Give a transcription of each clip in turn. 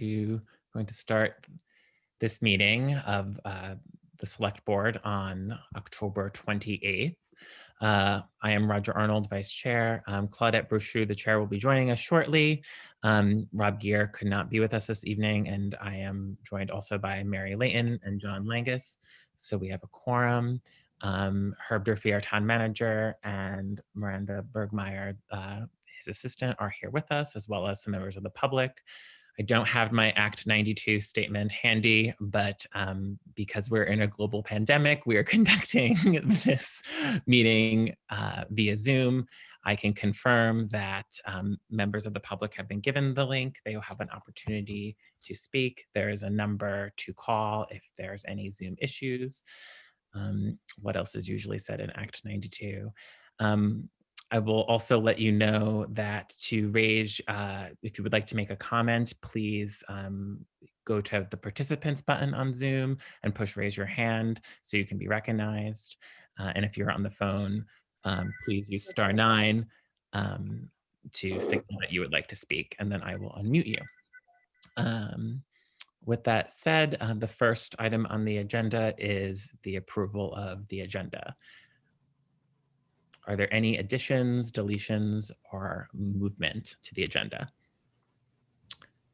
going to start this meeting of the Select Board on October 28th. I am Roger Arnold, Vice Chair. Claudette Brochu, the Chair, will be joining us shortly. Rob Gear could not be with us this evening, and I am joined also by Mary Layton and John Langus. So we have a quorum. Herb Durfee, our Town Manager, and Miranda Bergmeyer, his assistant, are here with us, as well as some members of the public. I don't have my Act 92 statement handy, but because we're in a global pandemic, we are conducting this meeting via Zoom. I can confirm that members of the public have been given the link. They will have an opportunity to speak. There is a number to call if there's any Zoom issues. What else is usually said in Act 92? I will also let you know that to raise, if you would like to make a comment, please go to the participants button on Zoom and push raise your hand so you can be recognized. And if you're on the phone, please use *9 to signal that you would like to speak, and then I will unmute you. With that said, the first item on the agenda is the approval of the agenda. Are there any additions, deletions, or movement to the agenda?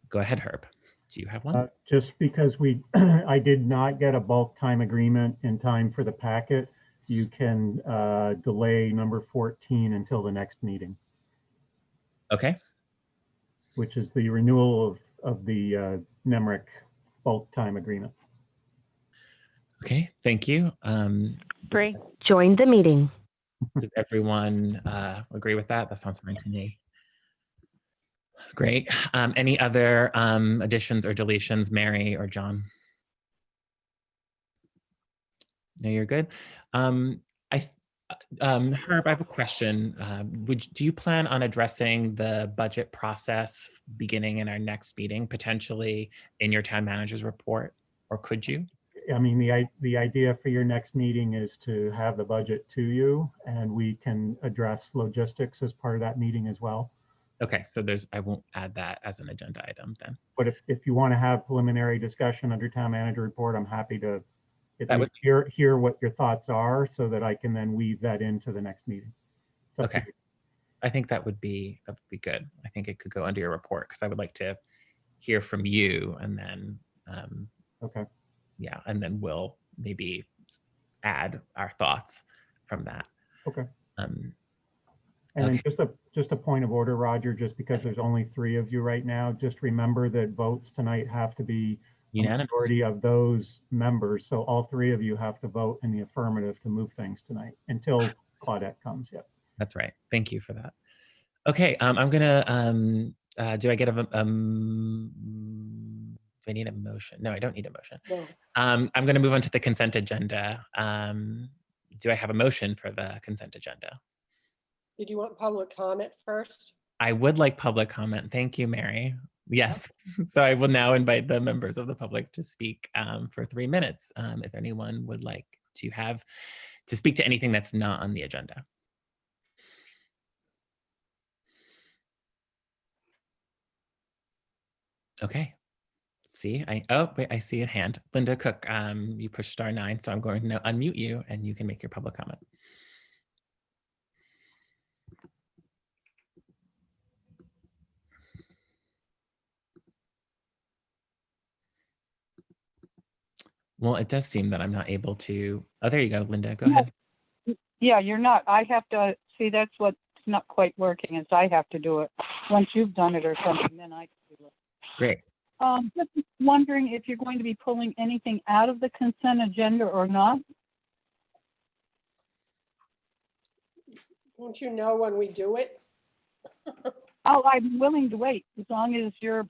Go ahead, Herb. Do you have one? Just because I did not get a bulk time agreement in time for the packet, you can delay number 14 until the next meeting. Okay. Which is the renewal of the NEMRIC bulk time agreement. Okay, thank you. Bray, join the meeting. Does everyone agree with that? That sounds fine to me. Great. Any other additions or deletions, Mary or John? No, you're good. Herb, I have a question. Do you plan on addressing the budget process beginning in our next meeting, potentially in your town manager's report, or could you? I mean, the idea for your next meeting is to have the budget to you, and we can address logistics as part of that meeting as well. Okay, so I won't add that as an agenda item then. But if you want to have preliminary discussion under town manager report, I'm happy to hear what your thoughts are so that I can then weave that into the next meeting. Okay, I think that would be good. I think it could go under your report because I would like to hear from you, and then okay. Yeah, and then we'll maybe add our thoughts from that. Okay. And okay. Just a point of order, Roger, just because there's only 3 of you right now, just remember that votes tonight have to be unanimous. A majority of those members. So all 3 of you have to vote in the affirmative to move things tonight until Claudette comes. Yep. That's right. Thank you for that. Okay, I'm gonna, do I get do I need a motion? No, I don't need a motion. No. I'm going to move on to the consent agenda. Do I have a motion for the consent agenda? Did you want public comment first? I would like public comment. Thank you, Mary. Yes. So I will now invite the members of the public to speak for 3 minutes. If anyone would like to speak to anything that's not on the agenda. Okay. See, I see a hand. Linda Cook, you pushed *9, so I'm going to unmute you and you can make your public comment. Well, it does seem that I'm not able to. Oh, there you go, Linda, go ahead. Yeah, you're not. I have to see, that's what's not quite working, is I have to do it. Once you've done it or something, then I can do it. Great. Just wondering if you're going to be pulling anything out of the consent agenda or not. Won't you know when we do it? Oh, I'm willing to wait as long as you're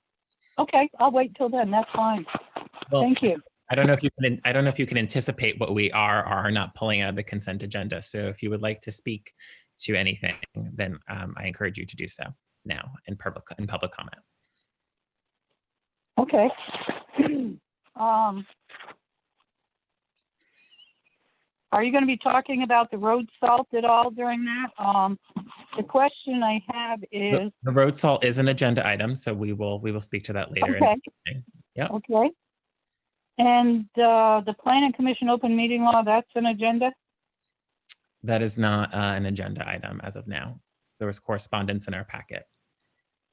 okay. I'll wait till then. That's fine. Well, thank you. I don't know if you can anticipate what we are or are not pulling out of the consent agenda. So if you would like to speak to anything, then I encourage you to do so now in public comment. Okay. Are you going to be talking about the road salt at all during that? The question I have is, The road salt is an agenda item, so we will speak to that later. Okay. In the meeting. Yep. okay. And the Planning Commission open meeting law, that's an agenda? That is not an agenda item as of now. There was correspondence in our packet.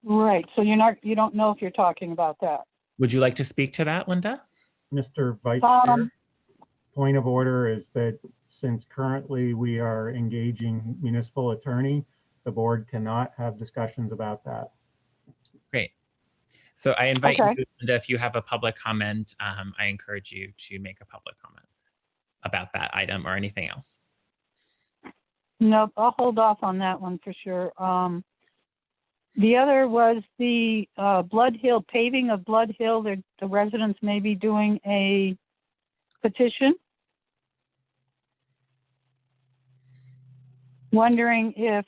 Right, so you don't know if you're talking about that. Would you like to speak to that, Linda? Mr. Vice Chair, Um, point of order is that since currently we are engaging municipal attorney, the board cannot have discussions about that. Great. So I invite Okay. you, Linda, if you have a public comment, I encourage you to make a public comment about that item or anything else. Nope, I'll hold off on that one for sure. The other was the Blood Hill, paving of Blood Hill. The residents may be doing a petition. Wondering if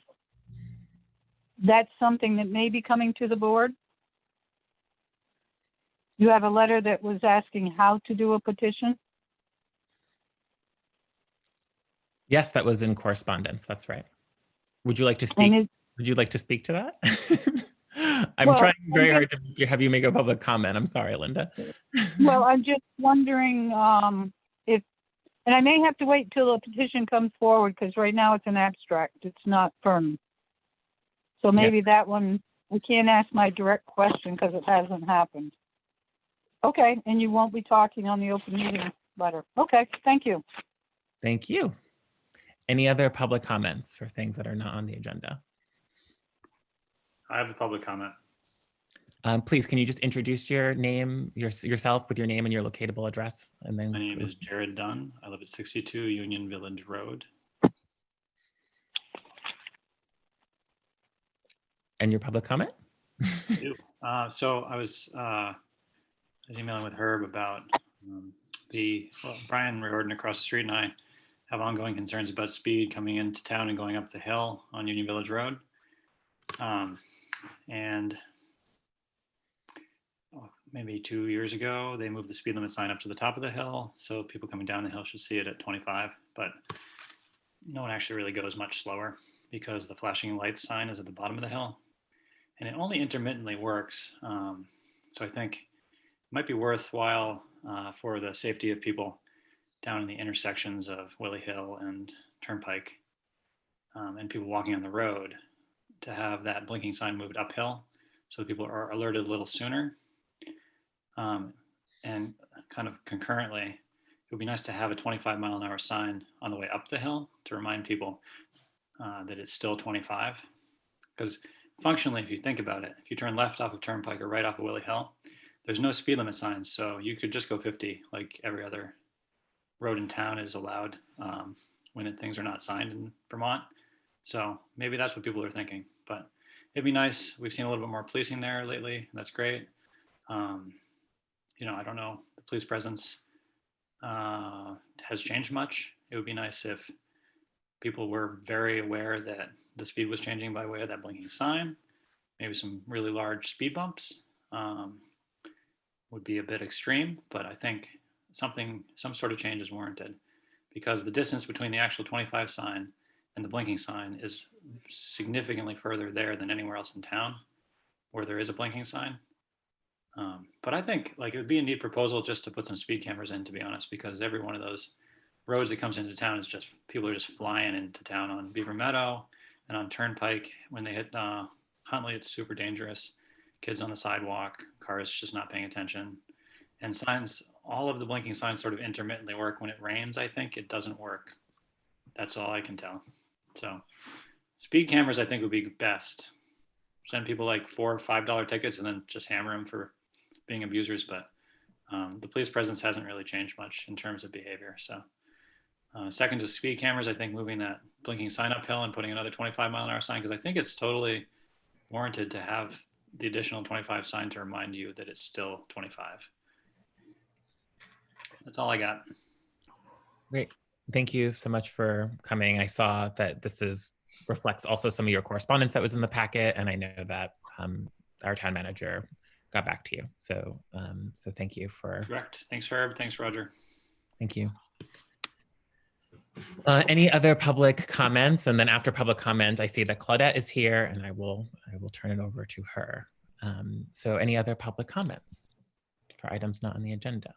that's something that may be coming to the board. You have a letter that was asking how to do a petition. Yes, that was in correspondence. That's right. Would you like to speak? Would you like to speak to that? I'm trying very hard to have you make a public comment. I'm sorry, Linda. Well, I'm just wondering if, and I may have to wait till the petition comes forward because right now it's an abstract. It's not firm. So maybe that one, I can't ask my direct question because it hasn't happened. Okay, and you won't be talking on the open meeting letter. Okay, thank you. Thank you. Any other public comments for things that are not on the agenda? I have a public comment. Please, can you just introduce your name, yourself with your name and your locatable address? And then My name is Jared Dunn. I live at 62 Union Village Road. And your public comment? So I was emailing with Herb about Brian Riordan across the street and I have ongoing concerns about speed coming into town and going up the hill on Union Village Road. And maybe 2 years ago, they moved the speed limit sign up to the top of the hill. So people coming down the hill should see it at 25, but no one actually really goes much slower because the flashing lights sign is at the bottom of the hill and it only intermittently works. So I think it might be worthwhile for the safety of people down in the intersections of Willie Hill and Turnpike and people walking on the road to have that blinking sign moved uphill so that people are alerted a little sooner. And kind of concurrently, it would be nice to have a 25-mile-an-hour sign on the way up the hill to remind people that it's still 25. Because functionally, if you think about it, if you turn left off of Turnpike or right off of Willie Hill, there's no speed limit signs. So you could just go 50 like every other road in town is allowed when things are not signed in Vermont. So maybe that's what people are thinking, but it'd be nice. We've seen a little bit more policing there lately. That's great. I don't know, the police presence has changed much. It would be nice if people were very aware that the speed was changing by way of that blinking sign. Maybe some really large speed bumps would be a bit extreme, but I think some sort of change is warranted because the distance between the actual 25 sign and the blinking sign is significantly further there than anywhere else in town where there is a blinking sign. But I think it would be a neat proposal just to put some speed cameras in, to be honest, because every one of those roads that comes into town is just, people are just flying into town on Beaver Meadow and on Turnpike. When they hit Huntley, it's super dangerous. Kids on the sidewalk, cars just not paying attention. And signs, all of the blinking signs sort of intermittently work. When it rains, I think it doesn't work. That's all I can tell. So speed cameras, I think, would be best. Send people like $4 or $5 tickets and then just hammer them for being abusers. But the police presence hasn't really changed much in terms of behavior. So second to speed cameras, I think moving that blinking sign uphill and putting another 25-mile-an-hour sign, because I think it's totally warranted to have the additional 25 sign to remind you that it's still 25. That's all I got. Great. Thank you so much for coming. I saw that this reflects also some of your correspondence that was in the packet, and I know that our town manager got back to you. So thank you for. Correct. Thanks, Herb. Thanks, Roger. Thank you. Any other public comments? And then after public comment, I see that Claudette is here, and I will turn it over to her. So any other public comments for items not on the agenda?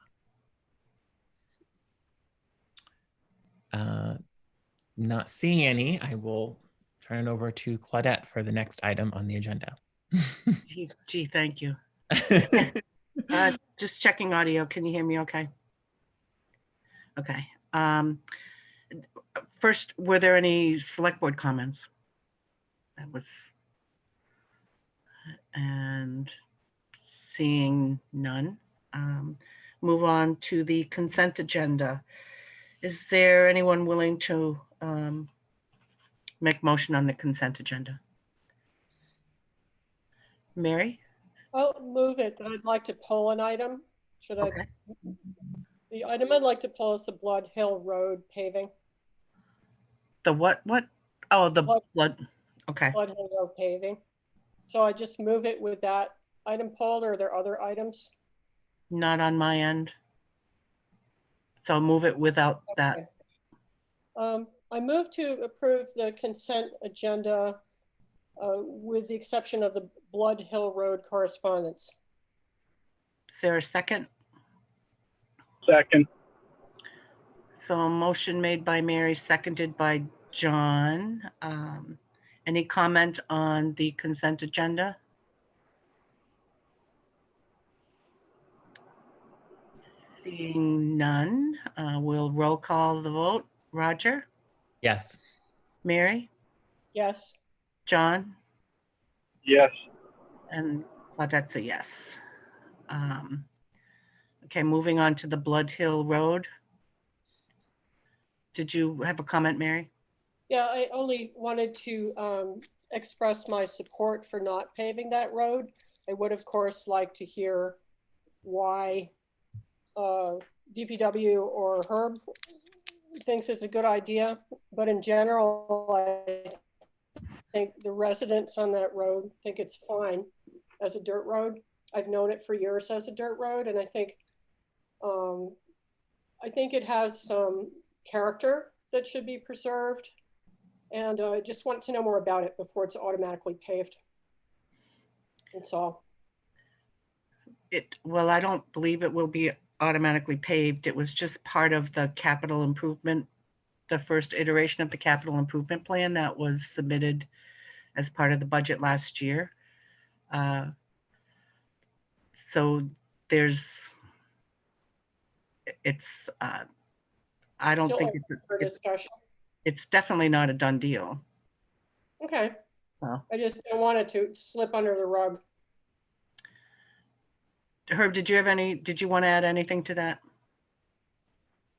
Not seeing any, I will turn it over to Claudette for the next item on the agenda. Gee, thank you. Just checking audio. Can you hear me okay? Okay. First, were there any select board comments? And seeing none, move on to the consent agenda. Is there anyone willing to make motion on the consent agenda? Mary? I'll move it, but I'd like to pull an item. Should I? Okay. The item I'd like to pull is the Blood Hill Road paving. The what? Oh, the blood. Okay. Blood Hill Road paving. So I just move it with that item pulled, or are there other items? Not on my end. So I'll move it without that. Okay. I move to approve the consent agenda with the exception of the Blood Hill Road correspondence. Is there a second? Second. So a motion made by Mary, seconded by John. Any comment on the consent agenda? Seeing none, we'll roll call the vote. Roger? Yes. Mary? Yes. John? Yes. And Claudette's a yes. Okay, moving on to the Blood Hill Road. Did you have a comment, Mary? Yeah, I only wanted to express my support for not paving that road. I would, of course, like to hear why DPW or Herb thinks it's a good idea. But in general, I think the residents on that road think it's fine as a dirt road. I've known it for years as a dirt road, and I think it has some character that should be preserved. And I just want to know more about it before it's automatically paved. That's all. Well, I don't believe it will be automatically paved. It was just part of the capital improvement, the first iteration of the capital improvement plan that was submitted as part of the budget last year. So I don't think it's definitely not a done deal. Okay. Oh. I just don't want it to slip under the rug. Herb, did you want to add anything to that?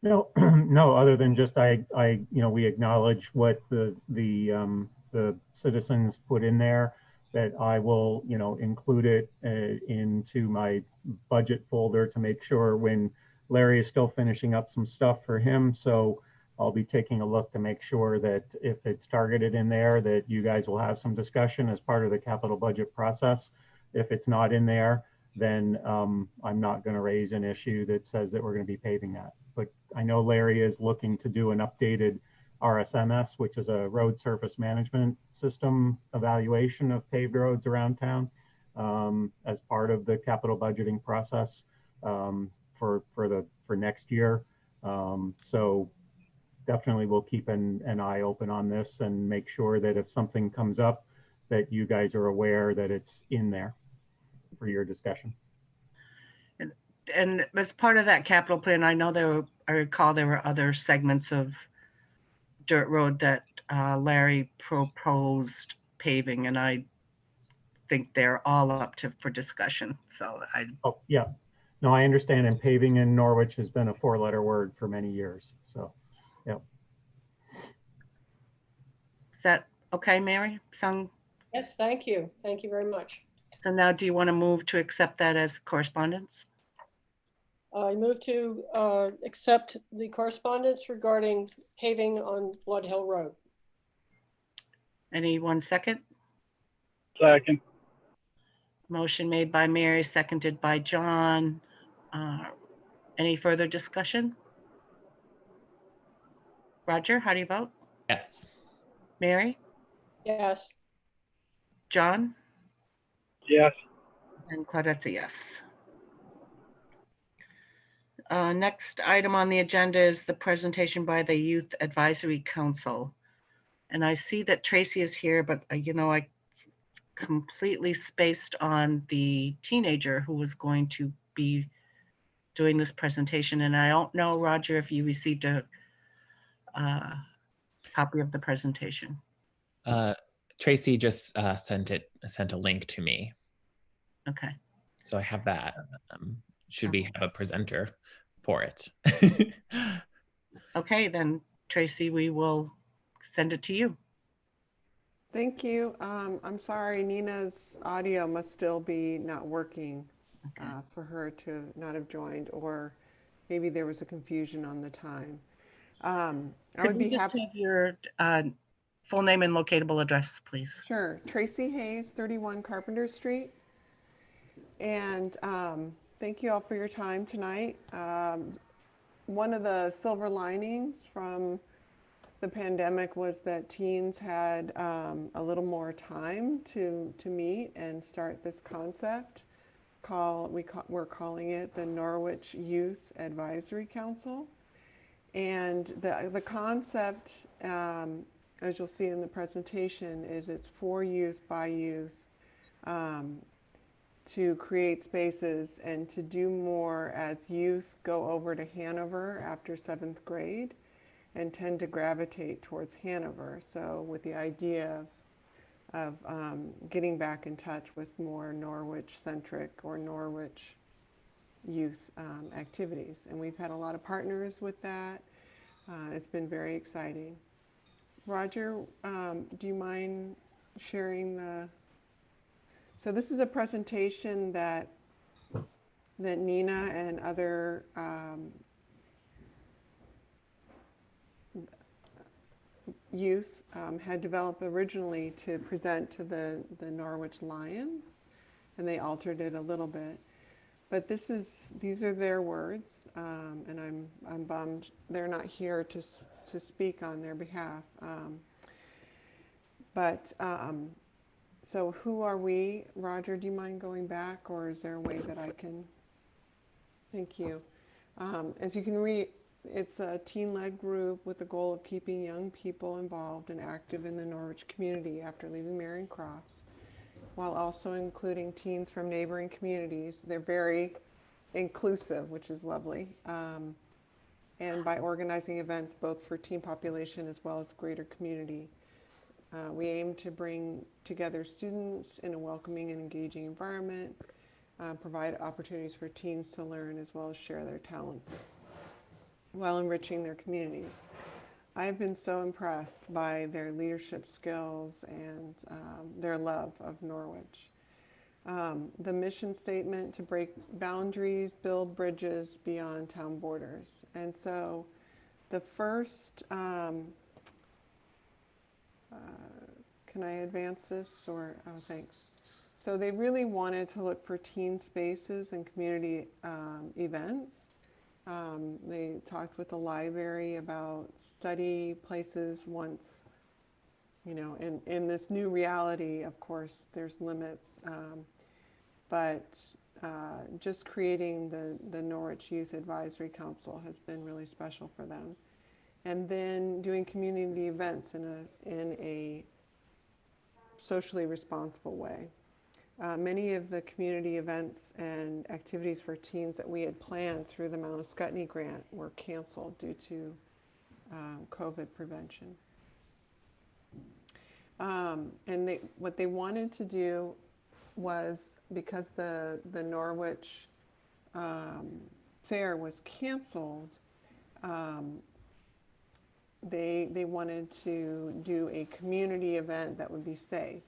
No, no, other than just we acknowledge what the citizens put in there, that I will, include it into my budget folder to make sure when Larry is still finishing up some stuff for him. So I'll be taking a look to make sure that if it's targeted in there, that you guys will have some discussion as part of the capital budget process. If it's not in there, then I'm not going to raise an issue that says that we're going to be paving that. But I know Larry is looking to do an updated RSMS, which is a road surface management system evaluation of paved roads around town as part of the capital budgeting process for next year. So definitely we'll keep an eye open on this and make sure that if something comes up, that you guys are aware that it's in there for your discussion. And as part of that capital plan, I know I recall there were other segments of dirt road that Larry proposed paving, and I think they're all up for discussion. So Oh, yeah. No, I understand. And paving in Norwich has been a 4-letter word for many years. So, yeah. Is that okay, Mary? Yes, thank you. Thank you very much. So now do you want to move to accept that as correspondence? I move to accept the correspondence regarding paving on Blood Hill Road. Anyone second? Second. Motion made by Mary, seconded by John. Any further discussion? Roger, how do you vote? Yes. Mary? Yes. John? Yes. And Claudette's a yes. Next item on the agenda is the presentation by the Youth Advisory Council. And I see that Tracy is here, but I completely spaced on the teenager who was going to be doing this presentation. And I don't know, Roger, if you received a copy of the presentation. Tracy just sent a link to me. Okay. So I have that. Should we have a presenter for it? Okay, then Tracy, we will send it to you. Thank you. I'm sorry, Nina's audio must still be not working for her to not have joined, or maybe there was a confusion on the time. I would be happy. Have your full name and locatable address, please. Sure. Tracy Hayes, 31 Carpenter Street. And thank you all for your time tonight. One of the silver linings from the pandemic was that teens had a little more time to meet and start this concept. We're calling it the Norwich Youth Advisory Council. And the concept, as you'll see in the presentation, is it's for youth by youth to create spaces and to do more as youth go over to Hanover after 7th grade and tend to gravitate towards Hanover. So with the idea of getting back in touch with more Norwich-centric or Norwich youth activities. And we've had a lot of partners with that. It's been very exciting. Roger, do you mind sharing the... So this is a presentation that Nina and other youth had developed originally to present to the Norwich Lions, and they altered it a little bit. But these are their words, and I'm bummed they're not here to speak on their behalf. So who are we? Roger, do you mind going back, or is there a way that I can? Thank you. As you can read, it's a teen-led group with the goal of keeping young people involved and active in the Norwich community after leaving Marion Cross, while also including teens from neighboring communities. They're very inclusive, which is lovely. And by organizing events both for teen population as well as greater community. We aim to bring together students in a welcoming and engaging environment, provide opportunities for teens to learn as well as share their talents while enriching their communities. I've been so impressed by their leadership skills and their love of Norwich. The mission statement: to break boundaries, build bridges beyond town borders. And so the first, can I advance this, or, oh, thanks. So they really wanted to look for teen spaces and community events. They talked with the library about study places once, in this new reality, of course, there's limits. But just creating the Norwich Youth Advisory Council has been really special for them. And then doing community events in a socially responsible way. Many of the community events and activities for teens that we had planned through the Mount Scottney grant were canceled due to COVID prevention. And what they wanted to do was, because the Norwich fair was canceled, they wanted to do a community event that would be safe.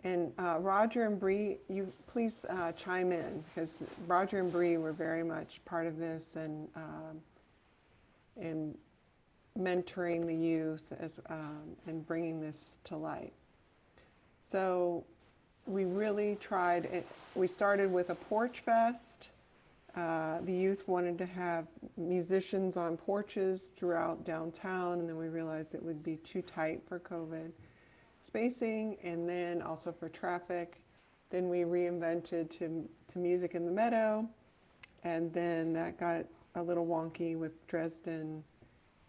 And Roger and Bree, you please chime in, because Roger and Bree were very much part of this and mentoring the youth and bringing this to light. So we really tried it. We started with a porch fest The youth wanted to have musicians on porches throughout downtown, and then we realized it would be too tight for COVID spacing, and then also for traffic. Then we reinvented to music in the meadow, and then that got a little wonky with Dresden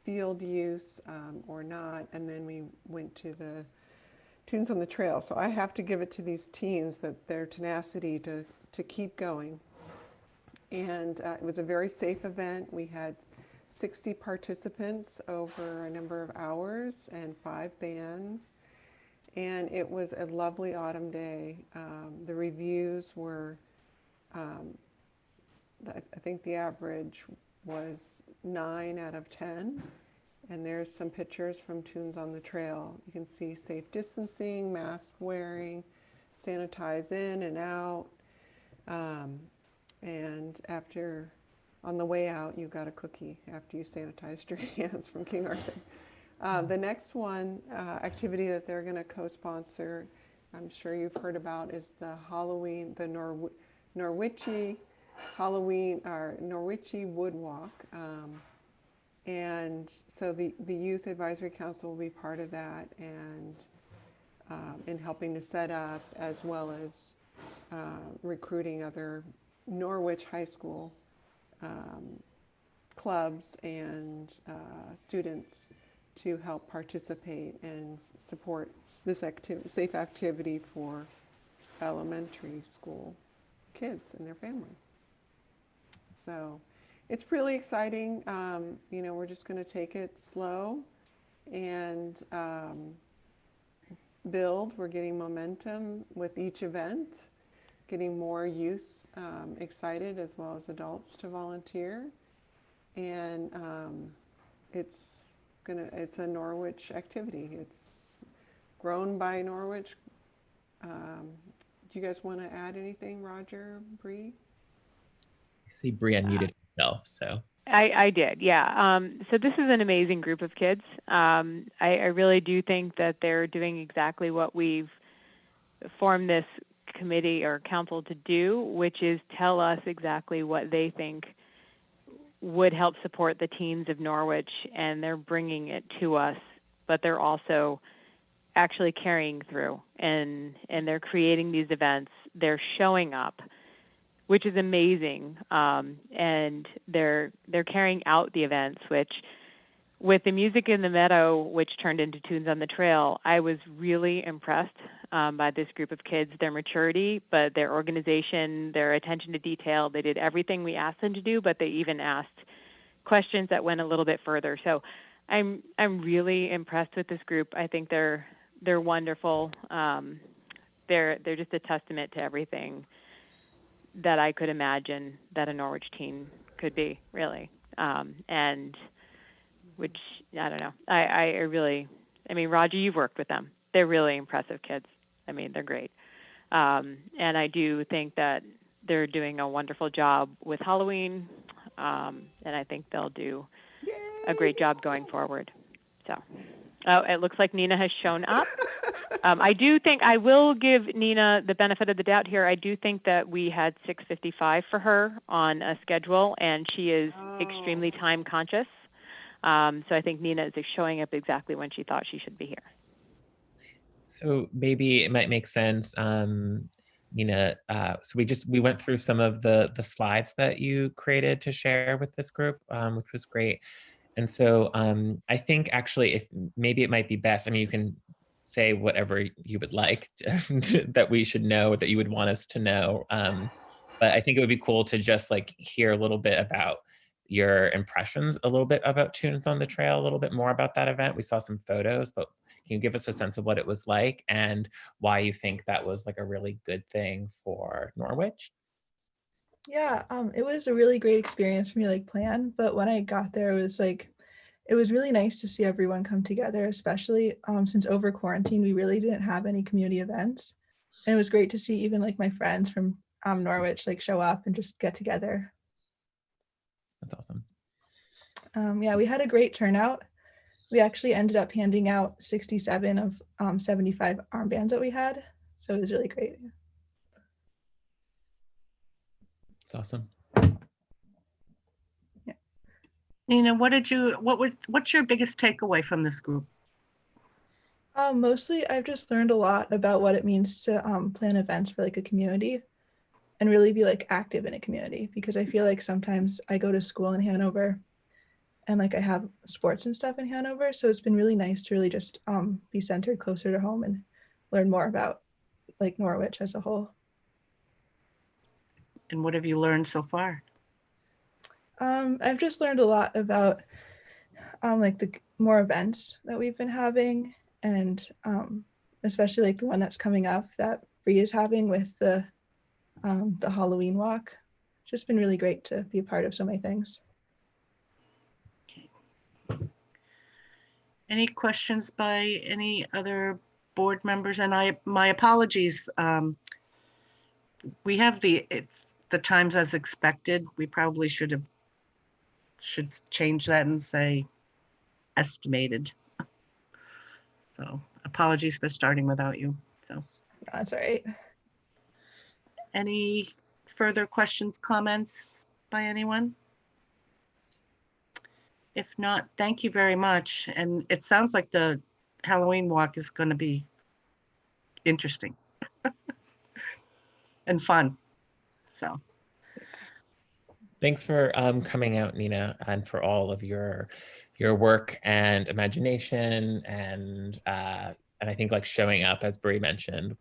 field use or not, and then we went to the Tunes on the Trail. So I have to give it to these teens, that their tenacity to keep going. And it was a very safe event. We had 60 participants over a number of hours and 5 bands. And it was a lovely autumn day. The reviews were, I think the average was 9 out of 10. And there's some pictures from Tunes on the Trail. You can see safe distancing, mask wearing, sanitize in and out. And after, on the way out, you got a cookie after you sanitized your hands from King Arthur. The next one, activity that they're going to co-sponsor, I'm sure you've heard about, is the Halloween, the Norwichi Halloween, or Norwichi Wood Walk. And so the Youth Advisory Council will be part of that, and in helping to set up, as well as recruiting other Norwich High School clubs and students to help participate and support this safe activity for elementary school kids and their family. So it's really exciting. You know, we're just going to take it slow and build. We're getting momentum with each event, getting more youth excited as well as adults to volunteer. And it's a Norwich activity. It's grown by Norwich. Do you guys want to add anything, Roger, Bree? I see Bree unmuted herself, so. I did, yeah. So this is an amazing group of kids. I really do think that they're doing exactly what we've formed this committee or council to do, which is tell us exactly what they think would help support the teens of Norwich, and they're bringing it to us, but they're also actually carrying through, and they're creating these events. They're showing up, which is amazing, and they're carrying out the events, which with the Music in the Meadow, which turned into Tunes on the Trail, I was really impressed by this group of kids, their maturity, but their organization, their attention to detail. They did everything we asked them to do, but they even asked questions that went a little bit further. So I'm really impressed with this group. I think they're wonderful. They're just a testament to everything that I could imagine that a Norwich teen could be, really. And which, I don't know, I mean, Roger, you've worked with them. They're really impressive kids. I mean, they're great. And I do think that they're doing a wonderful job with Halloween. And I think they'll do a great job going forward. So, oh, it looks like Nina has shown up. I do think, I will give Nina the benefit of the doubt here. I do think that we had 6:55 for her on a schedule, and she is extremely time conscious. So I think Nina is showing up exactly when she thought she should be here. So maybe it might make sense, Nina. So we went through some of the slides that you created to share with this group, which was great. And so I think actually, if maybe it might be best. I mean, you can say whatever you would like that we should know, that you would want us to know. But I think it would be cool to just like hear a little bit about your impressions, a little bit about Tunes on the Trail, a little bit more about that event. We saw some photos, but can you give us a sense of what it was like and why you think that was like a really good thing for Norwich? Yeah, it was a really great experience for me, like planned, but when I got there, it was really nice to see everyone come together, especially since over quarantine, we really didn't have any community events. And it was great to see even like my friends from Norwich like show up and just get together. That's awesome. Yeah, we had a great turnout. We actually ended up handing out 67 of 75 armbands that we had. So it was really great. That's awesome. Nina, what's your biggest takeaway from this group? Mostly, I've just learned a lot about what it means to plan events for like a community and really be like active in a community, because I feel like sometimes I go to school in Hanover and like I have sports and stuff in Hanover. So it's been really nice to really just be centered closer to home and learn more about like Norwich as a whole. And what have you learned so far? I've just learned a lot about like the more events that we've been having, and especially like the one that's coming up that Bree is having with the Halloween walk. It's just been really great to be a part of so many things. Any questions by any other board members? And my apologies. We have the times as expected. We probably should change that and say estimated. So apologies for starting without you. So that's all right. Any further questions, comments by anyone? If not, thank you very much. And it sounds like the Halloween walk is going to be interesting and fun. So thanks for coming out, Nina, and for all of your work and imagination, and I think like showing up, as Bree mentioned,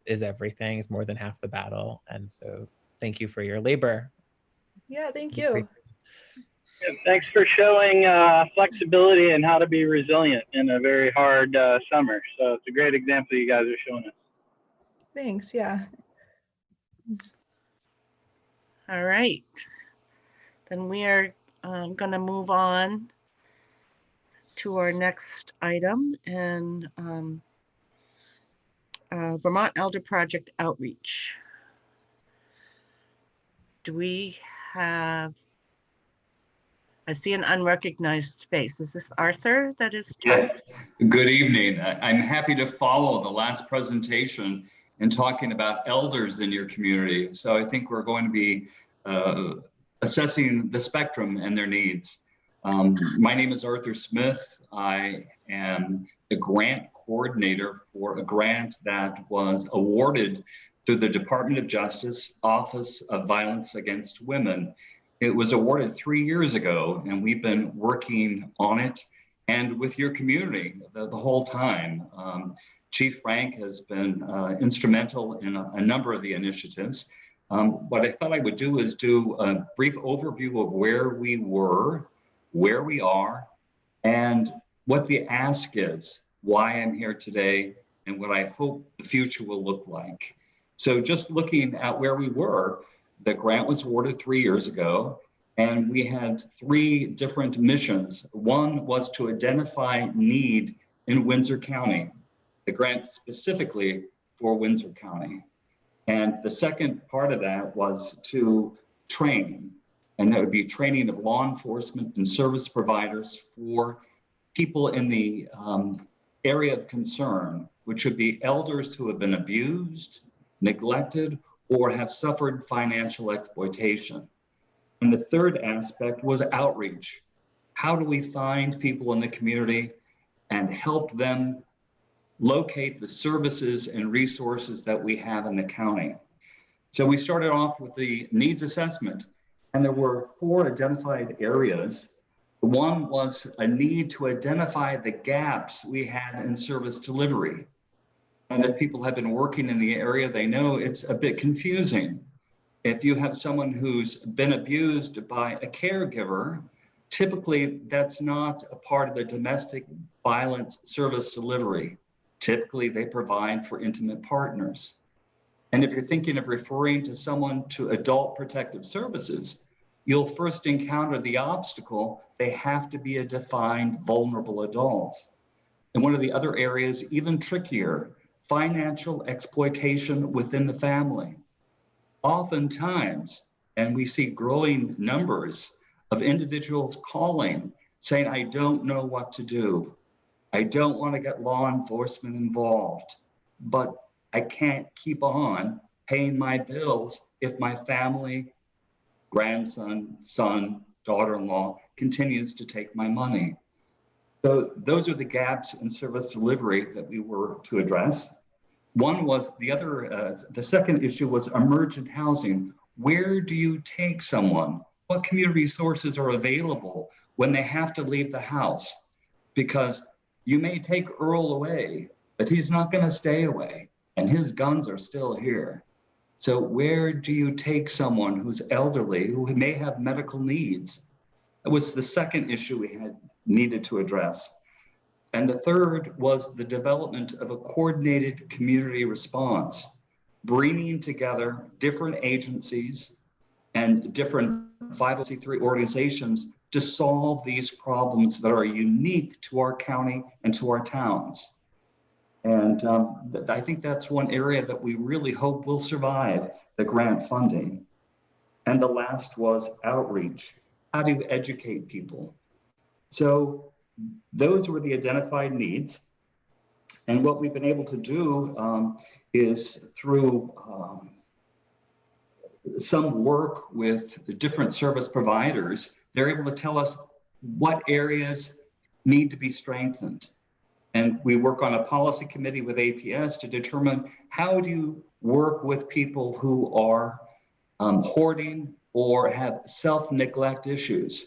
is everything, is more than half the battle. And so thank you for your labor. Yeah, thank you. And thanks for showing flexibility and how to be resilient in a very hard summer. So it's a great example you guys are showing us. Thanks, yeah. All right. Then we are going to move on to our next item, and Vermont Elder Project Outreach. Do we have, I see an unrecognized face. Is this Arthur that is talking? Yeah. Good evening. I'm happy to follow the last presentation in talking about elders in your community. So I think we're going to be assessing the spectrum and their needs. My name is Arthur Smith. I am the grant coordinator for a grant that was awarded through the Department of Justice Office of Violence Against Women. It was awarded 3 years ago, and we've been working on it and with your community the whole time. Chief Frank has been instrumental in a number of the initiatives. What I thought I would do is do a brief overview of where we were, where we are, and what the ask is, why I'm here today, and what I hope the future will look like. So just looking at where we were, the grant was awarded 3 years ago, and we had 3 different missions. One was to identify need in Windsor County, the grant specifically for Windsor County. And the second part of that was to train, and that would be training of law enforcement and service providers for people in the area of concern, which would be elders who have been abused, neglected, or have suffered financial exploitation. And the third aspect was outreach. How do we find people in the community and help them locate the services and resources that we have in the county? So we started off with the needs assessment, and there were 4 identified areas. One was a need to identify the gaps we had in service delivery. And if people have been working in the area, they know it's a bit confusing. If you have someone who's been abused by a caregiver, typically that's not a part of the domestic violence service delivery. Typically they provide for intimate partners. And if you're thinking of referring to someone to adult protective services, you'll first encounter the obstacle, they have to be a defined vulnerable adult. And one of the other areas, even trickier, financial exploitation within the family. Oftentimes, and we see growing numbers of individuals calling saying, I don't know what to do. I don't want to get law enforcement involved, but I can't keep on paying my bills if my family, grandson, son, daughter-in-law continues to take my money. So those are the gaps in service delivery that we were to address. One was the second issue was emergent housing. Where do you take someone? What community resources are available when they have to leave the house? Because you may take Earl away, but he's not going to stay away, and his guns are still here. So where do you take someone who's elderly, who may have medical needs? That was the second issue we needed to address. And the third was the development of a coordinated community response, bringing together different agencies and different 501c3 organizations to solve these problems that are unique to our county and to our towns. And I think that's one area that we really hope will survive the grant funding. And the last was outreach. How do you educate people? So those were the identified needs. And what we've been able to do is through some work with the different service providers, they're able to tell us what areas need to be strengthened. And we work on a policy committee with APS to determine how do you work with people who are hoarding or have self-neglect issues.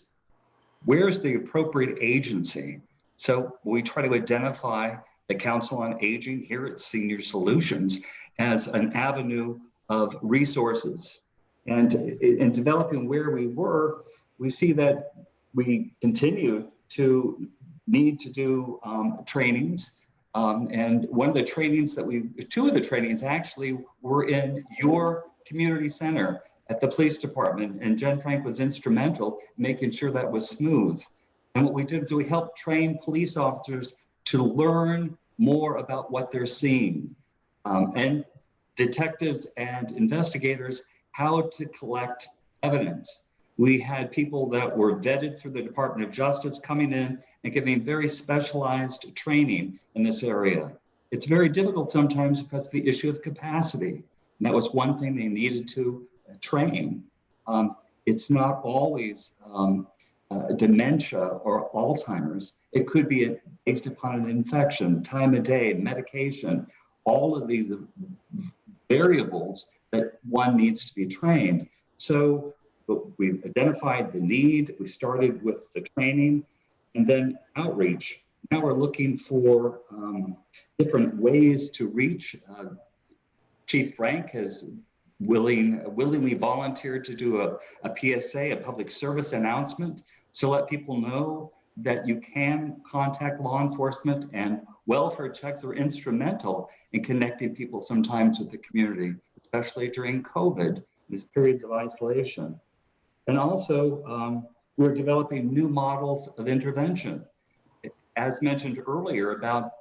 Where's the appropriate agency? So we try to identify the Council on Aging here at Senior Solutions as an avenue of resources. And in developing where we were, we see that we continue to need to do trainings. And one of the trainings two of the trainings actually were in your community center at the police department. And Jen Frank was instrumental in making sure that was smooth. And what we did is we helped train police officers to learn more about what they're seeing. And detectives and investigators how to collect evidence. We had people that were vetted through the Department of Justice coming in and giving very specialized training in this area. It's very difficult sometimes because of the issue of capacity. And that was one thing they needed to train. It's not always dementia or Alzheimer's. It could be based upon an infection, time of day, medication, all of these variables that one needs to be trained. So we've identified the need. We started with the training and then outreach. Now we're looking for different ways to reach. Chief Frank has willingly volunteered to do a PSA, a public service announcement, to let people know that you can contact law enforcement, and welfare checks are instrumental in connecting people sometimes with the community, especially during COVID, these periods of isolation. And also, we're developing new models of intervention. As mentioned earlier about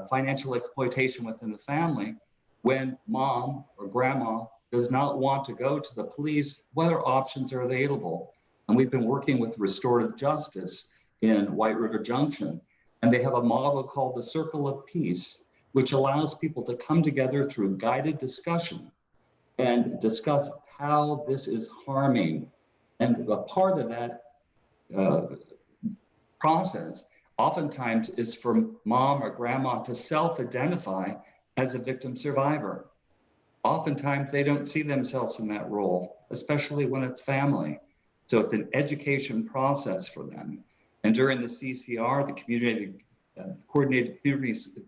financial exploitation within the family, when mom or grandma does not want to go to the police, what other options are available? And we've been working with Restorative Justice in White River Junction, and they have a model called the Circle of Peace, which allows people to come together through guided discussion and discuss how this is harming. And a part of that process oftentimes is for mom or grandma to self-identify as a victim survivor. Oftentimes they don't see themselves in that role, especially when it's family. So it's an education process for them. And during the CCR, the community coordinated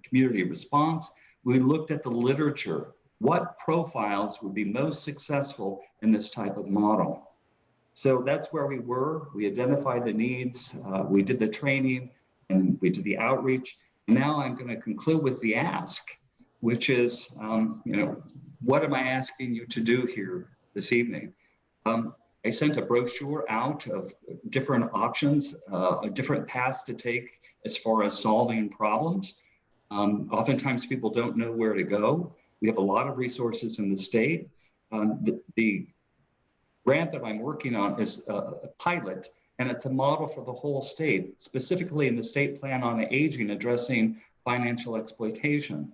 community response, we looked at the literature. What profiles would be most successful in this type of model? So that's where we were. We identified the needs, we did the training, and we did the outreach. And now I'm going to conclude with the ask, which is, what am I asking you to do here this evening? I sent a brochure out of different options, different paths to take as far as solving problems. Oftentimes people don't know where to go. We have a lot of resources in the state. The grant that I'm working on is a pilot, and it's a model for the whole state, specifically in the state plan on aging, addressing financial exploitation.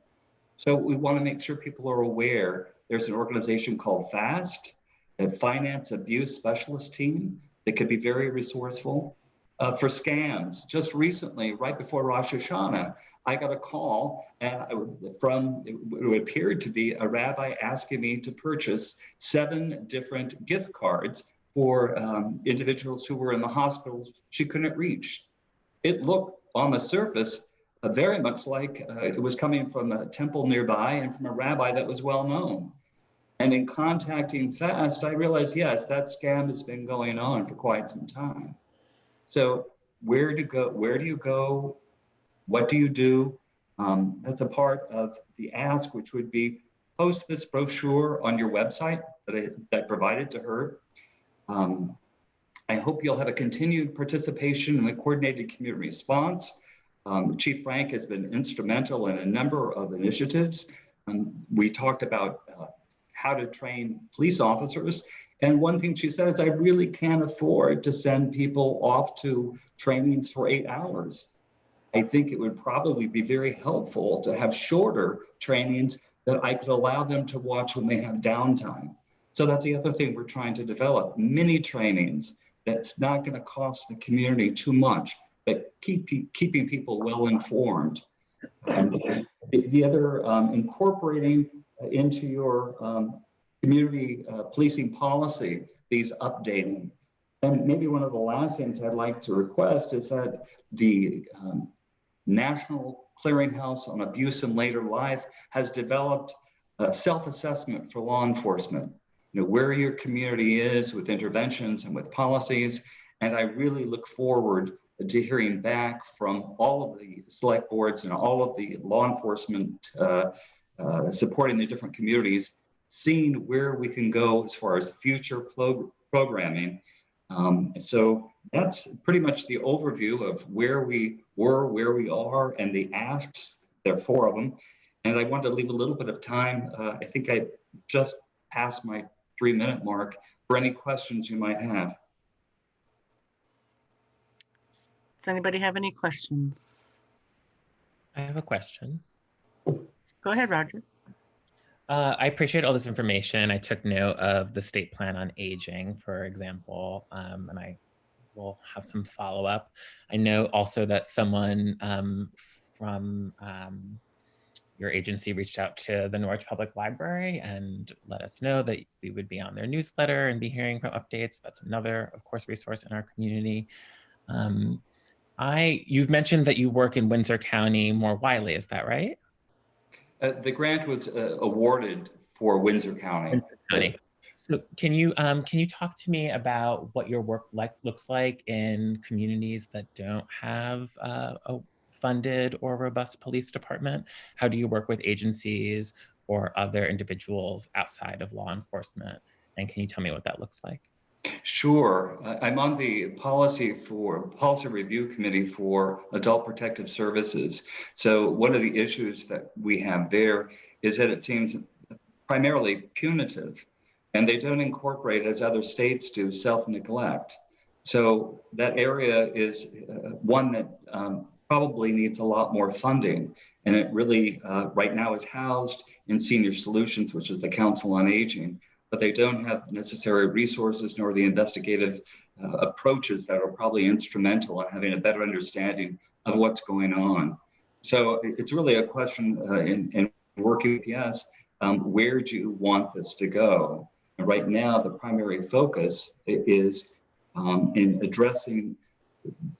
So we want to make sure people are aware. There's an organization called FAST, a Finance Abuse Specialist Team, that could be very resourceful. for scams. Just recently, right before Rosh Hashanah, I got a call from, it appeared to be a rabbi asking me to purchase 7 different gift cards for individuals who were in the hospitals she couldn't reach. It looked on the surface very much like it was coming from a temple nearby and from a rabbi that was well known. And in contacting FAST, I realized, yes, that scam has been going on for quite some time. So where do you go? What do you do? That's a part of the ask, which would be post this brochure on your website that I provided to her. I hope you'll have a continued participation in the coordinated community response. Chief Frank has been instrumental in a number of initiatives. We talked about how to train police officers. And one thing she said is, I really can't afford to send people off to trainings for 8 hours. I think it would probably be very helpful to have shorter trainings that I could allow them to watch when they have downtime. So that's the other thing we're trying to develop, mini trainings that's not going to cost the community too much, but keeping people well informed. And the other, incorporating into your community policing policy, these updating. And maybe one of the last things I'd like to request is that the National Clearinghouse on Abuse in Later Life has developed a self-assessment for law enforcement, where your community is with interventions and with policies. And I really look forward to hearing back from all of the select boards and all of the law enforcement supporting the different communities, seeing where we can go as far as future programming. So that's pretty much the overview of where we were, where we are, and the asks. There are 4 of them. And I wanted to leave a little bit of time. I think I just passed my 3-minute mark for any questions you might have. Does anybody have any questions? I have a question. Go ahead, Roger. I appreciate all this information. I took note of the state plan on aging, for example, and I will have some follow-up. I know also that someone from your agency reached out to the Norwich Public Library and let us know that we would be on their newsletter and be hearing from updates. That's another, of course, resource in our community. You've mentioned that you work in Windsor County more widely, is that right? The grant was awarded for Windsor County. So can you talk to me about what your work looks like in communities that don't have a funded or robust police department? How do you work with agencies or other individuals outside of law enforcement? And can you tell me what that looks like? Sure. I'm on the policy review committee for adult protective services. So one of the issues that we have there is that it seems primarily punitive, and they don't incorporate, as other states do, self-neglect. So that area is one that probably needs a lot more funding. And it really right now is housed in Senior Solutions, which is the Council on Aging, but they don't have necessary resources nor the investigative approaches that are probably instrumental in having a better understanding of what's going on. So it's really a question in working with yes, where do you want this to go? And right now, the primary focus is in addressing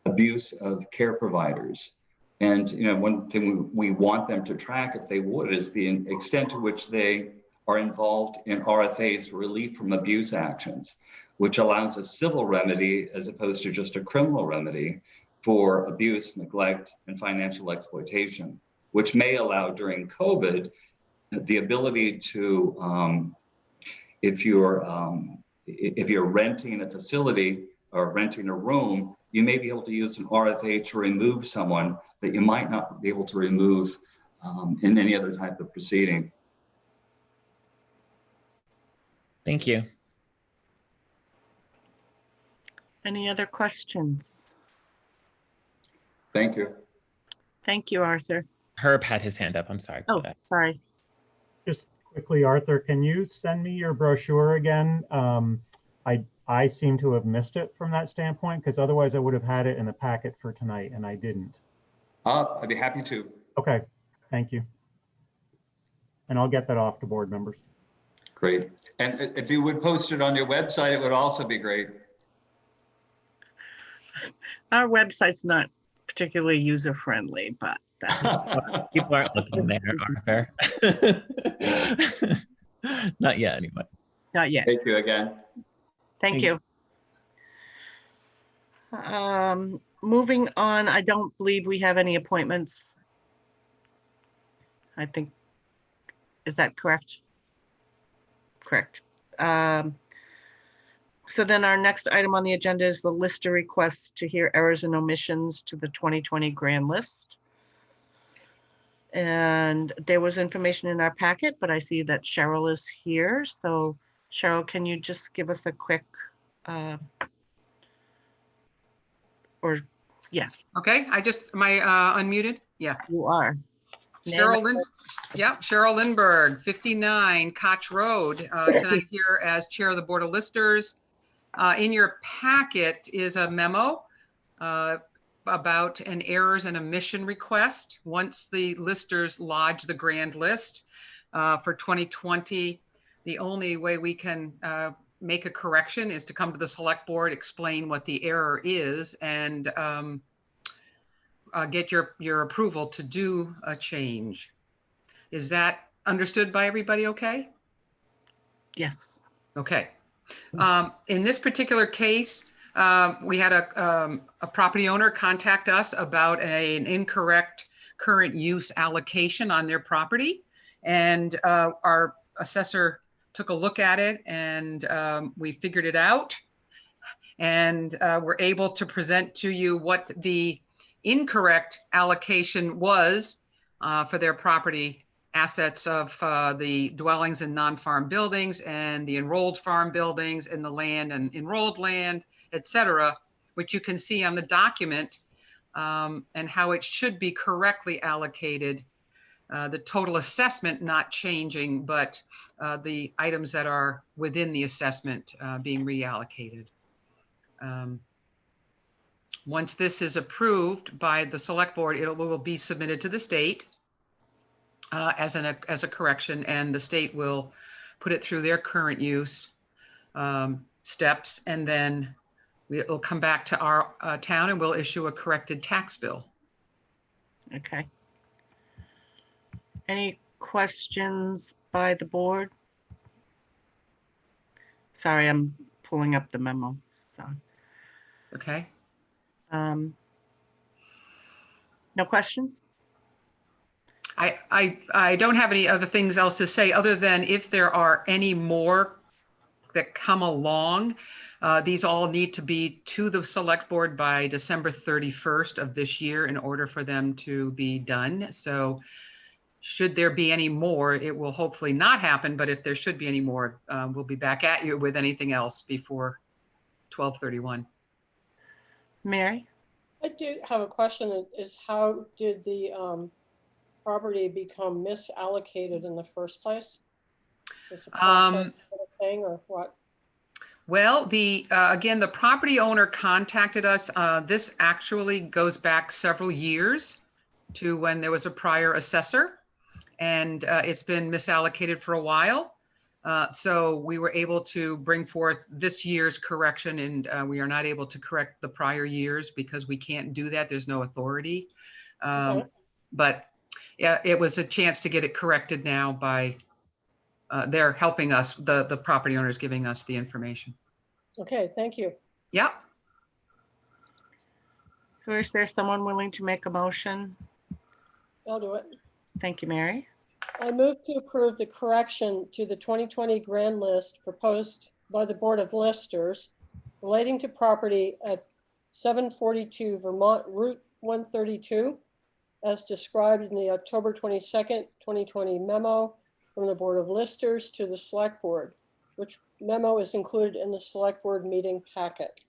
abuse of care providers. And one thing we want them to track, if they would, is the extent to which they are involved in RFAs, relief from abuse actions, which allows a civil remedy as opposed to just a criminal remedy for abuse, neglect, and financial exploitation, which may allow during COVID the ability to, if you're renting a facility or renting a room, you may be able to use an RFA to remove someone that you might not be able to remove in any other type of proceeding. Thank you. Any other questions? Thank you. Thank you, Arthur. Herb had his hand up. I'm sorry. Oh, sorry. Just quickly, Arthur, can you send me your brochure again? I I seem to have missed it from that standpoint, because otherwise I would have had it in the packet for tonight and I didn't. I'd be happy to. Okay, thank you. And I'll get that off to board members. Great. And if you would post it on your website, it would also be great. Our website's not particularly user-friendly, but that's People aren't looking there, Arthur. Not yet, anyway. not yet. Thank you again. Thank you. Moving on, I don't believe we have any appointments. I think, is that correct? Correct. So then our next item on the agenda is the lister request to hear errors and omissions to the 2020 grand list. And there was information in our packet, but I see that Cheryl is here. So Cheryl, can you just give us a quick, yeah. Okay, am I unmuted? Yeah. You are. Cheryl Lindbergh, 59 Koch Road, tonight here as Chair of the Board of Listers. In your packet is a memo about an errors and omission request. Once the listers lodge the grand list for 2020, the only way we can make a correction is to come to the select board, explain what the error is, and get your approval to do a change. Is that understood by everybody okay? Yes. Okay. In this particular case, we had a property owner contact us about an incorrect current use allocation on their property. And our assessor took a look at it and we figured it out. And we're able to present to you what the incorrect allocation was for their property assets of the dwellings and non-farm buildings and the enrolled farm buildings and the land and enrolled land, etc., which you can see on the document and how it should be correctly allocated. The total assessment not changing, but the items that are within the assessment being reallocated. Once this is approved by the select board, it will be submitted to the state as a correction, and the state will put it through their current use steps, and then it'll come back to our town and we'll issue a corrected tax bill. Okay. Any questions by the board? Sorry, I'm pulling up the memo. So. Okay. No questions? I don't have any other things else to say other than if there are any more that come along, these all need to be to the select board by December 31st of this year in order for them to be done. So should there be any more, it will hopefully not happen, but if there should be any more, we'll be back at you with anything else before 12/31. Mary? I do have a question, is how did the property become misallocated in the first place? Is this a process thing or what? Well, again, the property owner contacted us. This actually goes back several years to when there was a prior assessor, and it's been misallocated for a while. So we were able to bring forth this year's correction, and we are not able to correct the prior years because we can't do that. There's no authority. Okay. But yeah, it was a chance to get it corrected now by they're helping us, the property owners giving us the information. Okay, thank you. Yep. So is there someone willing to make a motion? I'll do it. Thank you, Mary. I move to approve the correction to the 2020 grand list proposed by the Board of Listers relating to property at 742 Vermont Route 132 as described in the October 22nd, 2020 memo from the Board of Listers to the Select Board, which memo is included in the Select Board meeting packet.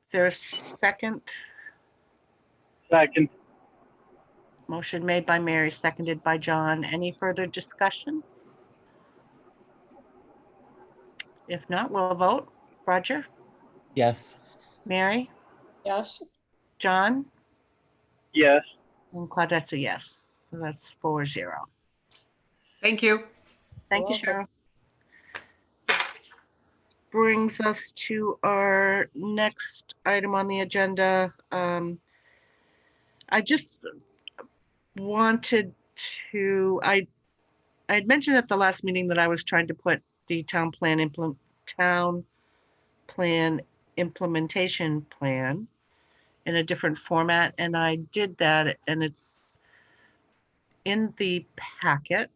Is there a second? Second. Motion made by Mary, seconded by John. Any further discussion? If not, we'll vote. Roger, Yes. Mary, Yes, John, Yes. and Claudette's a yes. So that's 4-0. Thank you. Thank you, Cheryl. Brings us to our next item on the agenda. I just wanted to, I had mentioned at the last meeting that I was trying to put the town plan implementation plan in a different format, and I did that, and it's in the packet.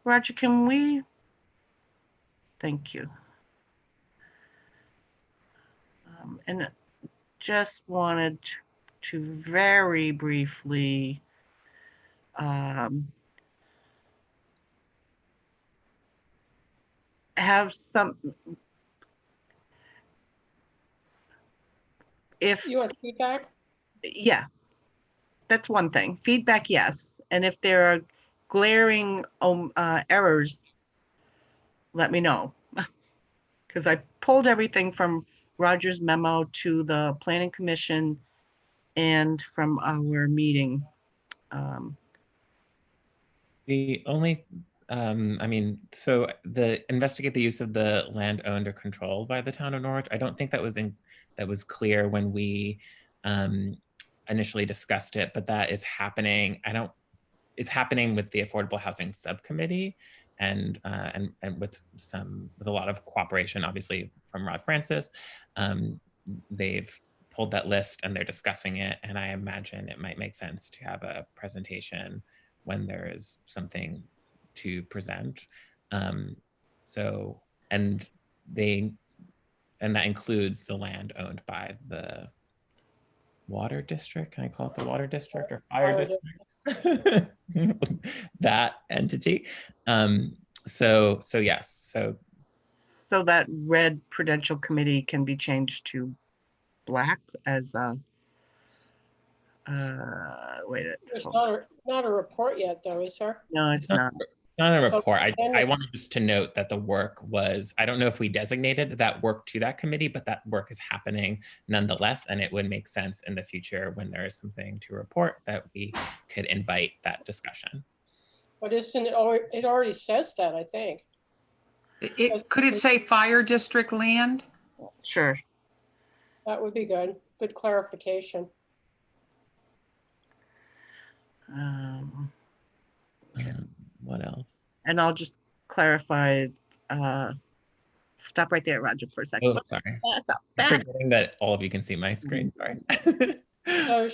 Roger, can we? Thank you. And just wanted to very briefly have some, if you want feedback? yeah, that's one thing. Feedback, yes. And if there are glaring errors, let me know. Because I pulled everything from Roger's memo to the Planning Commission and from our meeting. The only, I mean, so the investigate the use of the land owned or controlled by the town of Norwich. I don't think that was clear when we initially discussed it, but that is happening. It's happening with the Affordable Housing Subcommittee, and with a lot of cooperation, obviously, from Rod Francis. They've pulled that list and they're discussing it, and I imagine it might make sense to have a presentation when there is something to present. So, and that includes the land owned by the water district. Can I call it the water district or fire district? That entity. So yes. So that red Prudential Committee can be changed to black as a, wait. There's not a report yet, though, is there? No, it's not. Not a report. I wanted just to note that the work was, I don't know if we designated that work to that committee, but that work is happening nonetheless. And it would make sense in the future when there is something to report that we could invite that discussion. But it already says that, I think. Could it say fire district land? Sure. That would be good. Good clarification. What else? And I'll just clarify, stop right there, Roger, for a second. Oh, sorry. I'm forgetting that all of you can see my screen, sorry. So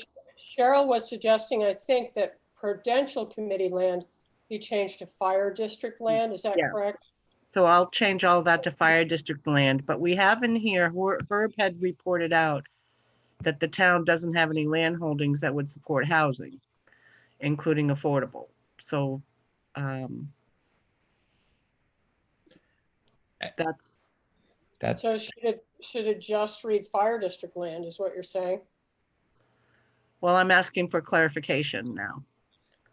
Cheryl was suggesting, I think, that Prudential Committee land be changed to fire district land, is that correct? So I'll change all that to fire district land, but we have in here, Herb had reported out that the town doesn't have any land holdings that would support housing, including affordable. So that's so should it just read fire district land is what you're saying? Well, I'm asking for clarification now.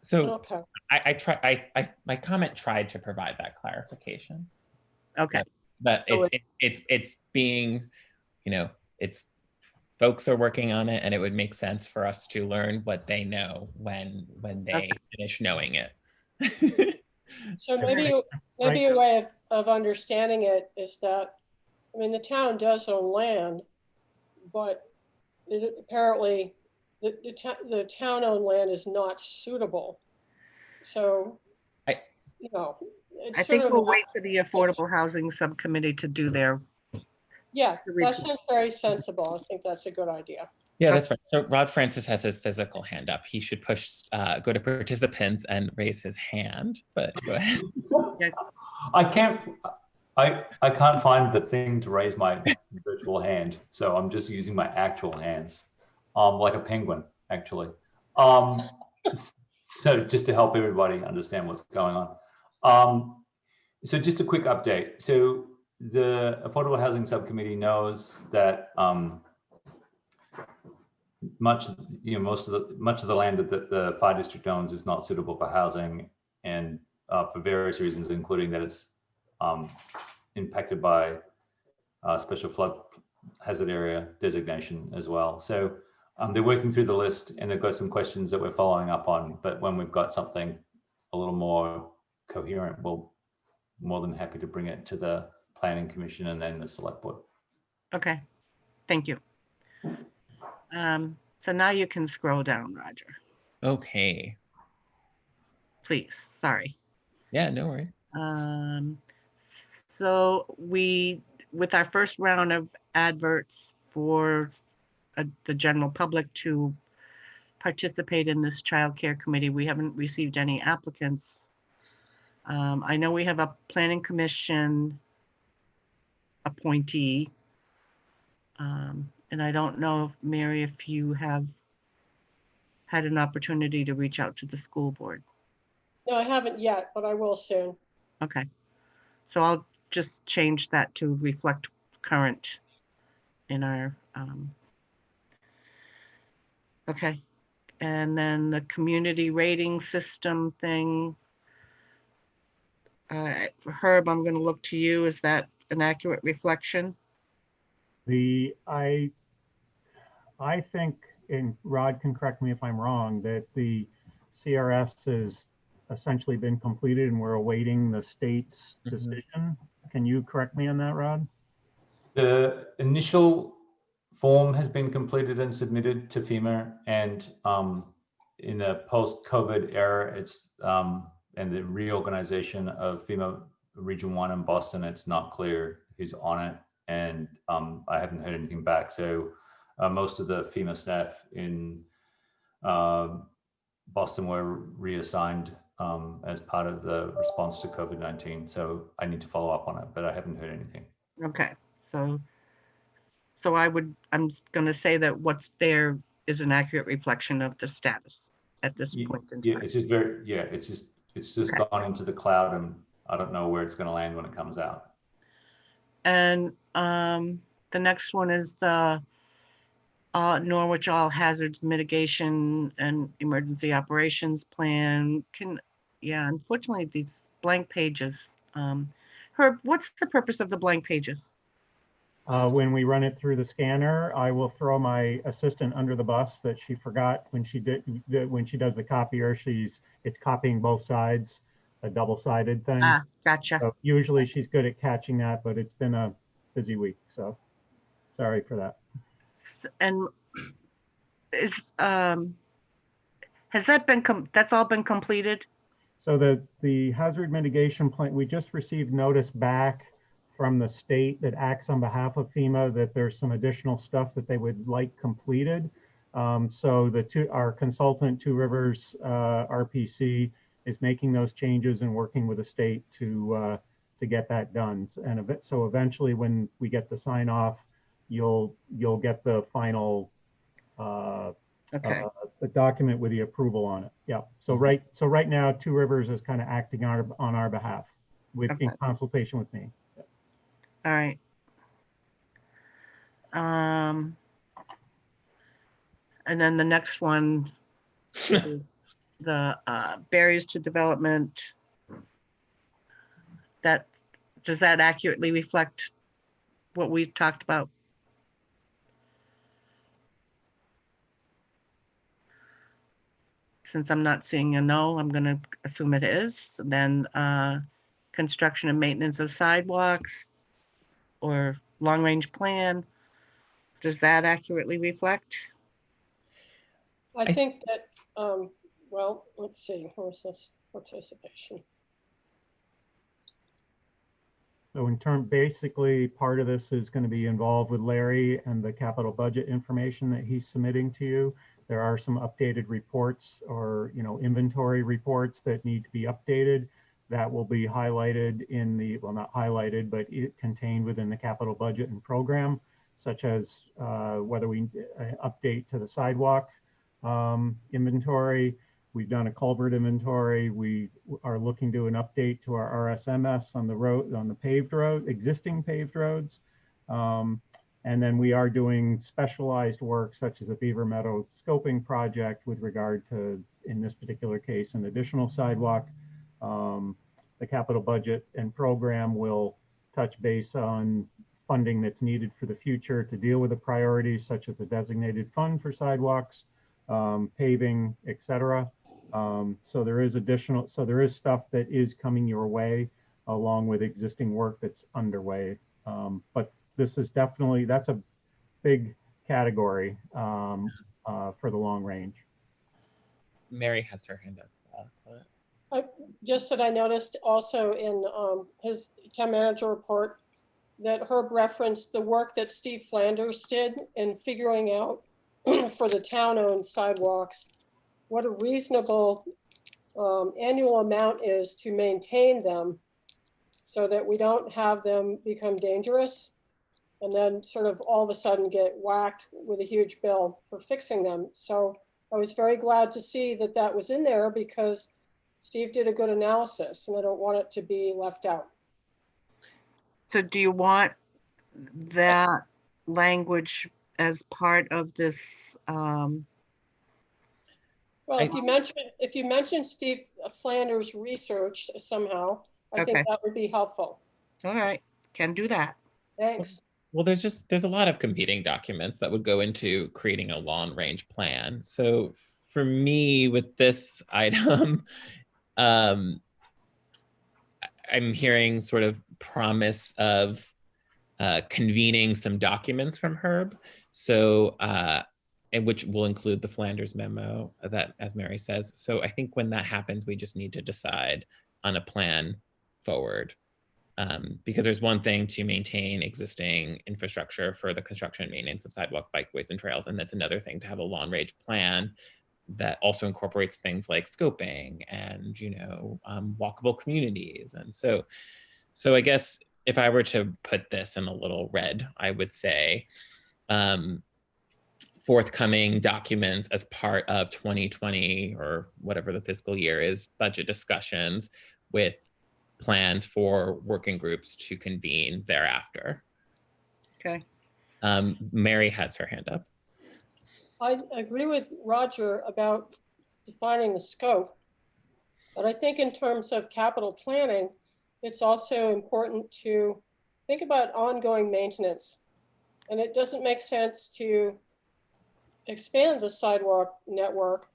So okay. My comment tried to provide that clarification. Okay. But it's being, it's folks are working on it, and it would make sense for us to learn what they know when they finish knowing it. So maybe a way of understanding it is that, I mean, the town does own land, but apparently the town-owned land is not suitable. So, I think we'll wait for the Affordable Housing Subcommittee to do their. Yeah, that sounds very sensible. I think that's a good idea. Yeah, that's right. So Rod Francis has his physical hand up. He should go to participants and raise his hand, but go ahead. I can't find the thing to raise my virtual hand. So I'm just using my actual hands, like a penguin, actually. So just to help everybody understand what's going on. So just a quick update. So the Affordable Housing Subcommittee knows that much of the land that the fire district owns is not suitable for housing, and for various reasons, including that it's impacted by special flood hazard area designation as well. So they're working through the list, and they've got some questions that we're following up on. But when we've got something a little more coherent, we'll more than happy to bring it to the Planning Commission and then the Select Board. Okay, thank you. So now you can scroll down, Roger. Okay. Please, sorry. Yeah, no worries. So with our first round of adverts for the general public to participate in this child care committee, we haven't received any applicants. I know we have a planning commission appointee. And I don't know, Mary, if you have had an opportunity to reach out to the school board. No, I haven't yet, but I will soon. Okay. So I'll just change that to reflect current in our, okay. And then the community rating system thing. Herb, I'm going to look to you. Is that an accurate reflection? I think, and Rod can correct me if I'm wrong, that the CRS has essentially been completed and we're awaiting the state's decision. Can you correct me on that, Rod? The initial form has been completed and submitted to FEMA, and in the post-COVID era, it's and the reorganization of FEMA Region 1 in Boston, it's not clear who's on it, and I haven't heard anything back. So most of the FEMA staff in Boston were reassigned as part of the response to COVID-19. So I need to follow up on it, but I haven't heard anything. Okay, so I'm going to say that what's there is an accurate reflection of the status at this point in time. Yeah, it's just it's just okay. Gone into the cloud, and I don't know where it's going to land when it comes out. And the next one is the Norwich All Hazards Mitigation and Emergency Operations Plan. Unfortunately, these blank pages. Herb, what's the purpose of the blank pages? When we run it through the scanner, I will throw my assistant under the bus that she forgot when she does the copier. It's copying both sides, a double-sided thing. Ah, gotcha. So usually she's good at catching that, but it's been a busy week, so sorry for that. And has that been that's all been completed? So the hazard mitigation plan, we just received notice back from the state that acts on behalf of FEMA that there's some additional stuff that they would like completed. So our consultant, Two Rivers RPC, is making those changes and working with the state to get that done. And so eventually, when we get the sign off, you'll get the final the document with the approval on it. Yeah. So right now, Two Rivers is kind of acting on our behalf in consultation with me. All right. And then the next one is the barriers to development. Does that accurately reflect what we've talked about? Since I'm not seeing a no, I'm going to assume it is. Then construction and maintenance of sidewalks or long-range plan. Does that accurately reflect? I think that, well, let's see, where's this participation? So basically part of this is going to be involved with Larry and the capital budget information that he's submitting to you. There are some updated reports or, inventory reports that need to be updated that will be highlighted in well, not highlighted, but contained within the capital budget and program, such as whether we update to the sidewalk inventory. We've done a culvert inventory. We are looking to an update to our RSMS on the road, on the paved road, existing paved roads. And then we are doing specialized work such as the Beaver Meadow scoping project with regard to, in this particular case, an additional sidewalk the capital budget and program will touch base on funding that's needed for the future to deal with the priorities such as the designated fund for sidewalks, paving, etc. So there is stuff that is coming your way along with existing work that's underway. But this is definitely, that's a big category for the long range. Mary has her hand up. Just that I noticed also in his town manager report that Herb referenced the work that Steve Flanders did in figuring out for the town-owned sidewalks what a reasonable annual amount is to maintain them so that we don't have them become dangerous and then sort of all of a sudden get whacked with a huge bill for fixing them. So I was very glad to see that that was in there because Steve did a good analysis and I don't want it to be left out. So do you want that language as part of this? Well, if you mention Steve Flanders' research somehow, I think that would be helpful. All right, can do that. Thanks. Well, there's a lot of competing documents that would go into creating a long range plan. So for me with this item, I'm hearing sort of promise of convening some documents from Herb. So, and which will include the Flanders memo that, as Mary says. So I think when that happens, we just need to decide on a plan forward. Because there's one thing to maintain existing infrastructure for the construction and maintenance of sidewalk, bikeways, and trails. And that's another thing to have a long range plan that also incorporates things like scoping and, you know, walkable communities. And so I guess if I were to put this in a little red, I would say forthcoming documents as part of 2020 or whatever the fiscal year is, budget discussions with plans for working groups to convene thereafter. Okay. Mary has her hand up. I agree with Roger about defining the scope, but I think in terms of capital planning, it's also important to think about ongoing maintenance. And it doesn't make sense to expand the sidewalk network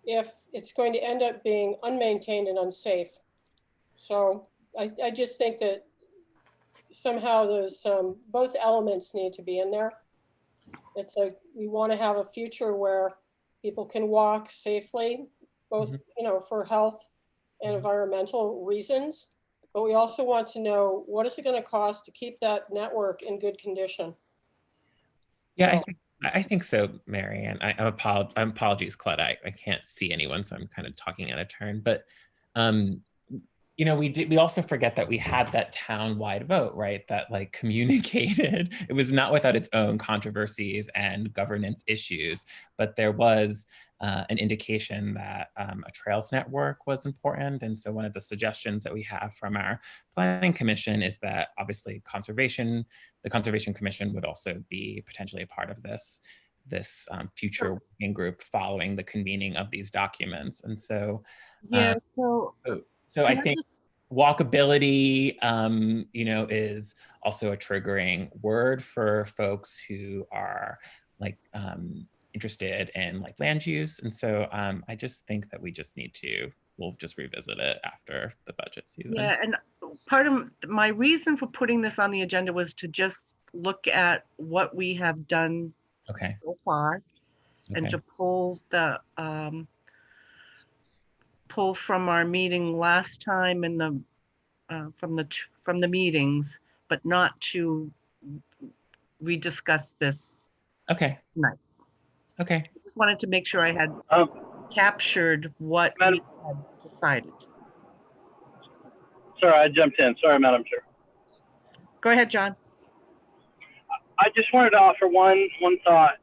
if it's going to end up being unmaintained and unsafe. So I just think that somehow those both elements need to be in there. It's like we want to have a future where people can walk safely, both you know, for health and environmental reasons. But we also want to know what is it going to cost to keep that network in good condition. Yeah, I think so, Mary. And apologies, Claude. I can't see anyone, so I'm kind of talking out of turn. But you know, we also forget that we had that town-wide vote, right? That like communicated, it was not without its own controversies and governance issues, but there was an indication that a trails network was important. And so one of the suggestions that we have from our planning commission is that obviously the Conservation Commission would also be potentially a part of this future working group following the convening of these documents. And so, yeah, so I think walkability, you know, is also a triggering word for folks who are like interested in like land use. And so I just think that we'll just revisit it after the budget season. Yeah, and part of my reason for putting this on the agenda was to just look at what we have done so far and to pull the pull from our meeting last time and the from the meetings, but not to rediscuss this tonight. Okay. I just wanted to make sure I had captured what we had decided. Sorry, I jumped in. Sorry, Madam Chair. Go ahead, John. I just wanted to offer one thought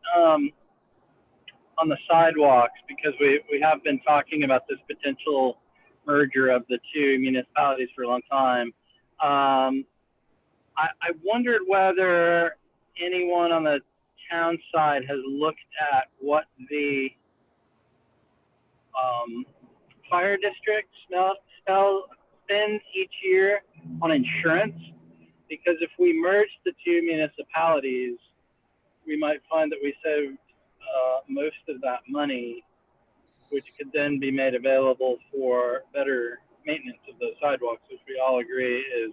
on the sidewalks, because we have been talking about this potential merger of the two municipalities for a long time. I wondered whether anyone on the town side has looked at what the fire district spend each year on insurance, because if we merge the two municipalities, we might find that we saved most of that money, which could then be made available for better maintenance of those sidewalks, which we all agree is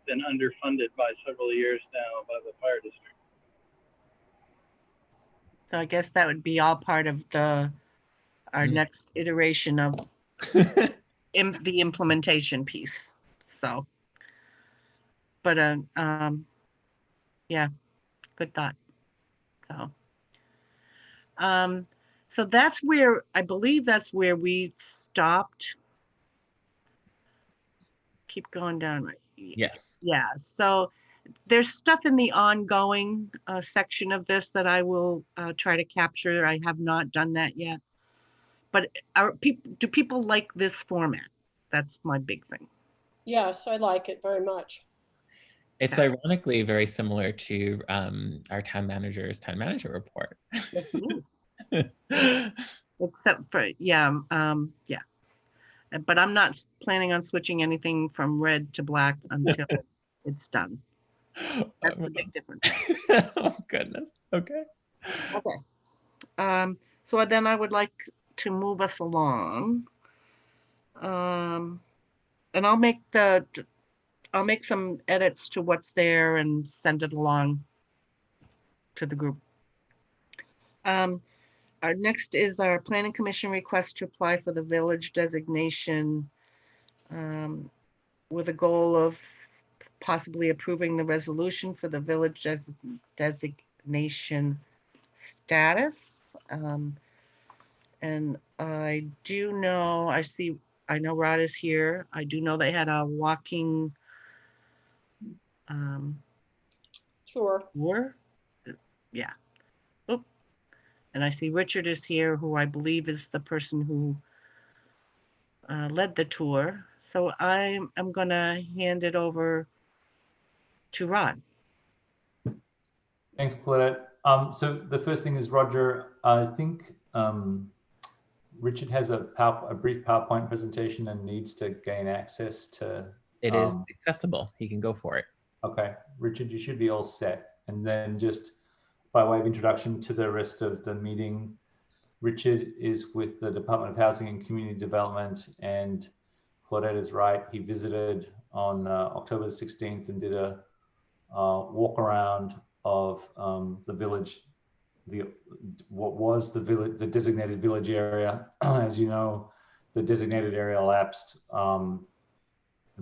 been underfunded by several years now by the fire district. So I guess that would be all part of our next iteration of the implementation piece. So, but yeah, good thought. So that's where, I believe that's where we stopped. Keep going down, right? Yes. Yeah, so there's stuff in the ongoing section of this that I will try to capture. I have not done that yet. But do people like this format? That's my big thing. Yes, I like it very much. It's ironically very similar to our town manager report. Except for, yeah. But I'm not planning on switching anything from red to black until it's done. That's the big difference. Oh, goodness. Okay. Okay. So then I would like to move us along. And I'll make some edits to what's there and send it along to the group. Our next is our Planning Commission request to apply for the village designation with a goal of possibly approving the resolution for the village designation status. And I do know, I know Rod is here. I do know they had a walking tour. Yeah. Oop. And I see Richard is here, who I believe is the person who led the tour. So I'm gonna hand it over to Rod. Thanks, Claudette. So the first thing is, Roger, I think Richard has a brief PowerPoint presentation and needs to gain access to. It is accessible. He can go for it. Okay, Richard, you should be all set. And then just by way of introduction to the rest of the meeting, Richard is with the Department of Housing and Community Development, and Claudette is right. He visited on October the 16th and did a walk around of the village, what was the village, the designated village area. As you know, the designated area lapsed, I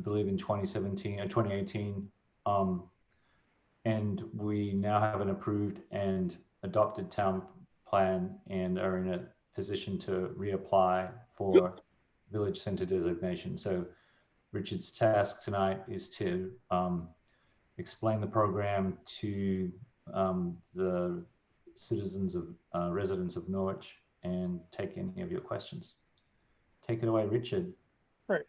believe in 2017 or 2018. And we now have an approved and adopted town plan and are in a position to reapply for village center designation. So Richard's task tonight is to explain the program to the citizens of residents of Norwich and take any of your questions. Take it away, Richard. Great.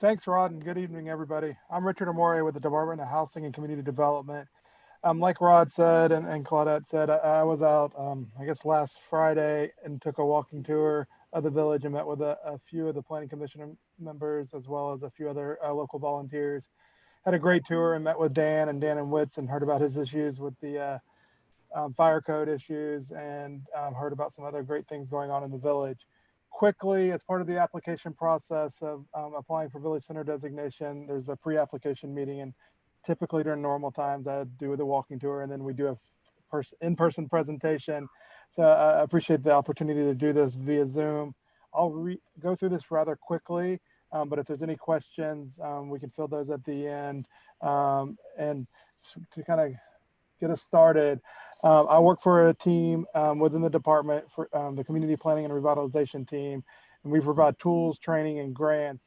Thanks, Rod, and good evening, everybody. I'm Richard Amore with the Department of Housing and Community Development. Like Rod said and Claudette said, I was out, I guess last Friday, and took a walking tour of the village and met with a few of the Planning Commission members, as well as a few other local volunteers. Had a great tour and met with Dan and Witz and heard about his issues with the fire code issues, and heard about some other great things going on in the village. Quickly, as part of the application process of applying for village center designation, there's a pre-application meeting, and typically during normal times I do the walking tour, and then we do a in-person presentation. So I appreciate the opportunity to do this via Zoom. I'll go through this rather quickly, but if there's any questions, we can fill those at the end. And to kind of get us started, I work for a team within the department for the Community Planning and Revitalization team, and we provide tools, training, and grants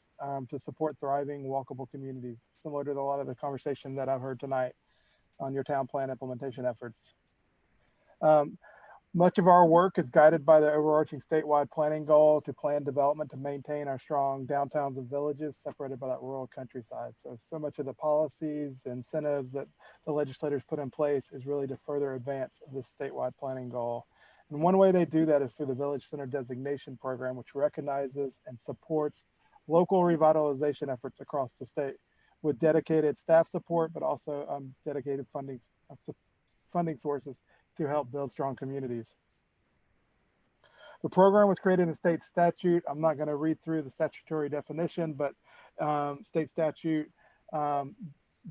to support thriving, walkable communities, similar to a lot of the conversation that I've heard tonight on your town plan implementation efforts. Much of our work is guided by the overarching statewide planning goal to plan development to maintain our strong downtowns and villages separated by that rural countryside. So much of the policies, the incentives that the legislators put in place is really to further advance this statewide planning goal. And one way they do that is through the Village Center Designation Program, which recognizes and supports local revitalization efforts across the state with dedicated staff support, but also dedicated funding sources to help build strong communities. The program was created in state statute. I'm not going to read through the statutory definition, but state statute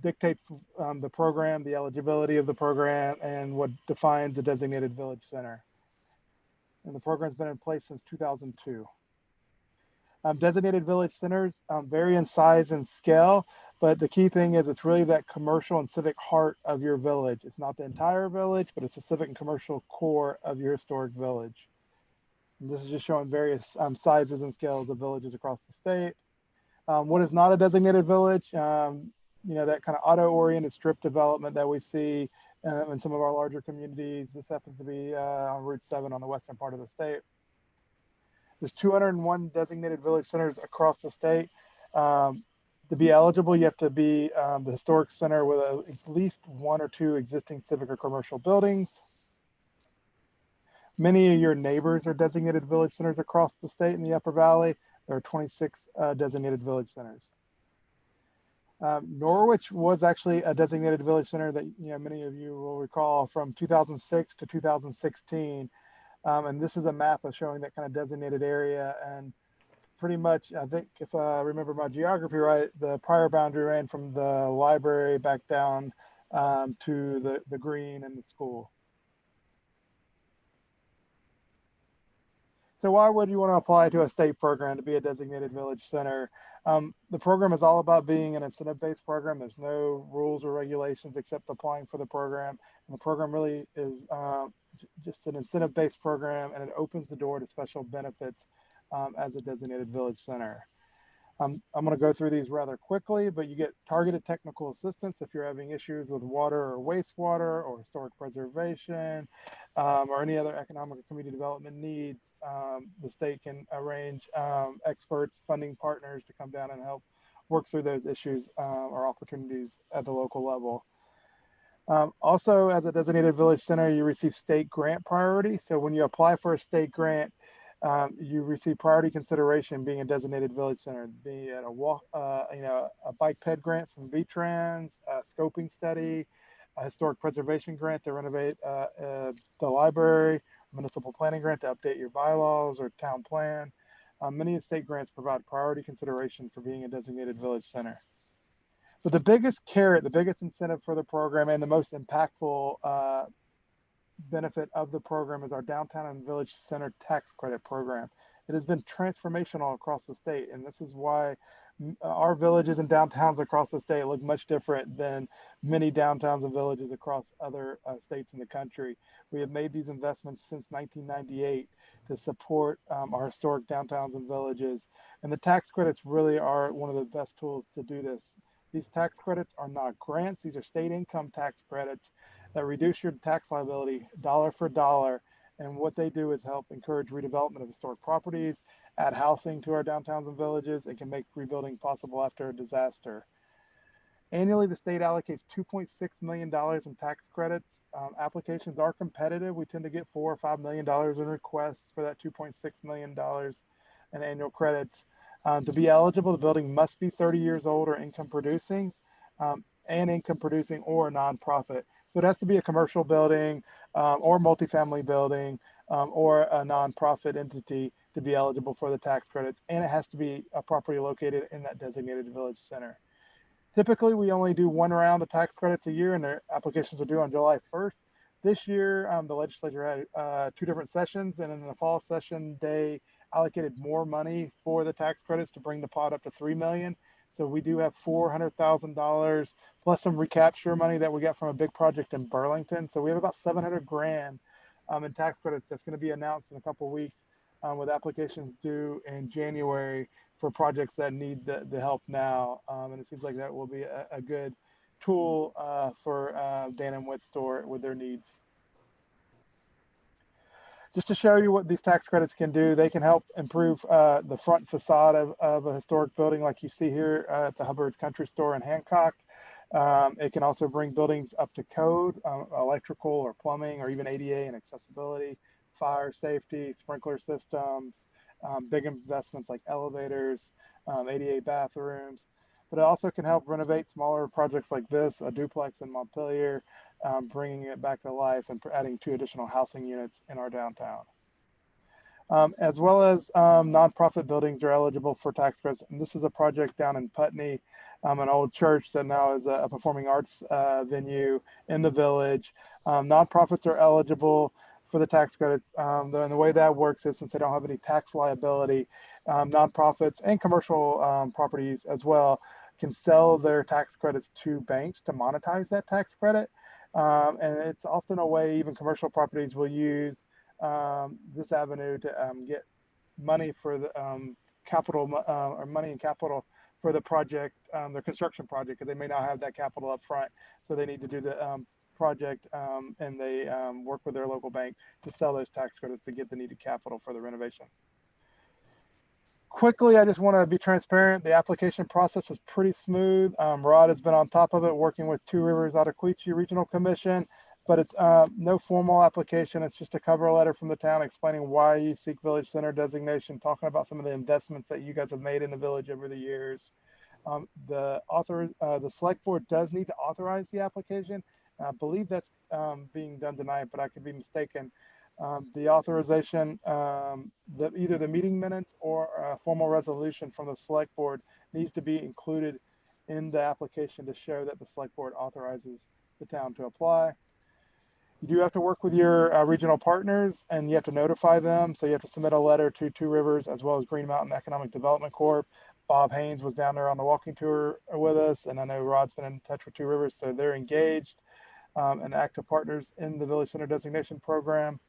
dictates the program, the eligibility of the program, and what defines a designated village center. And the program's been in place since 2002. Designated village centers vary in size and scale, but the key thing is it's really that commercial and civic heart of your village. It's not the entire village, but it's the civic and commercial core of your historic village. And this is just showing various sizes and scales of villages across the state. What is not a designated village? You know, that kind of auto-oriented strip development that we see in some of our larger communities. This happens to be on Route 7 on the western part of the state. There's 201 designated village centers across the state. To be eligible, you have to be the historic center with at least 1 or 2 existing civic or commercial buildings. Many of your neighbors are designated village centers across the state in the Upper Valley. There are 26 designated village centers. Norwich was actually a designated village center that many of you will recall from 2006 to 2016. And this is a map of showing that kind of designated area. And pretty much, I think if I remember my geography right, the prior boundary ran from the library back down to the green and the school. So why would you want to apply to a state program to be a designated village center? The program is all about being an incentive-based program. There's no rules or regulations except applying for the program. And the program really is just an incentive-based program, and it opens the door to special benefits as a designated village center. I'm going to go through these rather quickly, but you get targeted technical assistance if you're having issues with water or wastewater or historic preservation or any other economic or community development needs. The state can arrange experts, funding partners to come down and help work through those issues or opportunities at the local level. Also, as a designated village center, you receive state grant priority. So when you apply for a state grant, you receive priority consideration being a designated village center, be it a bike ped grant from VTrans, a scoping study, a historic preservation grant to renovate the library, a municipal planning grant to update your bylaws or town plan. Many state grants provide priority consideration for being a designated village center. But the biggest carrot, the biggest incentive for the program and the most impactful benefit of the program is our downtown and village center tax credit program. It has been transformational across the state, and this is why our villages and downtowns across the state look much different than many downtowns and villages across other states in the country. We have made these investments since 1998 to support our historic downtowns and villages, and the tax credits really are one of the best tools to do this. These tax credits are not grants, these are state income tax credits that reduce your tax liability dollar for dollar. And what they do is help encourage redevelopment of historic properties, add housing to our downtowns and villages, and can make rebuilding possible after a disaster. Annually, the state allocates $2.6 million in tax credits. Applications are competitive. We tend to get $4 or $5 million in requests for that $2.6 million in annual credits. To be eligible, the building must be 30 years old or income producing, or a nonprofit. So it has to be a commercial building or multifamily building or a nonprofit entity to be eligible for the tax credits. And it has to be a property located in that designated village center. Typically, we only do one round of tax credits a year, and their applications are due on July 1st. This year, the legislature had 2 different sessions, and in the fall session, they allocated more money for the tax credits to bring the pot up to $3 million. So we do have $400,000 plus some recapture money that we got from a big project in Burlington. So we have about $700,000 in tax credits that's going to be announced in a couple of weeks with applications due in January for projects that need the help now. And it seems like that will be a good tool for Dan and Witt's store with their needs. Just to show you what these tax credits can do, they can help improve the front facade of a historic building like you see here at the Hubbard's Country Store in Hancock. It can also bring buildings up to code, electrical or plumbing or even ADA and accessibility, fire safety, sprinkler systems, big investments like elevators. 88 bathrooms, but it also can help renovate smaller projects like this, a duplex in Montpelier, bringing it back to life and adding 2 additional housing units in our downtown. As well as nonprofit buildings are eligible for tax credits. And this is a project down in Putney, an old church that now is a performing arts venue in the village. Nonprofits are eligible for the tax credits. And the way that works is, since they don't have any tax liability, nonprofits and commercial properties as well can sell their tax credits to banks to monetize that tax credit. And it's often a way even commercial properties will use this avenue to get money for the capital or money and capital for the project, their construction project, because they may not have that capital up front. So they need to do the project and they work with their local bank to sell those tax credits to get the needed capital for the renovation. Quickly, I just want to be transparent. The application process is pretty smooth. Rod has been on top of it, working with Two Rivers Ottaquechee Regional Commission, but it's no formal application. It's just a cover letter from the town explaining why you seek Village Center designation, talking about some of the investments that you guys have made in the village over the years. The select board does need to authorize the application. I believe that's being done tonight, but I could be mistaken. The authorization, either the meeting minutes or a formal resolution from the select board needs to be included in the application to show that the select board authorizes the town to apply. You do have to work with your regional partners, and you have to notify them. So you have to submit a letter to Two Rivers as well as Green Mountain Economic Development Corp. Bob Haynes was down there on the walking tour with us, and I know Rod's been in touch with Two Rivers, so they're engaged and active partners in the Village Center designation program.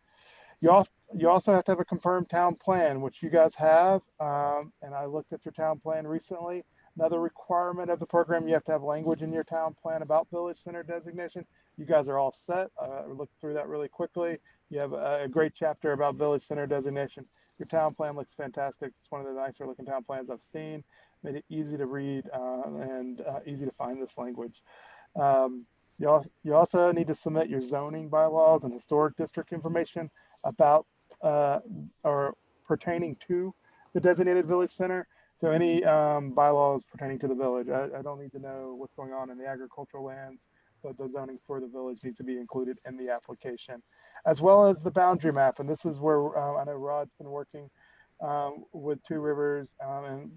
You also have to have a confirmed town plan, which you guys have. And I looked at your town plan recently. Another requirement of the program, you have to have language in your town plan about Village Center designation. You guys are all set. I looked through that really quickly. You have a great chapter about Village Center designation. Your town plan looks fantastic. It's one of the nicer looking town plans I've seen. Made it easy to read and easy to find this language. You also need to submit your zoning bylaws and historic district information about or pertaining to the designated village center. So any bylaws pertaining to the village. I don't need to know what's going on in the agricultural lands, but the zoning for the village needs to be included in the application, as well as the boundary map. And this is where I know Rod's been working with Two Rivers and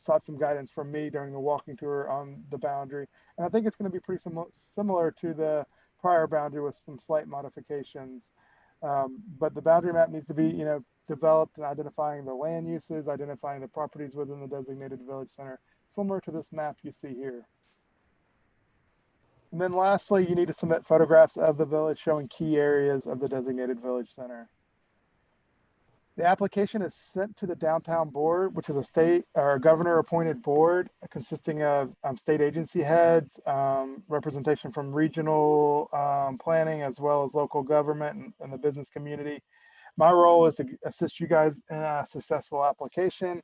sought some guidance from me during the walking tour on the boundary. And I think it's going to be pretty similar to the prior boundary with some slight modifications. But the boundary map needs to be, developed and identifying the land uses, identifying the properties within the designated village center, similar to this map you see here. And then lastly, you need to submit photographs of the village showing key areas of the designated village center. The application is sent to the downtown board, which is a state or governor appointed board consisting of state agency heads, representation from regional planning, as well as local government and the business community. My role is to assist you guys in a successful application,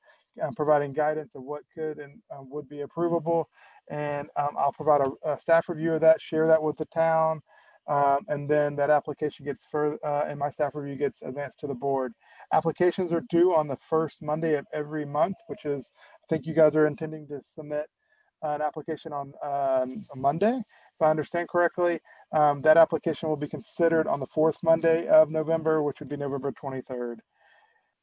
providing guidance of what could and would be approvable. And I'll provide a staff review of that, share that with the town. And then that application gets further, and my staff review gets advanced to the board. Applications are due on the first Monday of every month, which is, I think you guys are intending to submit an application on a Monday, if I understand correctly. That application will be considered on the fourth Monday of November, which would be November 23rd.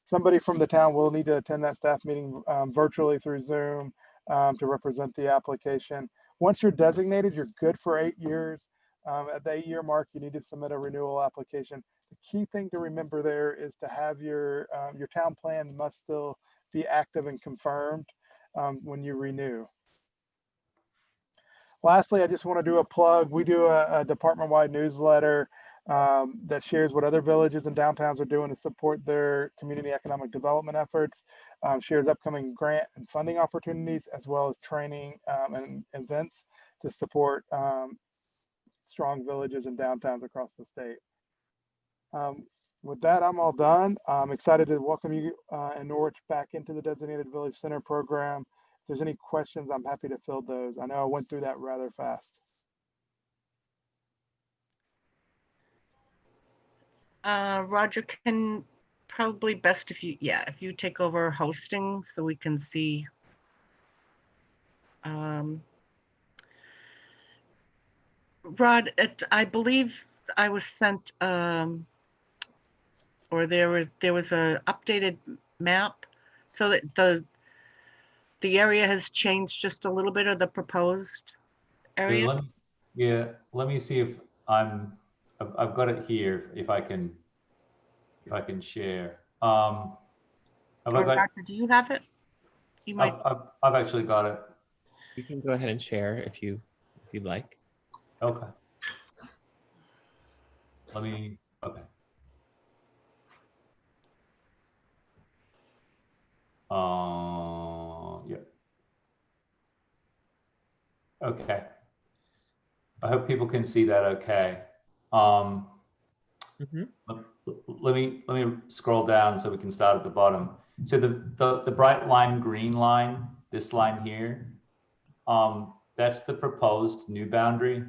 Somebody from the town will need to attend that staff meeting virtually through Zoom to represent the application. Once you're designated, you're good for 8 years. At the 8-year mark, you need to submit a renewal application. The key thing to remember there is to have your town plan must still be active and confirmed when you renew. Lastly, I just want to do a plug. We do a department-wide newsletter that shares what other villages and downtowns are doing to support their community economic development efforts, shares upcoming grant and funding opportunities, as well as training and events to support strong villages and downtowns across the state. With that, I'm all done. I'm excited to welcome you in Norwich back into the Designated Village Center program. If there's any questions, I'm happy to field those. I know I went through that rather fast. Roger, can probably best if you take over hosting so we can see Rod, I believe I was sent, or there was a updated map, so that the area has changed just a little bit of the proposed area. Let me see if I've got it here. If I can share. Do you have it? You might. I've actually got it. You can go ahead and share if you'd like. Okay. Okay. Yeah. Okay. I hope people can see that okay. Let me scroll down so we can start at the bottom. So the bright lime green line, this line here, that's the proposed new boundary.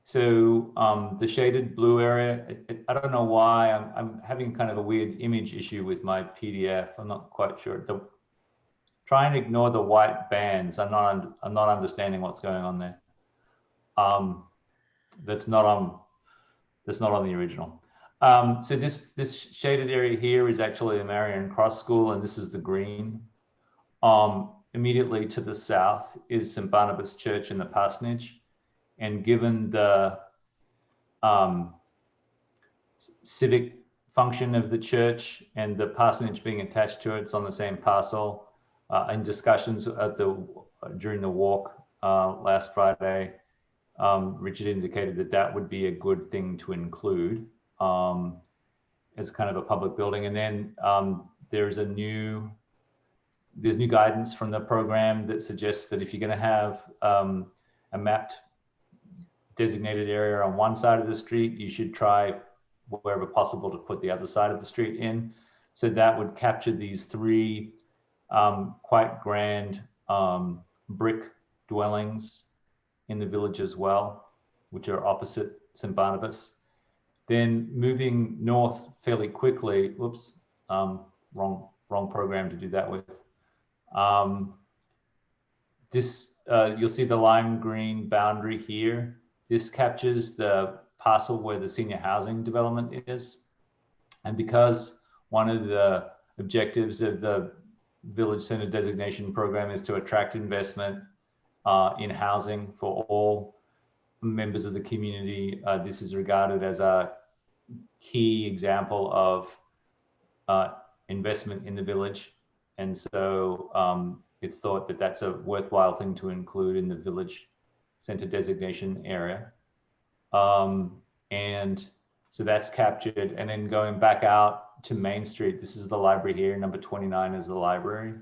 So the shaded blue area, I don't know why I'm having kind of a weird image issue with my PDF. I'm not quite sure. Try and ignore the white bands. I'm not understanding what's going on there. That's not on the original. So this shaded area here is actually a Marion Cross School, and this is the green. Immediately to the south is St. Barnabas Church in the parsonage. And given the civic function of the church and the parsonage being attached to it, it's on the same parcel. In discussions during the walk last Friday, Richard indicated that would be a good thing to include as kind of a public building. And then there's new guidance from the program that suggests that if you're going to have a mapped designated area on one side of the street, you should try wherever possible to put the other side of the street in. So that would capture these three quite grand brick dwellings in the village as well, which are opposite St. Barnabas. Then moving north fairly quickly, whoops, wrong program to do that with. You'll see the lime green boundary here. This captures the parcel where the senior housing development is. And because one of the objectives of the Village Center Designation Program is to attract investment in housing for all members of the community, this is regarded as a key example of investment in the village. And so it's thought that that's a worthwhile thing to include in the Village Center Designation area. And so that's captured. And then going back out to Main Street, this is the library here, number 29 is the library.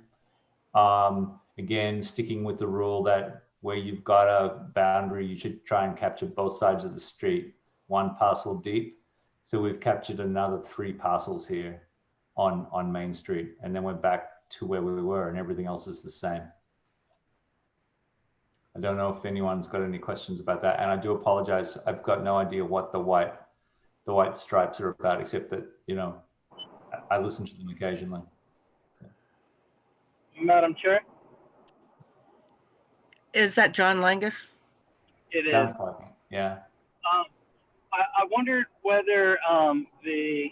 Again, sticking with the rule that where you've got a boundary, you should try and capture both sides of the street, one parcel deep. So we've captured another 3 parcels here on Main Street. And then we're back to where we were and everything else is the same. I don't know if anyone's got any questions about that. And I do apologize. I've got no idea what the white stripes are about, except that, you know, I listen to them occasionally. Madam Chair? Is that John Langus? It is. Sounds like it, yeah. I wondered whether the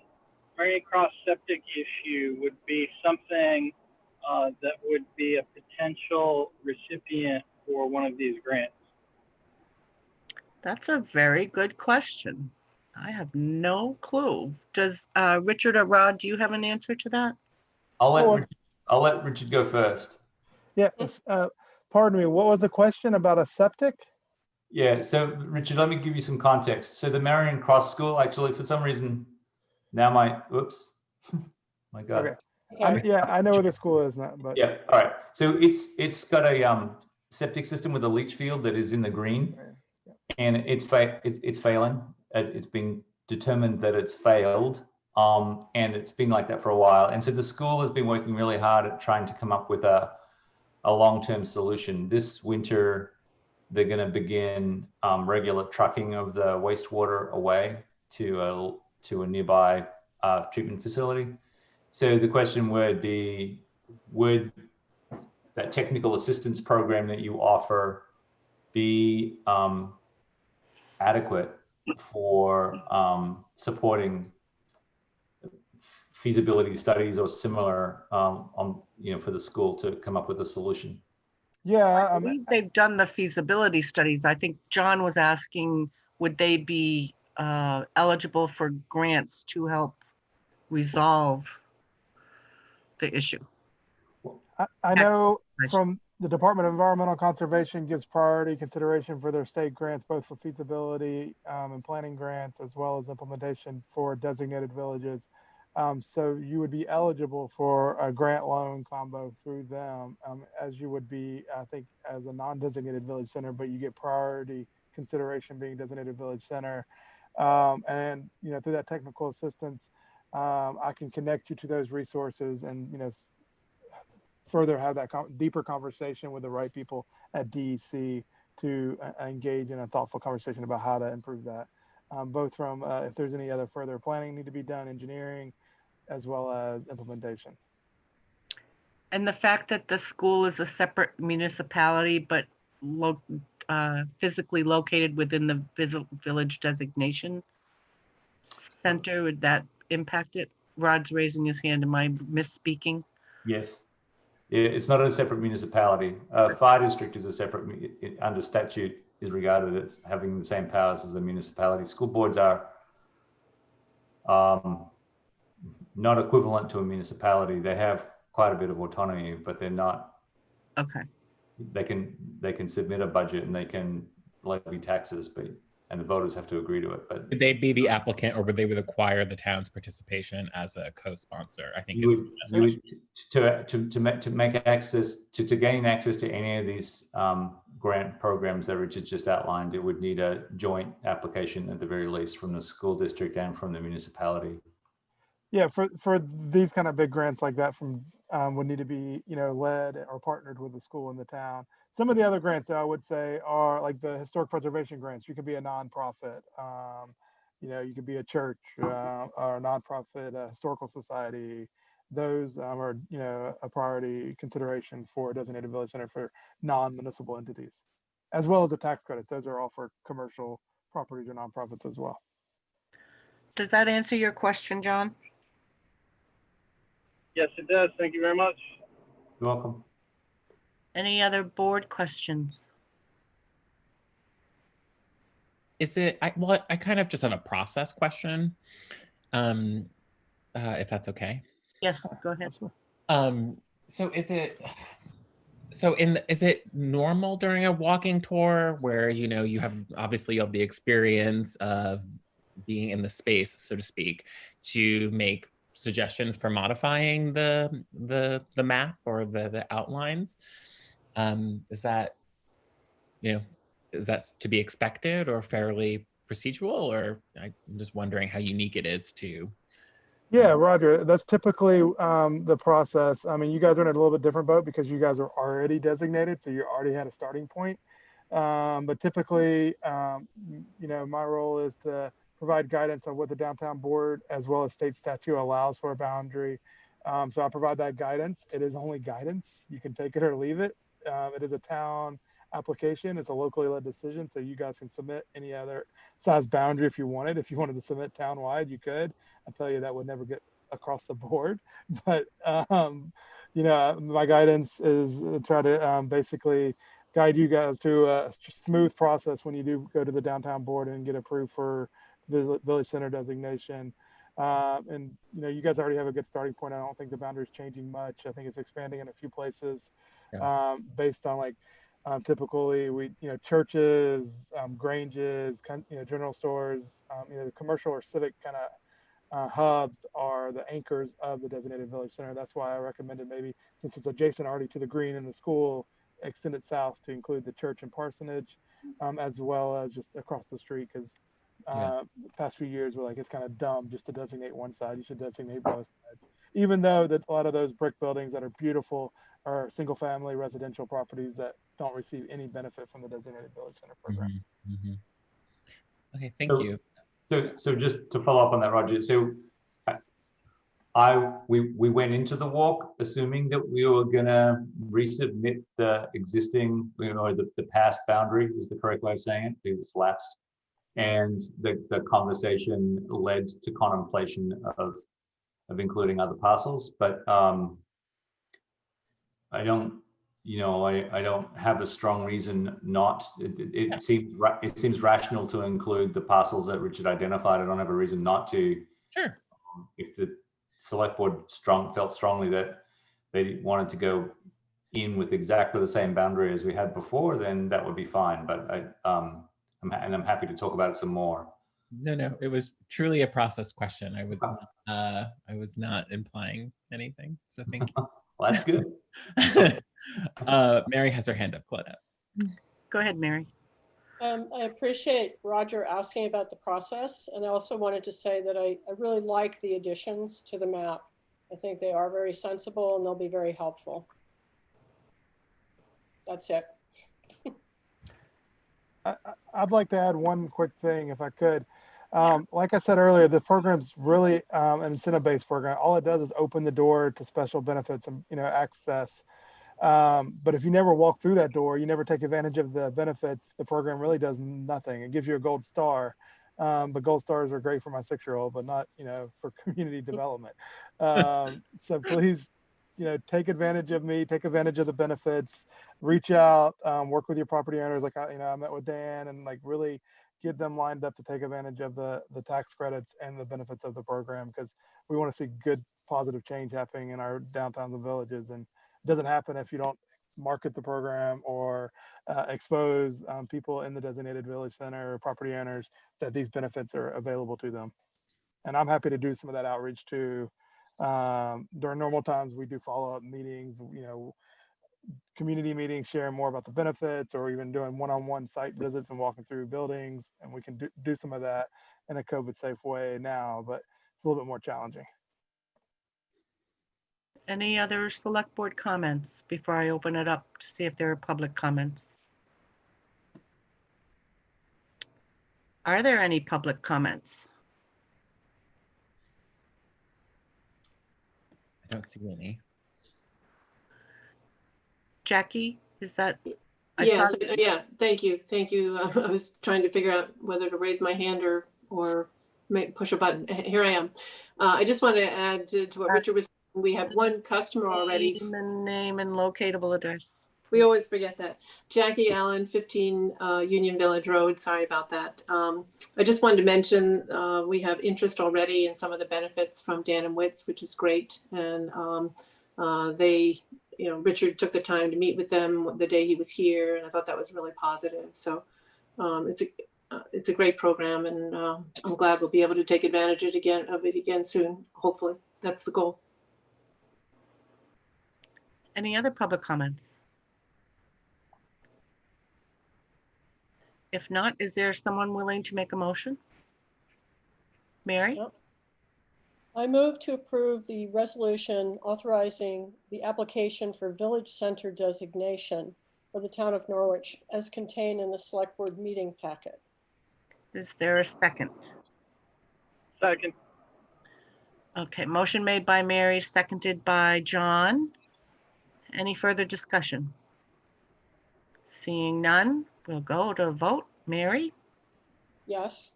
Marion Cross septic issue would be something that would be a potential recipient for one of these grants. That's a very good question. I have no clue. Does Richard or Rod, do you have an answer to that? I'll let Richard go first. Yeah, pardon me, what was the question about a septic? Yeah, so Richard, let me give you some context. So the Marion Cross School, actually, for some reason, now oops, my God. Okay. Yeah, I know where the school is now, but. Yeah, all right. So it's got a septic system with a leach field that is in the green, and it's failing. It's been determined that it's failed, and it's been like that for a while. And so the school has been working really hard at trying to come up with a long-term solution. This winter, they're going to begin regular trucking of the wastewater away to a nearby treatment facility. So the question would be, would that technical assistance program that you offer be adequate for supporting feasibility studies or similar for the school to come up with a solution? Yeah, I believe they've done the feasibility studies. I think John was asking, would they be eligible for grants to help resolve the issue? I know from the Department of Environmental Conservation gives priority consideration for their state grants, both for feasibility and planning grants, as well as implementation for designated villages. So you would be eligible for a grant loan combo through them, as you would be, I think, as a non-designated village center, but you get priority consideration being designated village center. And, through that technical assistance, I can connect you to those resources and, further have that deeper conversation with the right people at DEC to engage in a thoughtful conversation about how to improve that, both from if there's any other further planning need to be done, engineering, as well as implementation. And the fact that the school is a separate municipality, but physically located within the village designation center, would that impact it? Rod's raising his hand. Am I misspeaking? Yes. It's not a separate municipality. Fire district is a separate, under statute, is regarded as having the same powers as a municipality. School boards are not equivalent to a municipality. They have quite a bit of autonomy, but they're not. Okay. They can submit a budget and they can levy taxes, and the voters have to agree to it. But would they be the applicant, or would they require the town's participation as a co-sponsor? I think to make access to gain access to any of these grant programs that Richard just outlined, it would need a joint application at the very least from the school district and from the municipality. Yeah, for these kind of big grants like that, from would need to be led or partnered with the school in the town. Some of the other grants I would say are like the historic preservation grants. You could be a nonprofit, you could be a church or a nonprofit historical society. Those are a priority consideration for a designated village center for non-municipal entities, as well as the tax credits. Those are all for commercial properties or nonprofits as well. Does that answer your question, John? Yes, it does. Thank you very much. You're welcome. Any other board questions? Is it, I kind of just have a process question, if that's okay. Yes, go ahead. So is it normal during a walking tour where, you have the experience of being in the space, so to speak, to make suggestions for modifying the map or the outlines? Is that to be expected or fairly procedural, or I'm just wondering how unique it is to. Yeah, Roger, that's typically the process. I mean, you guys are in a little bit different boat because you guys are already designated, so you already had a starting point. But typically, my role is to provide guidance on what the downtown board as well as state statute allows for a boundary. So I provide that guidance. It is only guidance. You can take it or leave it. It is a town application. It's a locally led decision. So you guys can submit any other size boundary if you wanted. If you wanted to submit townwide, you could. I tell you that would never get across the board. But, my guidance is try to basically guide you guys to a smooth process when you do go to the downtown board and get approved for village center designation. And you guys already have a good starting point. I don't think the boundary is changing much. I think it's expanding in a few places, based on typically churches, granges, general stores, the commercial or civic kind of hubs are the anchors of the designated village center. That's why I recommended, maybe since it's adjacent already to the green in the school, extend it south to include the church and parsonage, as well as just across the street, because the past few years we're like, it's kind of dumb just to designate one side. You should designate both sides, even though that a lot of those brick buildings that are beautiful are single family residential properties that don't receive any benefit from the designated village center program. Mm-hmm. Okay, thank you. So just to follow up on that, Roger, so we went into the walk assuming that we were gonna resubmit the existing, or the past boundary is the correct way of saying it, because it's lapsed. And the conversation led to contemplation of including other parcels, but I don't, I don't have a strong reason not. It seems rational to include the parcels that Richard identified. I don't have a reason not to. Sure. If the select board felt strongly that they wanted to go in with exactly the same boundary as we had before, then that would be fine. But I'm happy to talk about it some more. No, it was truly a process question. I was not implying anything. So thank you. Well, that's good. Mary has her hand up, Claudette. Go ahead, Mary. I appreciate Roger asking about the process, and I also wanted to say that I really like the additions to the map. I think they are very sensible and they'll be very helpful. That's it. I'd like to add one quick thing if I could. Like I said earlier, the program's really an incentive-based program. All it does is open the door to special benefits and access. But if you never walk through that door, you never take advantage of the benefits, the program really does nothing. It gives you a gold star, but gold stars are great for my 6-year-old, but not for community development. So please, take advantage of me, take advantage of the benefits, reach out, work with your property owners. Like I met with Dan and really get them lined up to take advantage of the tax credits and the benefits of the program, because we want to see good positive change happening in our downtowns and villages. And it doesn't happen if you don't market the program or expose people in the designated village center or property owners that these benefits are available to them. And I'm happy to do some of that outreach too. During normal times, we do follow-up meetings, community meetings, sharing more about the benefits, or even doing one-on-one site visits and walking through buildings. And we can do some of that in a COVID-safe way now, but it's a little bit more challenging. Any other select board comments before I open it up to see if there are public comments? Are there any public comments? I don't see any. Jackie, is that? Yes, yeah, thank you. I was trying to figure out whether to raise my hand or push a button. Here I am. I just want to add to what Richard was saying. We have one customer already. Name and locatable address. We always forget that. Jackie Allen, 15 Union Village Road. Sorry about that. I just wanted to mention we have interest already in some of the benefits from Dan and Witz, which is great. And they, Richard took the time to meet with them the day he was here, and I thought that was really positive. So it's a great program, and I'm glad we'll be able to take advantage of it again soon. Hopefully, that's the goal. Any other public comments? If not, is there someone willing to make a motion? Mary? I move to approve the resolution authorizing the application for village center designation for the town of Norwich as contained in the select board meeting packet. Is there a second? Second. Okay, motion made by Mary, seconded by John. Any further discussion? Seeing none, we'll go to vote. Mary? Yes.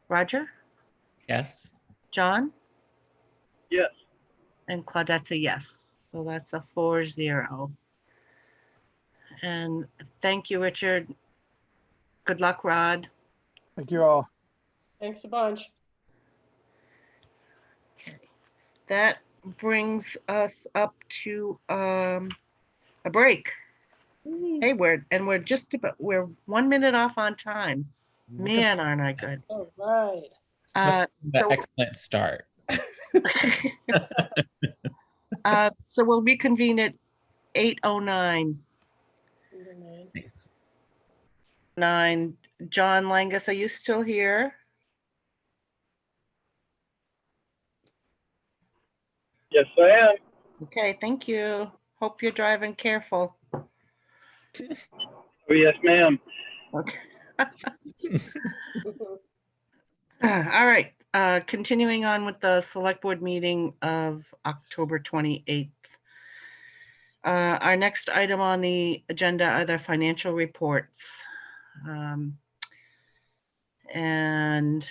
Roger? Yes. John? Yes. And Claudette's a yes. So that's a 4-0. And thank you, Richard. Good luck, Rod. Thank you all. Thanks a bunch. That brings us up to a break. Hey, we're 1 minute off on time. Man, aren't I good? All right. Excellent start. So we'll reconvene at 8:09. Thanks. 9. John Langus, are you still here? Yes, I am. Okay, thank you. Hope you're driving careful. Oh, yes, ma'am. Okay. All right. Continuing on with the select board meeting of October 28th. Our next item on the agenda are the financial reports. And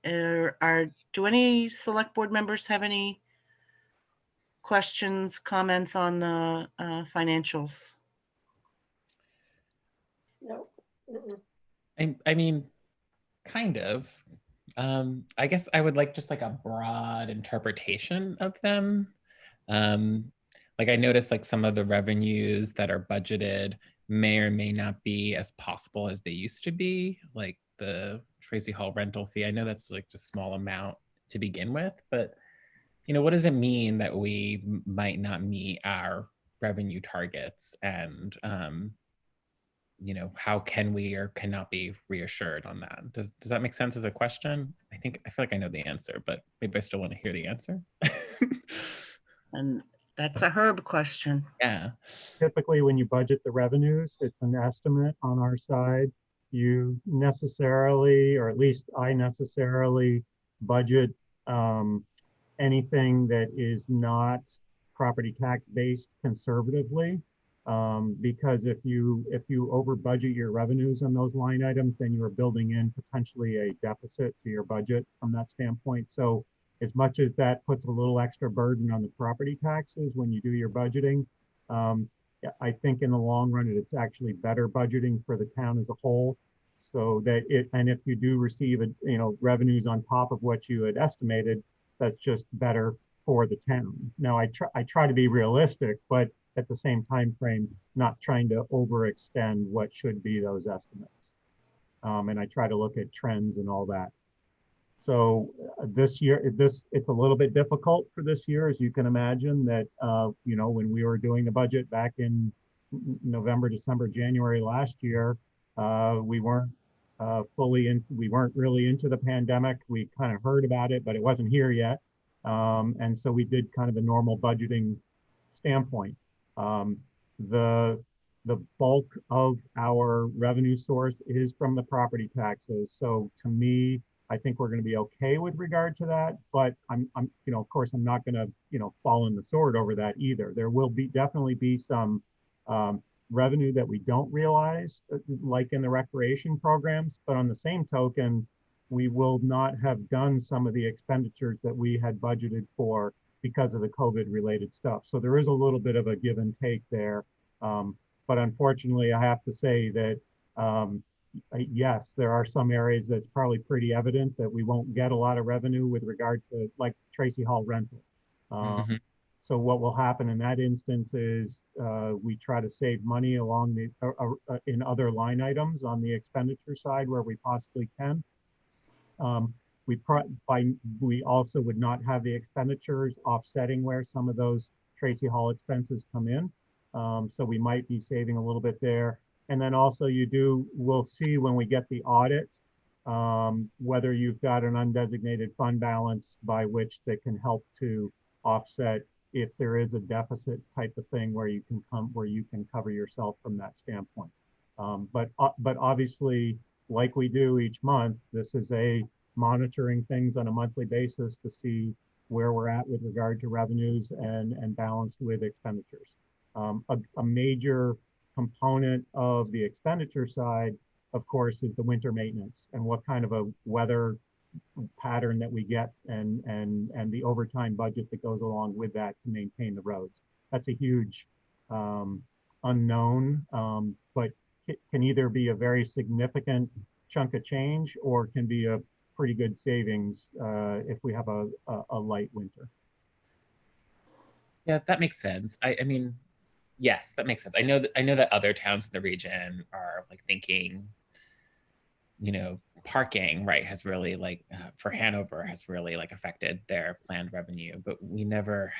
do any select board members have any questions, comments on the financials? No. I mean, kind of. I guess I would like just like a broad interpretation of them. Like I noticed like some of the revenues that are budgeted may or may not be as possible as they used to be, like the Tracy Hall rental fee. I know that's like just a small amount to begin with, but what does it mean that we might not meet our revenue targets? And how can we or cannot be reassured on that? Does that make sense as a question? I feel like I know the answer, but maybe I still want to hear the answer. And that's a Herb question. Yeah. Typically, when you budget the revenues, it's an estimate on our side. You necessarily, or at least I necessarily, budget anything that is not property tax based conservatively. Because if you over budget your revenues on those line items, then you are building in potentially a deficit to your budget from that standpoint. So as much as that puts a little extra burden on the property taxes when you do your budgeting, I think in the long run, it's actually better budgeting for the town as a whole. So that and if you do receive revenues on top of what you had estimated, that's just better for the town. Now I try to be realistic, but at the same time frame, not trying to overextend what should be those estimates. And I try to look at trends and all that. So this year, it's a little bit difficult for this year, as you can imagine, that when we were doing the budget back in November, December, January last year, we weren't we weren't really into the pandemic. We kind of heard about it, but it wasn't here yet. And so we did kind of a normal budgeting standpoint. The bulk of our revenue source is from the property taxes. So to me, I think we're going to be okay with regard to that, but I'm of course, I'm not going to, fall on the sword over that either. There will definitely be some revenue that we don't realize, like in the recreation programs, but on the same token, we will not have done some of the expenditures that we had budgeted for because of the COVID related stuff. So there is a little bit of a give and take there. But unfortunately, I have to say that, yes, there are some areas that's probably pretty evident that we won't get a lot of revenue with regard to like Tracy Hall rental. So what will happen in that instance is we try to save money along the in other line items on the expenditure side where we possibly can. We also would not have the expenditures offsetting where some of those Tracy Hall expenses come in. So we might be saving a little bit there. And then also we'll see when we get the audit, whether you've got an undesignated fund balance by which that can help to offset if there is a deficit type of thing where you can cover yourself from that standpoint. But obviously, like we do each month, this is a monitoring things on a monthly basis to see where we're at with regard to revenues and balanced with expenditures. A major component of the expenditure side, of course, is the winter maintenance and what kind of a weather pattern that we get and the overtime budget that goes along with that to maintain the roads. That's a huge unknown, but it can either be a very significant chunk of change or can be a pretty good savings if we have a light winter. Yeah, that makes sense. I mean, yes, that makes sense. I know that other towns in the region are like thinking, parking, right, has really like for Hanover has really like affected their planned revenue, but we don't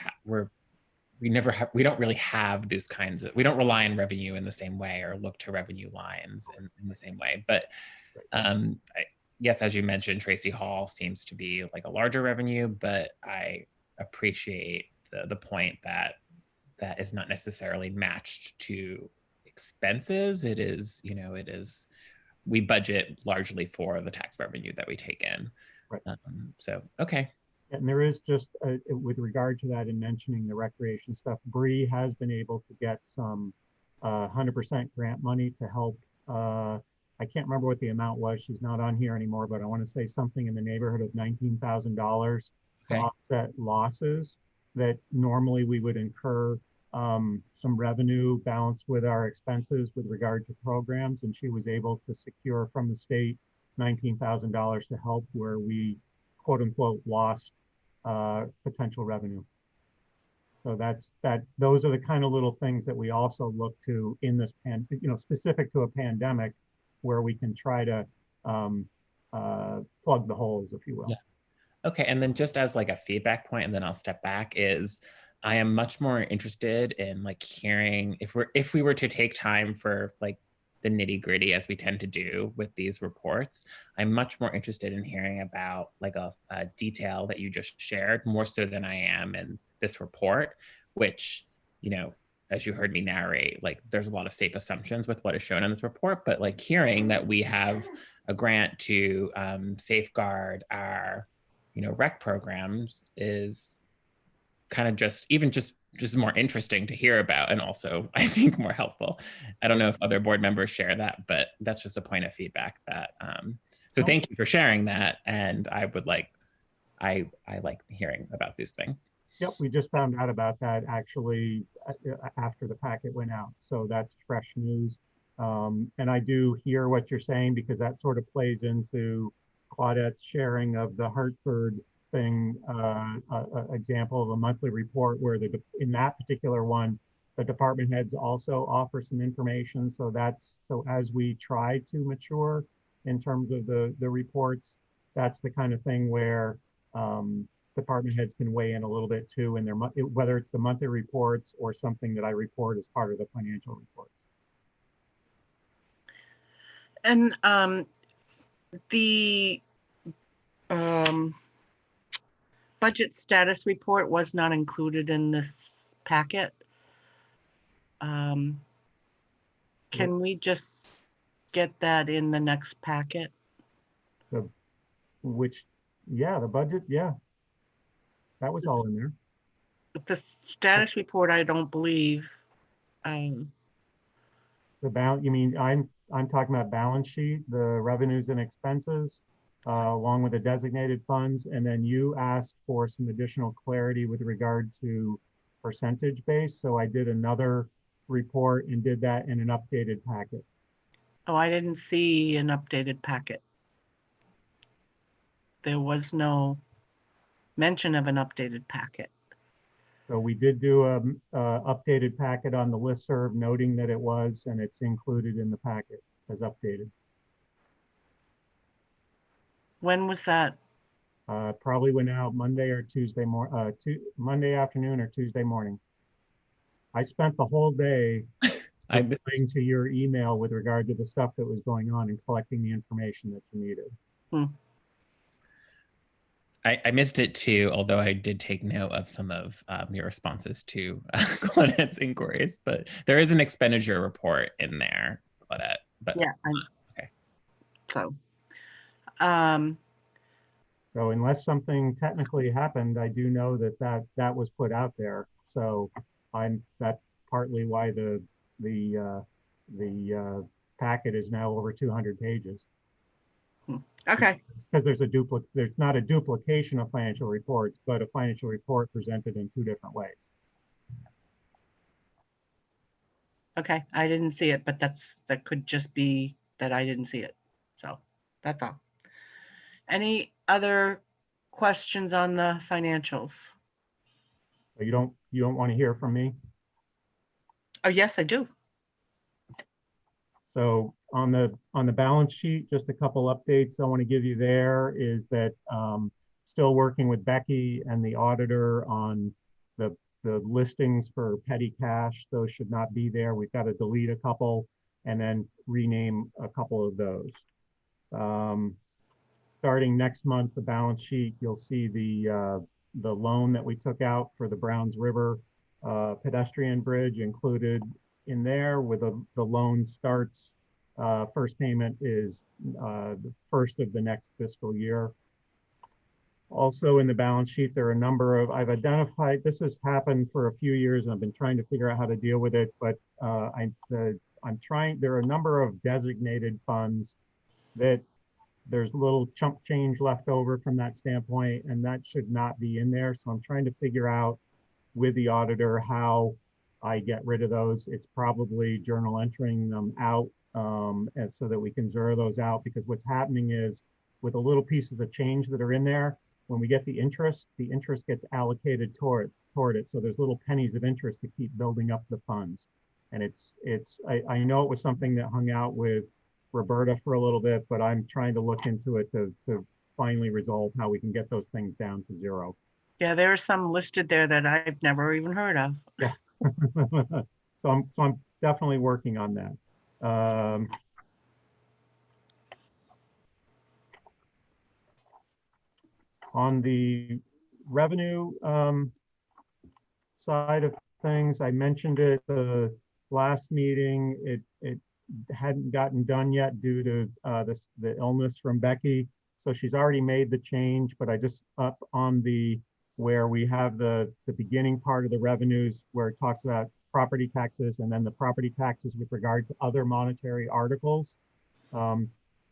really have those kinds of, we don't rely on revenue in the same way or look to revenue lines in the same way. But yes, as you mentioned, Tracy Hall seems to be like a larger revenue, but I appreciate the point that is not necessarily matched to expenses. It is, we budget largely for the tax revenue that we take in. So, okay. And there is just, with regard to that and mentioning the recreation stuff, Bree has been able to get some 100% grant money to help. I can't remember what the amount was. She's not on here anymore, but I want to say something in the neighborhood of $19,000 to offset losses that normally we would incur some revenue balanced with our expenses with regard to programs. And she was able to secure from the state $19,000 to help where we quote unquote lost potential revenue. So those are the kind of little things that we also look to in this specific to a pandemic, where we can try to plug the holes, if you will. Yeah. Okay, and then just as like a feedback point, and then I'll step back, is I am much more interested in like hearing if we were to take time for like the nitty gritty as we tend to do with these reports. I'm much more interested in hearing about like a detail that you just shared, more so than I am in this report, which, you know, as you heard me narrate, like there's a lot of safe assumptions with what is shown in this report, but like hearing that we have a grant to safeguard our, you know, rec programs is kind of just more interesting to hear about, and also I think more helpful. I don't know if other board members share that, but that's just a point of feedback that so thank you for sharing that, and I would like I like hearing about these things. Yep, we just found out about that actually after the packet went out, so that's fresh news. And I do hear what you're saying, because that sort of plays into Claudette's sharing of the Hartford thing, example of a monthly report where in that particular one, the department heads also offer some information. So as we try to mature in terms of the reports, that's the kind of thing where department heads can weigh in a little bit too, and whether it's the monthly reports or something that I report as part of the financial report. And the budget status report was not included in this packet. Can we just get that in the next packet? The budget, yeah. That was all in there. The status report, I don't believe. You mean, I'm talking about balance sheet, the revenues and expenses, along with the designated funds. And then you asked for some additional clarity with regard to percentage base. So I did another report and did that in an updated packet. Oh, I didn't see an updated packet. There was no mention of an updated packet. So we did do a updated packet on the listserv, noting that it was, and it's included in the packet as updated. When was that? Probably went out Monday or Tuesday Monday afternoon or Tuesday morning. I spent the whole day replying to your email with regard to the stuff that was going on and collecting the information that you needed. I missed it too, although I did take note of some of your responses to Claudette's inquiries, but there is an expenditure report in there, Claudette. But yeah, okay. So unless something technically happened, I do know that was put out there. So that's partly why the packet is now over 200 pages. Okay. Because there's not a duplication of financial reports, but a financial report presented in two different ways. Okay, I didn't see it, but that could just be that I didn't see it. So that's all. Any other questions on the financials? So you don't want to hear from me? Oh, yes, I do. So on the balance sheet, just a couple updates I want to give you there is that still working with Becky and the auditor on the listings for petty cash. Those should not be there. We've got to delete a couple and then rename a couple of those. Starting next month, the balance sheet, you'll see the loan that we took out for the Browns River pedestrian bridge included in there, with the loan starts, first payment is the first of the next fiscal year. Also in the balance sheet, there are a number of, I've identified, this has happened for a few years and I've been trying to figure out how to deal with it, but I'm trying, there are a number of designated funds that there's a little chump change left over from that standpoint, and that should not be in there. So I'm trying to figure out with the auditor how I get rid of those. It's probably journal entering them out and so that we can zero those out, because what's happening is with the little pieces of change that are in there, when we get the interest gets allocated toward it. So there's little pennies of interest to keep building up the funds. And I know it was something that hung out with Roberta for a little bit, but I'm trying to look into it to finally resolve how we can get those things down to zero. Yeah, there are some listed there that I've never even heard of. Yeah. So I'm definitely working on that. On the revenue side of things, I mentioned it the last meeting. It hadn't gotten done yet due to the illness from Becky. So she's already made the change, but I just up on where we have the beginning part of the revenues where it talks about property taxes and then the property taxes with regard to other monetary articles.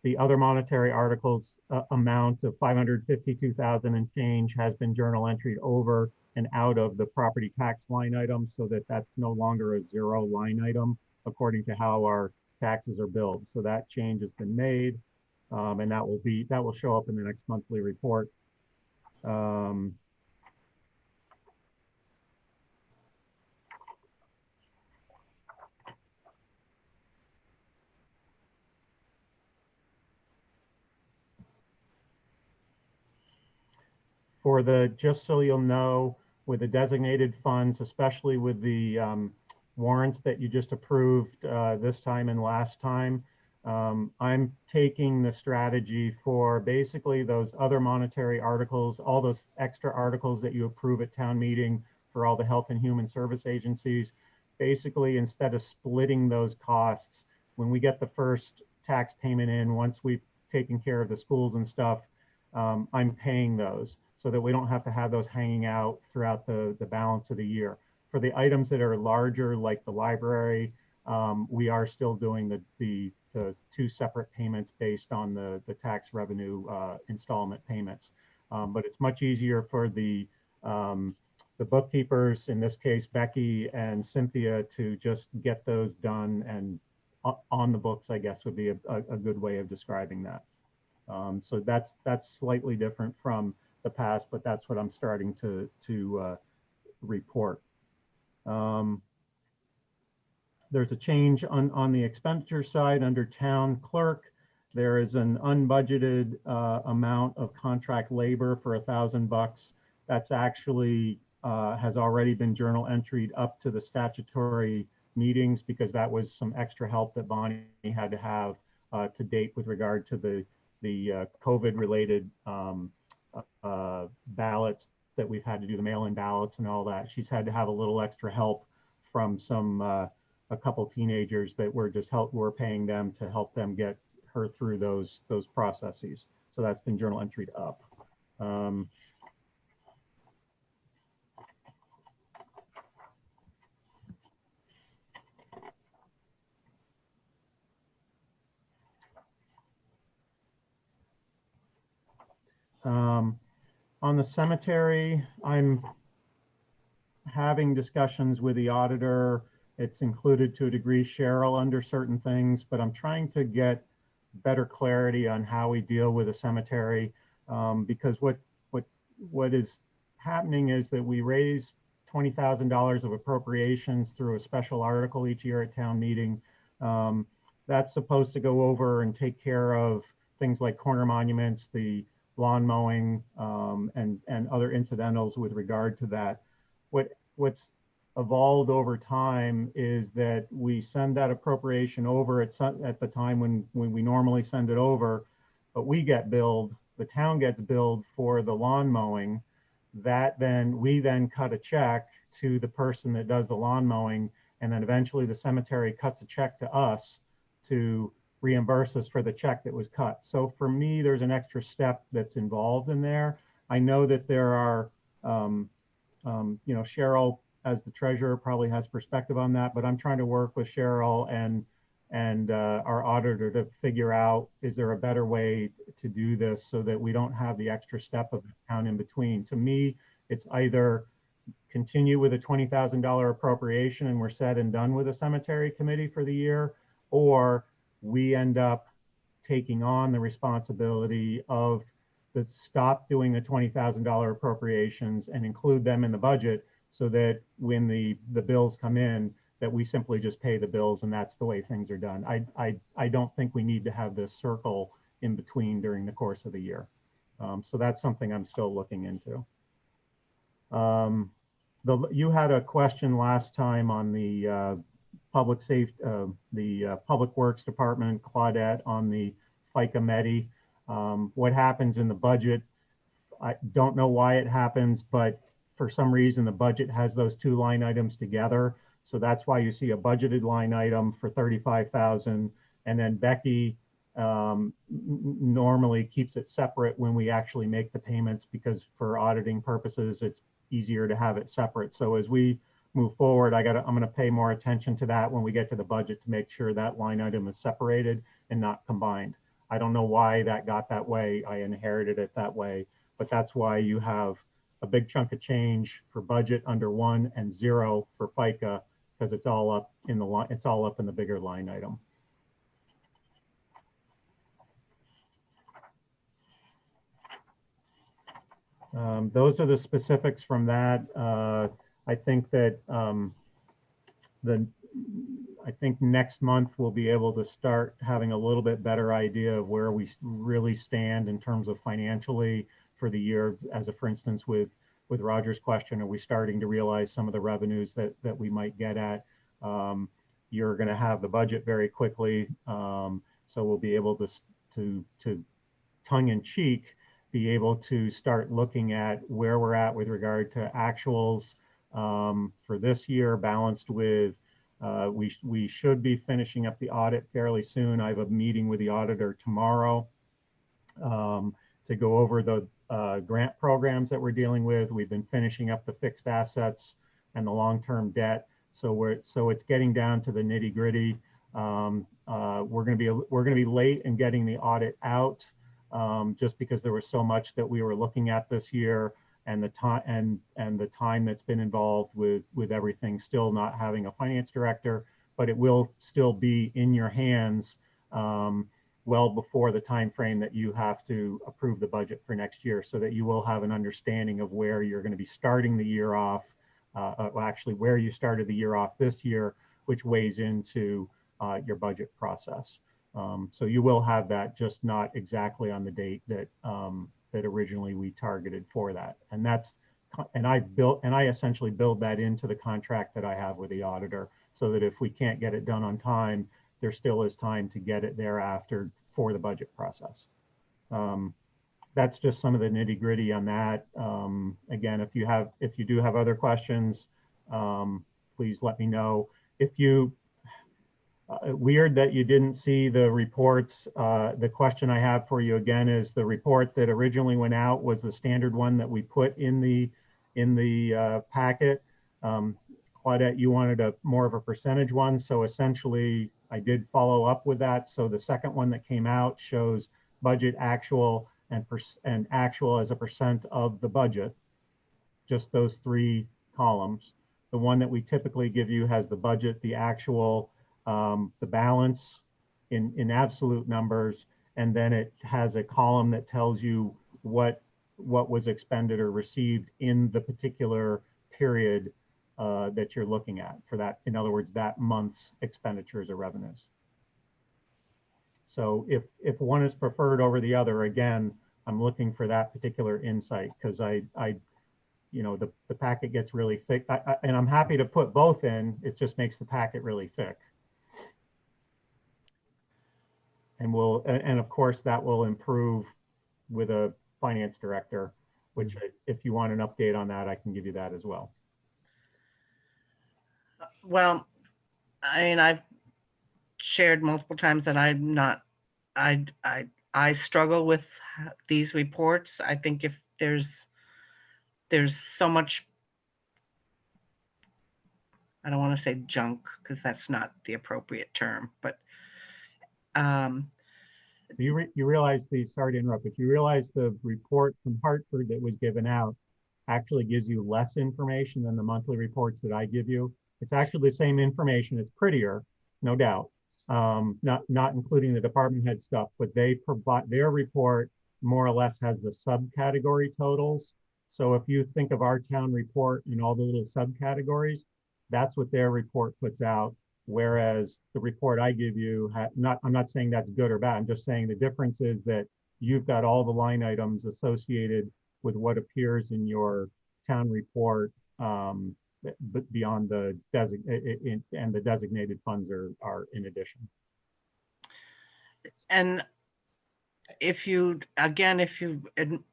The other monetary articles amount of 552,000 and change has been journal entered over and out of the property tax line item, so that that's no longer a zero line item according to how our taxes are billed. So that change has been made, and that will show up in the next monthly report. Just so you'll know, with the designated funds, especially with the warrants that you just approved this time and last time, I'm taking the strategy for basically those other monetary articles, all those extra articles that you approve at town meeting for all the health and human service agencies. Basically, instead of splitting those costs, when we get the first tax payment in, once we've taken care of the schools and stuff, I'm paying those so that we don't have to have those hanging out throughout the balance of the year. For the items that are larger, like the library, we are still doing the two separate payments based on the tax revenue installment payments. But it's much easier for the bookkeepers, in this case, Becky and Cynthia, to just get those done and on the books, I guess, would be a good way of describing that. So that's slightly different from the past, but that's what I'm starting to report. There's a change on the expenditure side under town clerk. There is an unbudgeted amount of contract labor for $1,000. That's actually has already been journal entered up to the statutory meetings, because that was some extra help that Bonnie had to have to date with regard to the COVID related ballots that we've had to do, the mail-in ballots and all that. She's had to have a little extra help from a couple teenagers that we're paying them to help them get her through those processes. So that's been journal entered up. On the cemetery, I'm having discussions with the auditor. It's included to a degree Cheryl under certain things, but I'm trying to get better clarity on how we deal with a cemetery, because what is happening is that we raise $20,000 of appropriations through a special article each year at town meeting. That's supposed to go over and take care of things like corner monuments, the lawn mowing, and other incidentals with regard to that. What's evolved over time is that we send that appropriation over at the time when we normally send it over, but we get billed, the town gets billed for the lawn mowing. That we then cut a check to the person that does the lawn mowing, and then eventually the cemetery cuts a check to us to reimburse us for the check that was cut. So for me, there's an extra step that's involved in there. I know that there are, Cheryl as the treasurer probably has perspective on that, but I'm trying to work with Cheryl and our auditor to figure out, is there a better way to do this so that we don't have the extra step of the town in between? To me, it's either continue with a $20,000 appropriation and we're said and done with a cemetery committee for the year, or we end up taking on the responsibility of stop doing the $20,000 appropriations and include them in the budget so that when the bills come in, that we simply just pay the bills and that's the way things are done. I don't think we need to have this circle in between during the course of the year. So that's something I'm still looking into. You had a question last time on the public safety, the Public Works Department, Claudette, on the FICA MEDI. What happens in the budget, I don't know why it happens, but for some reason the budget has those two line items together. So that's why you see a budgeted line item for 35,000, and then Becky normally keeps it separate when we actually make the payments, because for auditing purposes, it's easier to have it separate. So as we move forward, I'm going to pay more attention to that when we get to the budget to make sure that line item is separated and not combined. I don't know why that got that way. I inherited it that way, but that's why you have a big chunk of change for budget under 1 and 0 for FICA, because it's all up in the line. It's all up in the bigger line item. Those are the specifics from that. I think that I think next month we'll be able to start having a little bit better idea of where we really stand in terms of financially for the year. As a, for instance, with Roger's question, are we starting to realize some of the revenues that we might get at? You're going to have the budget very quickly, so we'll be able to tongue in cheek be able to start looking at where we're at with regard to actuals for this year, balanced with, we should be finishing up the audit fairly soon. I have a meeting with the auditor tomorrow to go over the grant programs that we're dealing with. We've been finishing up the fixed assets and the long-term debt. So it's getting down to the nitty-gritty. We're going to be late in getting the audit out. Just because there was so much that we were looking at this year, and the time and the time that's been involved with everything, still not having a finance director, but it will still be in your hands well before the time frame that you have to approve the budget for next year, so that you will have an understanding of where you're going to be starting the year off, actually where you started the year off this year, which weighs into your budget process. So you will have that, just not exactly on the date that that originally we targeted for that. And I essentially build that into the contract that I have with the auditor, so that if we can't get it done on time, there still is time to get it thereafter for the budget process. That's just some of the nitty gritty on that. Again, if you do have other questions, please let me know. If you weird that you didn't see the reports. The question I have for you again is, the report that originally went out was the standard one that we put in the packet. Claudette, you wanted more of a percentage one, so essentially I did follow up with that. So the second one that came out shows budget actual and actual as a percent of the budget, just those 3 columns. The one that we typically give you has the budget, the actual, the balance in absolute numbers, and then it has a column that tells you what was expended or received in the particular period that you're looking at for that. In other words, that month's expenditures or revenues. So if one is preferred over the other, again, I'm looking for that particular insight, because the packet gets really thick, and I'm happy to put both in. It just makes the packet really thick. And of course that will improve with a finance director, which if you want an update on that, I can give you that as well. Well, I mean, I've shared multiple times that I struggle with these reports. I think if there's so much, I don't want to say junk because that's not the appropriate term, but you realize sorry to interrupt, but you realize the report from Hartford that was given out actually gives you less information than the monthly reports that I give you. It's actually the same information. It's prettier, no doubt. Not including the department head stuff, but they provide, their report more or less has the subcategory totals. So if you think of our town report and all the little subcategories, that's what their report puts out. Whereas the report I give you, I'm not saying that's good or bad. I'm just saying the difference is that you've got all the line items associated with what appears in your town report, but beyond the and the designated funds are in addition. And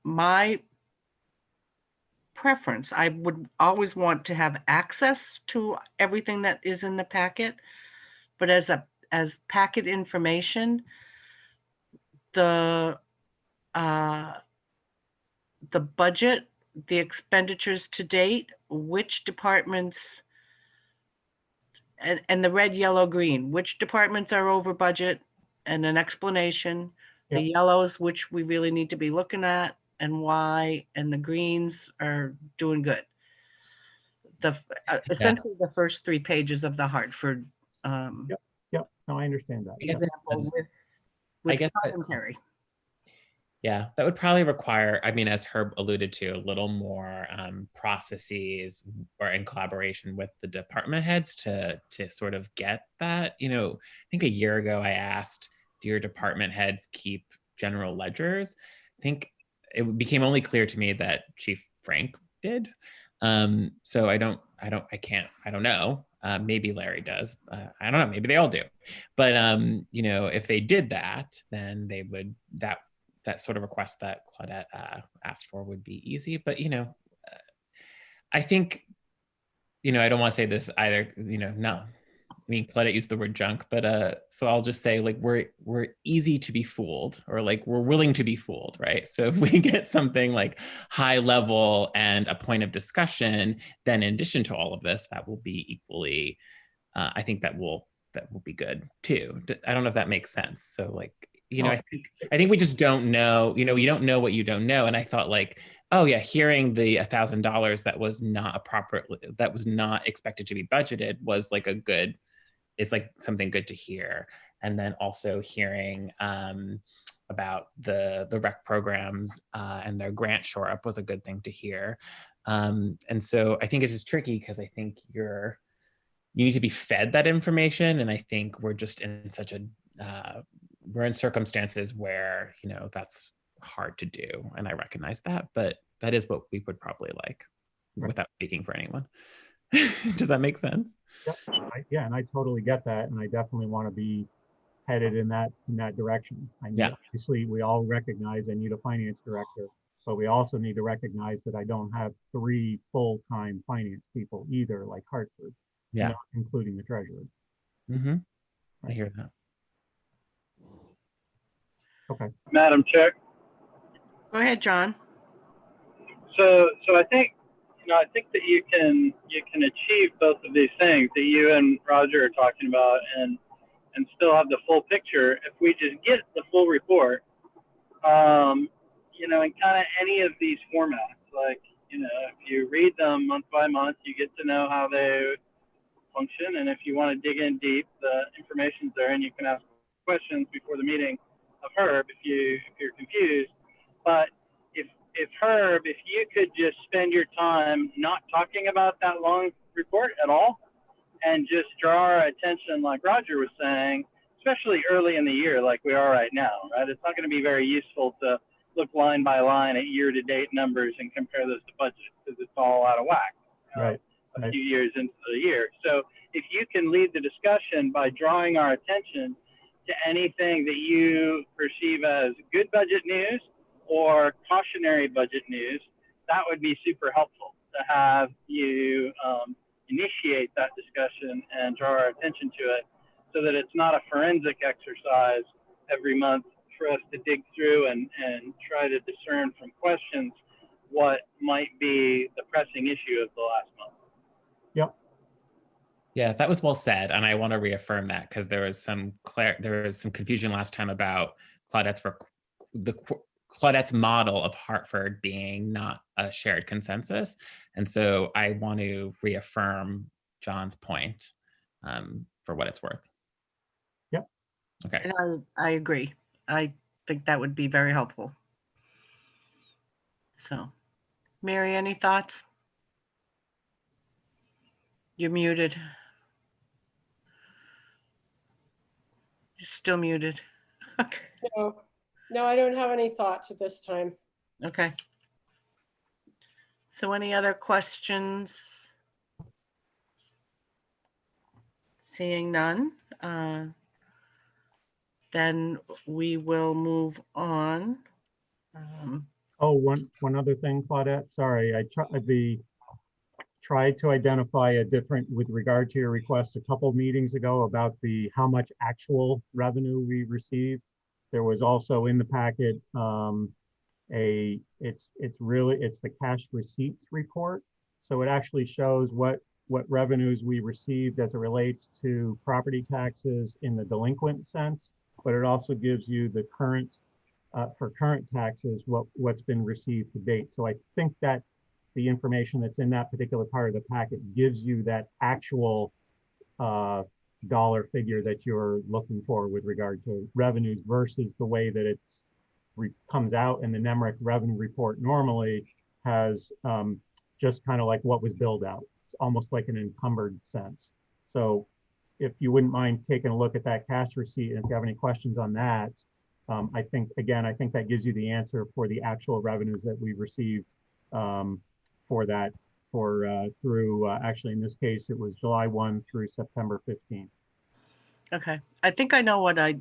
my preference, I would always want to have access to everything that is in the packet, but as packet information, the budget, the expenditures to date, which departments, and the red, yellow, green, which departments are over budget, and an explanation. Yep. The yellows, which we really need to be looking at and why, and the greens are doing good. Essentially the first 3 pages of the Hartford. Yep. No, I understand that. Example with commentary. Yeah, that would probably require, I mean, as Herb alluded to, a little more processes or in collaboration with the department heads to sort of get that. You know, I think a year ago I asked, do your department heads keep general ledgers? I think it became only clear to me that Chief Frank did. So I don't know. Maybe Larry does. I don't know. Maybe they all do. But you know, if they did that, then they would that sort of request that Claudette asked for would be easy. But you know, I think, you know, I don't want to say this either. You know, no. I mean, Claudette used the word junk, but so I'll just say, like, we're easy to be fooled, or like we're willing to be fooled, right? So if we get something like high level and a point of discussion, then in addition to all of this, that will be equally, I think that will be good too. I don't know if that makes sense. So like, you know, I think we just don't know, you know, you don't know what you don't know. And I thought like, oh yeah, hearing the $1,000 that was not expected to be budgeted was like it's like something good to hear. And then also hearing about the rec programs and their grant shore up was a good thing to hear. And so I think it's just tricky because I think you need to be fed that information. And I think we're just in such we're in circumstances where, you know, that's hard to do. And I recognize that, but that is what we would probably like, without speaking for anyone. Does that make sense? Yeah, and I totally get that, and I definitely want to be headed in that direction. Obviously, we all recognize I need a finance director, but we also need to recognize that I don't have 3 full-time finance people either, like Hartford. Not including the treasurer. Mm-hmm. I hear that. Okay. Madam Chair. Go ahead, John. So I think, you know, I think that you can achieve both of these things that you and Roger are talking about, and still have the full picture if we just get the full report, you know, in kind of any of these formats. Like, you know, if you read them month by month, you get to know how they function, and if you want to dig in deep, the information's there, and you can ask questions before the meeting of Herb if you're confused. But if Herb, if you could just spend your time not talking about that long report at all, and just draw our attention, like Roger was saying, especially early in the year, like we are right now, right? It's not going to be very useful to look line by line at year-to-date numbers and compare those to budget, because it's all out of whack. Right. A few years into the year. So if you can lead the discussion by drawing our attention to anything that you perceive as good budget news or cautionary budget news, that would be super helpful to have you initiate that discussion and draw our attention to it, so that it's not a forensic exercise every month for us to dig through and try to discern from questions what might be the pressing issue of the last month. Yep. Yeah, that was well said, and I want to reaffirm that because there was some confusion last time about Claudette's model of Hartford being not a shared consensus, and so I want to reaffirm John's point for what it's worth. Yep. Okay. And I agree. I think that would be very helpful. So, Mary, any thoughts? You're muted. You're still muted. Okay. No, I don't have any thoughts at this time. Okay. So any other questions? Seeing none, then we will move on. Oh, one other thing, Claudette. Sorry, I tried to identify a different, with regard to your request a couple meetings ago about how much actual revenue we received. There was also in the packet it's the cash receipts report. So it actually shows what revenues we received as it relates to property taxes in the delinquent sense, but it also gives you the current for current taxes what's been received to date. So I think that the information that's in that particular part of the packet gives you that actual dollar figure that you're looking for with regard to revenues versus the way that it's comes out in the NEMRIC revenue report normally has just kind of like what was billed out. It's almost like an encumbered sense. So if you wouldn't mind taking a look at that cash receipt, and if you have any questions on that, I think that gives you the answer for the actual revenues that we received through actually in this case it was July 1 through September 15. Okay, I think I know what I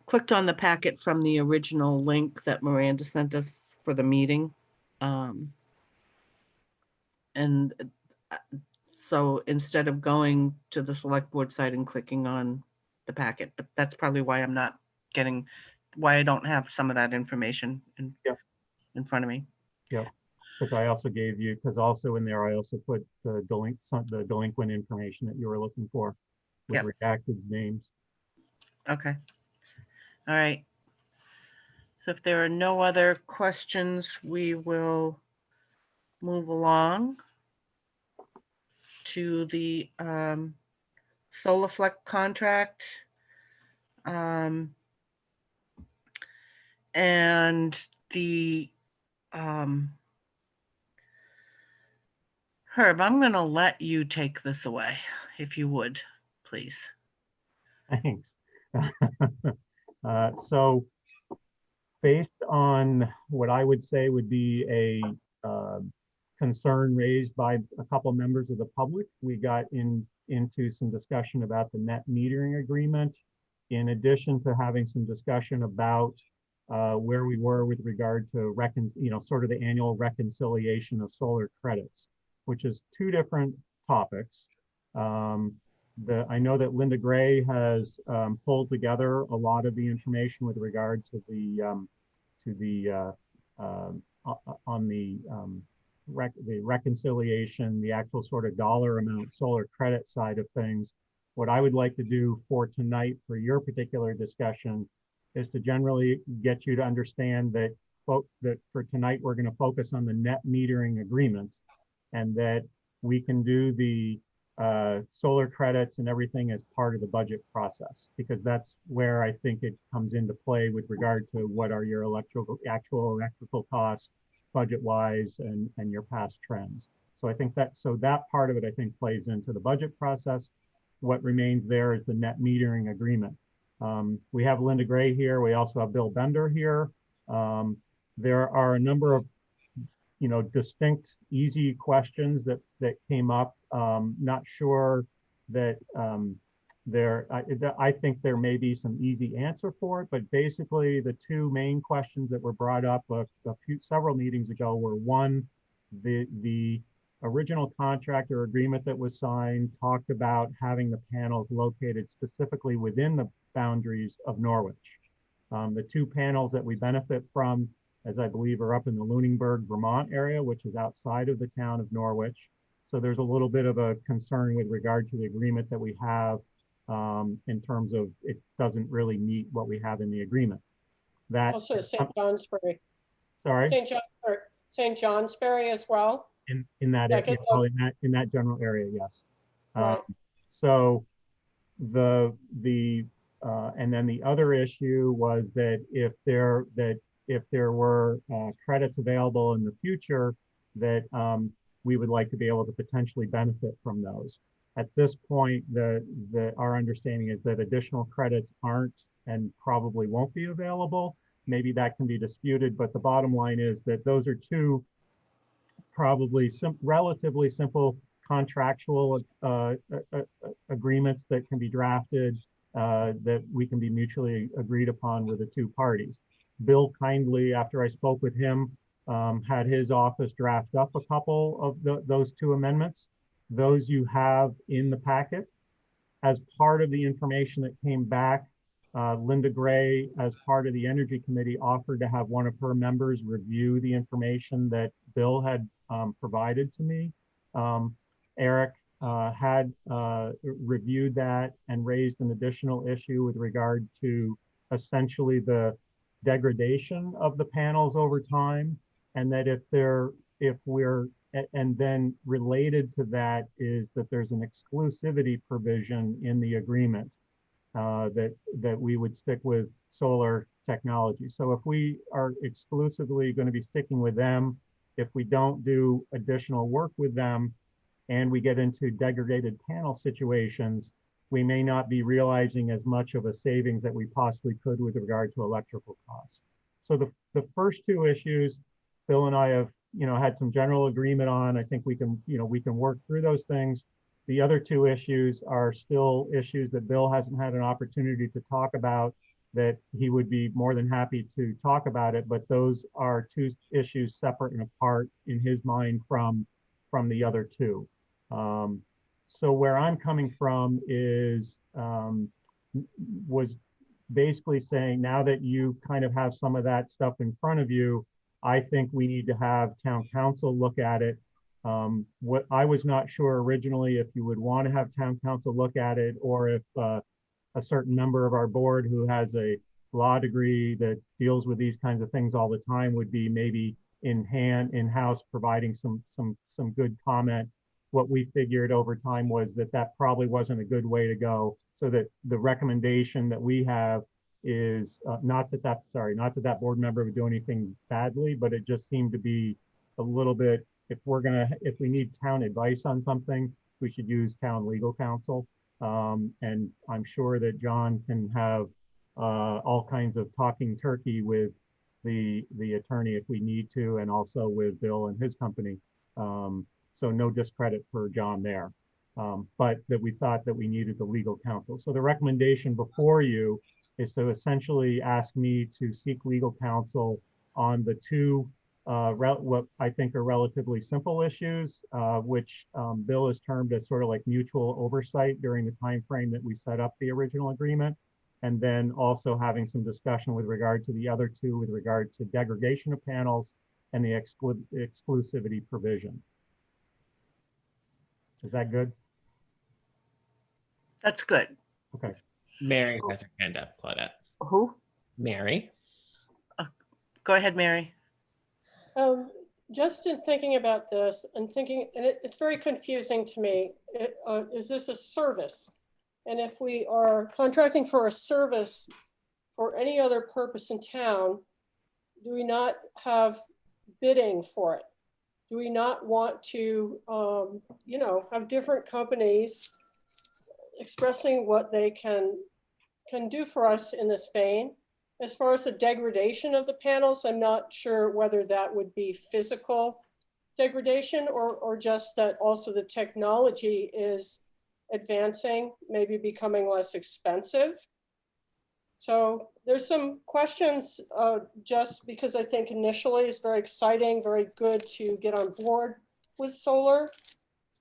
clicked on the packet from the original link that Miranda sent us for the meeting. And so instead of going to the select board site and clicking on the packet, but that's probably why why I don't have some of that information in front of me. Yeah, because I also gave you, because also in there I also put the delinquent information that you were looking for with redacted names. Okay. All right. So if there are no other questions, we will move along to the SolarFlex contract. And the Herb, I'm going to let you take this away, if you would, please. Thanks. So based on what I would say would be a concern raised by a couple of members of the public, we got into some discussion about the net metering agreement, in addition to having some discussion about where we were with regard to sort of the annual reconciliation of solar credits, which is two different topics. I know that Linda Gray has pulled together a lot of the information with regard to the reconciliation, the actual sort of dollar amount solar credit side of things. What I would like to do for tonight for your particular discussion is to generally get you to understand that for tonight we're going to focus on the net metering agreement, and that we can do the solar credits and everything as part of the budget process, because that's where I think it comes into play with regard to what are your actual electrical costs budget-wise and your past trends. So I think that part of it I think plays into the budget process. What remains there is the net metering agreement. We have Linda Gray here. We also have Bill Bender here. There are a number of distinct, easy questions that came up. Not sure that I think there may be some easy answer for it, but basically the two main questions that were brought up several meetings ago were, one, the original contract or agreement that was signed talked about having the panels located specifically within the boundaries of Norwich. The two panels that we benefit from as I believe are up in the Lunenburg, Vermont area, which is outside of the town of Norwich. So there's a little bit of a concern with regard to the agreement that we have in terms of it doesn't really meet what we have in the agreement. That Also St. Johnsbury. sorry, St. Johnsbury as well. in that area, in that general area, yes. Right. So and then the other issue was that if there were credits available in the future, that we would like to be able to potentially benefit from those. At this point, our understanding is that additional credits aren't and probably won't be available. Maybe that can be disputed, but the bottom line is that those are two probably relatively simple contractual agreements that can be drafted that we can be mutually agreed upon with the two parties. Bill kindly, after I spoke with him, had his office draft up a couple of those two amendments. Those you have in the packet. As part of the information that came back, Linda Gray, as part of the Energy Committee, offered to have one of her members review the information that Bill had provided to me. Eric had reviewed that and raised an additional issue with regard to essentially the degradation of the panels over time, and that and then related to that is that there's an exclusivity provision in the agreement that we would stick with solar technology. So if we are exclusively going to be sticking with them, if we don't do additional work with them and we get into degraded panel situations, we may not be realizing as much of a savings that we possibly could with regard to electrical costs. So the first two issues, Bill and I have had some general agreement on. I think we can work through those things. The other two issues are still issues that Bill hasn't had an opportunity to talk about, that he would be more than happy to talk about it, but those are two issues separate and apart in his mind from the other two. So where I'm coming from is, was basically saying, now that you kind of have some of that stuff in front of you, I think we need to have town council look at it. What I was not sure originally if you would want to have town council look at it, or if a certain member of our board who has a law degree that deals with these kinds of things all the time would be maybe in-house providing some good comment. What we figured over time was that probably wasn't a good way to go. So that the recommendation that we have is not that board member would do anything badly, but it just seemed to be a little bit, if we need town advice on something, we should use town legal counsel. And I'm sure that John can have all kinds of talking turkey with the attorney if we need to, and also with Bill and his company. So no discredit for John there, but that we thought that we needed the legal counsel. So the recommendation before you is to essentially ask me to seek legal counsel on the two what I think are relatively simple issues, which Bill has termed as sort of like mutual oversight during the time frame that we set up the original agreement, and then also having some discussion with regard to the other two with regard to degradation of panels and the exclusivity provision. Is that good? That's good. Okay. Mary has her hand up, Claudette. Who? Mary. Go ahead, Mary. Just in thinking about this and it's very confusing to me. Is this a service? And if we are contracting for a service for any other purpose in town, do we not have bidding for it? Do we not want to, have different companies expressing what they can do for us in this vein? As far as the degradation of the panels, I'm not sure whether that would be physical degradation or just that also the technology is advancing, maybe becoming less expensive. So there's some questions just because I think initially it's very exciting, very good to get on board with solar,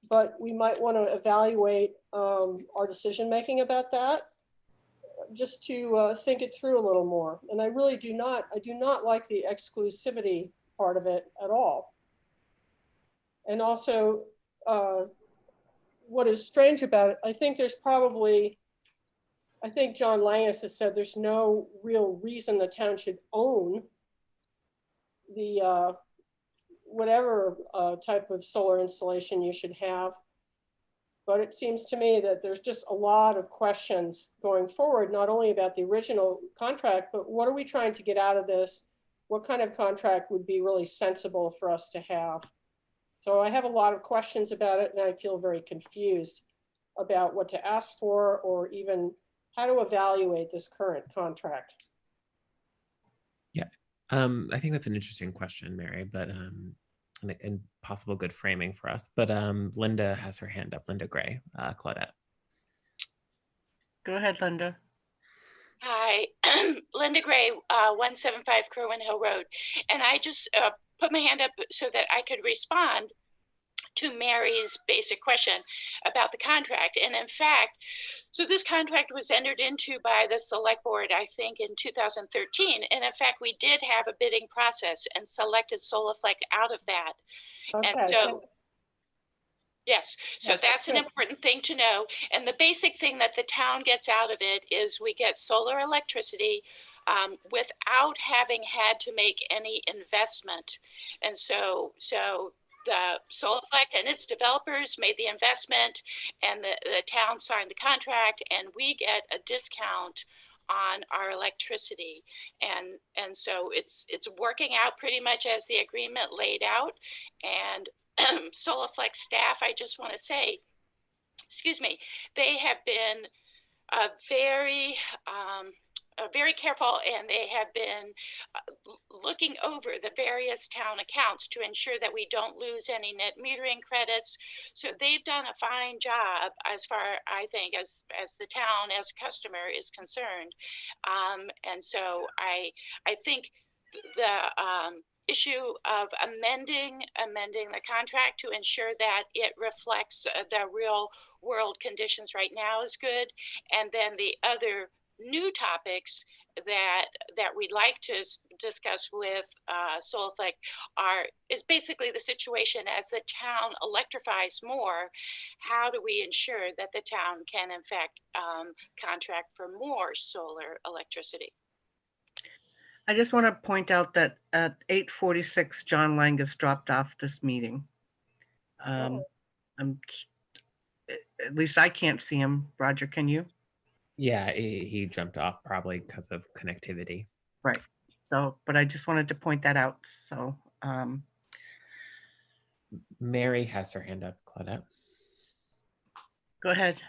but we might want to evaluate our decision-making about that. just to think it through a little more. And I really do not like the exclusivity part of it at all. And also, what is strange about it, I think John Langus has said there's no real reason the town should own the whatever type of solar installation you should have. But it seems to me that there's just a lot of questions going forward, not only about the original contract, but what are we trying to get out of this? What kind of contract would be really sensible for us to have? So I have a lot of questions about it, and I feel very confused about what to ask for or even how to evaluate this current contract. Yeah, I think that's an interesting question, Mary, but and possible good framing for us. But Linda has her hand up, Linda Gray, Claudette. Go ahead, Linda. Hi, Linda Gray, 175 Kerwin Hill Road. And I just put my hand up so that I could respond to Mary's basic question about the contract. And in fact, so this contract was entered into by the select board, I think in 2013. And in fact, we did have a bidding process and selected Solaflect out of that. Okay, and so, thanks. yes, so that's an important thing to know. And the basic thing that the town gets out of it is we get solar electricity without having had to make any investment. And so the Solaflect and its developers made the investment, and the town signed the contract, and we get a discount on our electricity. And so it's working out pretty much as the agreement laid out. And Solaflect staff, I just want to say, excuse me, they have been very careful, and they have been looking over the various town accounts to ensure that we don't lose any net metering credits. So they've done a fine job as far, I think, as the town as a customer is concerned. And so I think the issue of amending the contract to ensure that it reflects the real world conditions right now is good. And then the other new topics that we'd like to discuss with Solaflect is basically the situation as the town electrifies more. How do we ensure that the town can in fact contract for more solar electricity? I just want to point out that at 8:46, John Langus dropped off this meeting. At least I can't see him. Roger, can you? Yeah, he jumped off probably because of connectivity. Right. So, but I just wanted to point that out. So, Mary has her hand up, Claudette. Go ahead.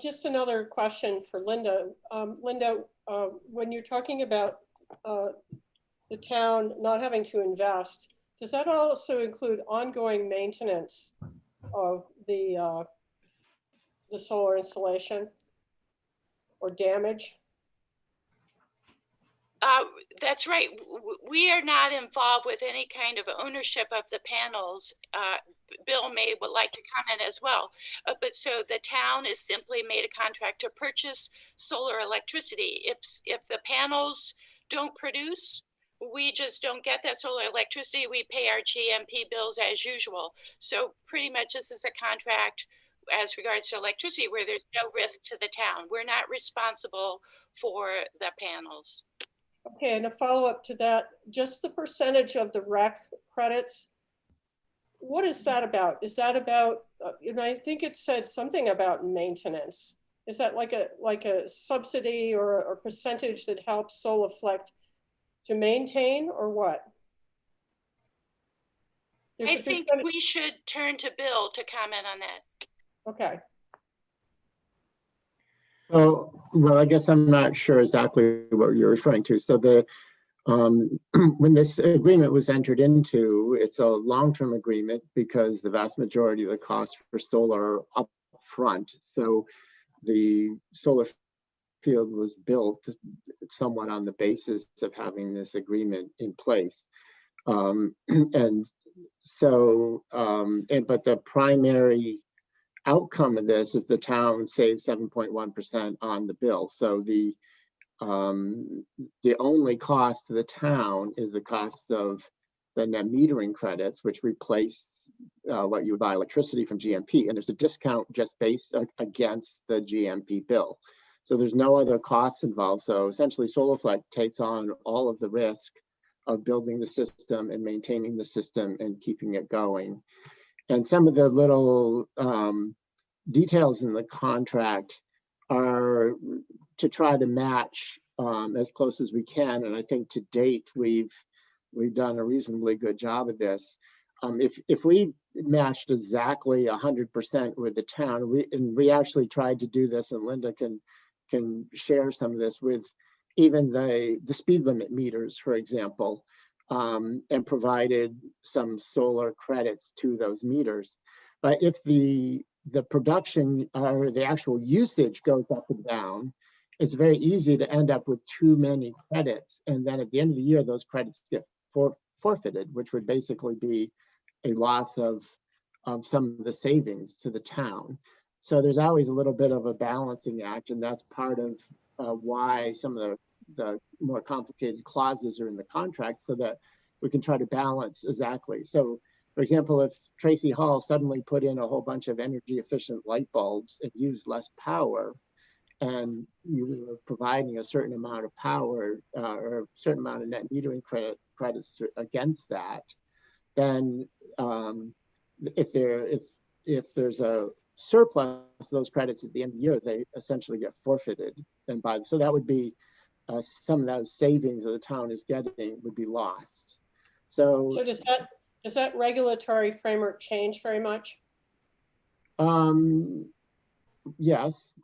Just another question for Linda. Linda, when you're talking about the town not having to invest, does that also include ongoing maintenance of the solar installation or damage? That's right. We are not involved with any kind of ownership of the panels. Bill would like to comment as well. But so the town is simply made a contract to purchase solar electricity. If the panels don't produce, we just don't get that solar electricity. We pay our GMP bills as usual. So pretty much this is a contract as regards to electricity where there's no risk to the town. We're not responsible for the panels. Okay, and a follow-up to that, just the percentage of the REC credits, what is that about? Is that about, I think it said something about maintenance. Is that like a subsidy or a percentage that helps Solaflect to maintain, or what? I think we should turn to Bill to comment on that. Okay. Well, I guess I'm not sure exactly what you're referring to. So when this agreement was entered into, it's a long-term agreement because the vast majority of the costs for solar are up front. So the solar field was built somewhat on the basis of having this agreement in place. And so, but the primary outcome of this is the town saves 7.1% on the bill. So the only cost to the town is the cost of the net metering credits, which replace what you would buy electricity from GMP. And there's a discount just based against the GMP bill. So there's no other costs involved. So essentially SolarFlect takes on all of the risk of building the system and maintaining the system and keeping it going. And some of the little details in the contract are to try to match as close as we can. And I think to date, we've done a reasonably good job of this. If we matched exactly 100% with the town, we actually tried to do this, and Linda can share some of this with even the speed limit meters, for example, and provided some solar credits to those meters. But if the production or the actual usage goes up and down, it's very easy to end up with too many credits. And then at the end of the year, those credits get forfeited, which would basically be a loss of some of the savings to the town. So there's always a little bit of a balancing act, and that's part of why some of the more complicated clauses are in the contract, so that we can try to balance exactly. So for example, if Tracy Hall suddenly put in a whole bunch of energy efficient light bulbs and used less power, and you were providing a certain amount of power or a certain amount of net metering credits against that, then if there's a surplus of those credits at the end of the year, they essentially get forfeited. And so that would be some of those savings that the town is getting would be lost. So does that regulatory framework change very much? Yes.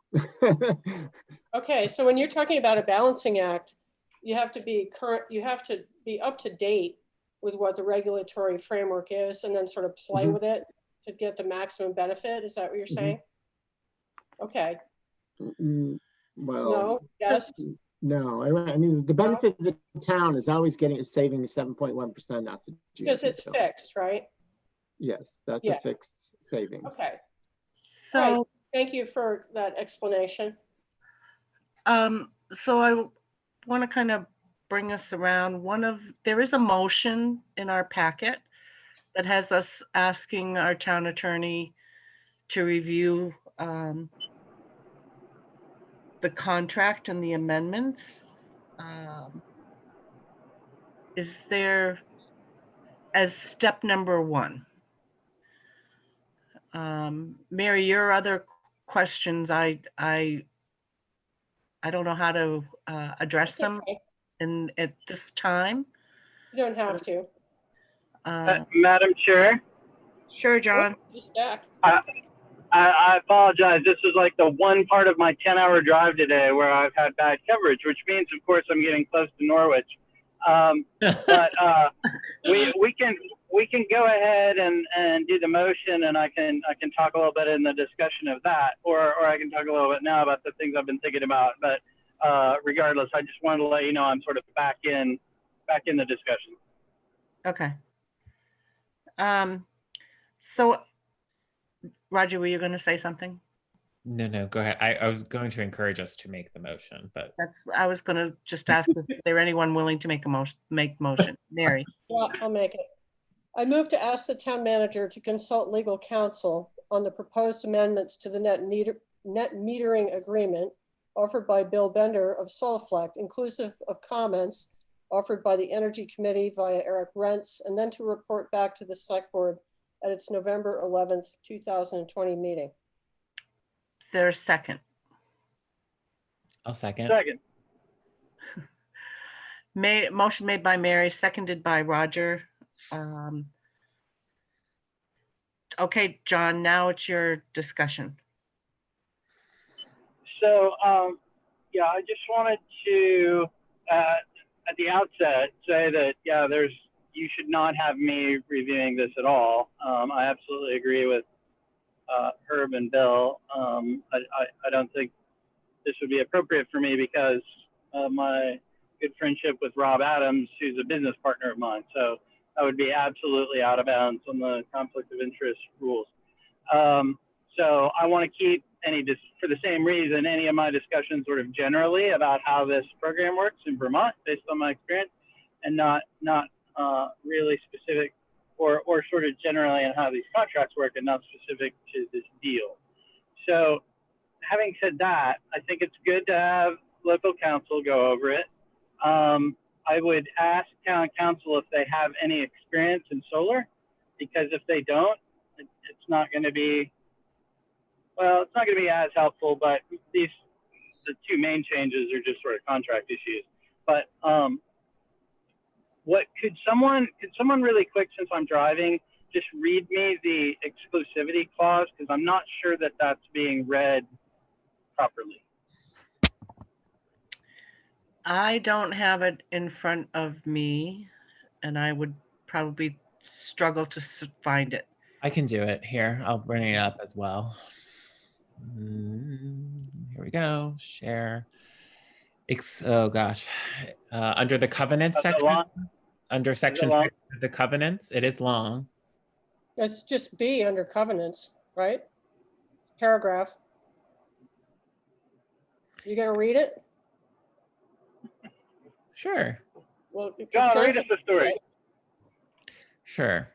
Okay, so when you're talking about a balancing act, you have to be current, you have to be up to date with what the regulatory framework is, and then sort of play with it to get the maximum benefit. Is that what you're saying? Okay. Well, no, yes. No, I mean, the benefit of the town is always getting a saving of 7.1% off the GMP. Because it's fixed, right? Yes, that's a fixed savings. Okay. So right. Thank you for that explanation. So I want to kind of bring us around. There is a motion in our packet that has us asking our town attorney to review the contract and the amendments. Is there, as step number one? Mary, your other questions, I don't know how to address them at this time. You don't have to. Madam Chair? Sure, John. I apologize. This is like the one part of my 10-hour drive today where I've had bad coverage, which means, of course, I'm getting close to Norwich. But we can go ahead and do the motion, and I can talk a little bit in the discussion of that, or I can talk a little bit now about the things I've been thinking about. But regardless, I just wanted to let you know I'm sort of back in the discussion. Okay. So, Roger, were you going to say something? No, go ahead. I was going to encourage us to make the motion, but I was going to just ask if there anyone willing to make motion. Mary. Yeah, I'll make it. I move to ask the town manager to consult legal counsel on the proposed amendments to the net metering agreement offered by Bill Bender of Selectboard, inclusive of comments offered by the Energy Committee via Eric Rentz, and then to report back to the Select Board at its November 11th, 2020 meeting. Is there a second? I'll second. Second. Motion made by Mary, seconded by Roger. Okay, John, now it's your discussion. So, yeah, I just wanted to, at the outset, say that, yeah, you should not have me reviewing this at all. I absolutely agree with Herb and Bill. I don't think this would be appropriate for me because of my good friendship with Rob Adams, who's a business partner of mine. So I would be absolutely out of bounds on the conflict of interest rules. So I want to keep for the same reason, any of my discussions sort of generally about how this program works in Vermont based on my experience, and not really specific or sort of generally on how these contracts work and not specific to this deal. So having said that, I think it's good to have local council go over it. I would ask town council if they have any experience in solar, because if they don't, it's not going to be, well, it's not going to be as helpful, but the two main changes are just sort of contract issues. But what could someone really quick, since I'm driving, just read me the exclusivity clause, because I'm not sure that that's being read properly. I don't have it in front of me, and I would probably struggle to find it. I can do it here. I'll bring it up as well. Here we go. Share. Oh gosh. Under the covenants section, under section 6 of the covenants, it is long. It's just B under covenants, right? Paragraph. You gonna read it? Sure. Well, John, read us the story. Sure.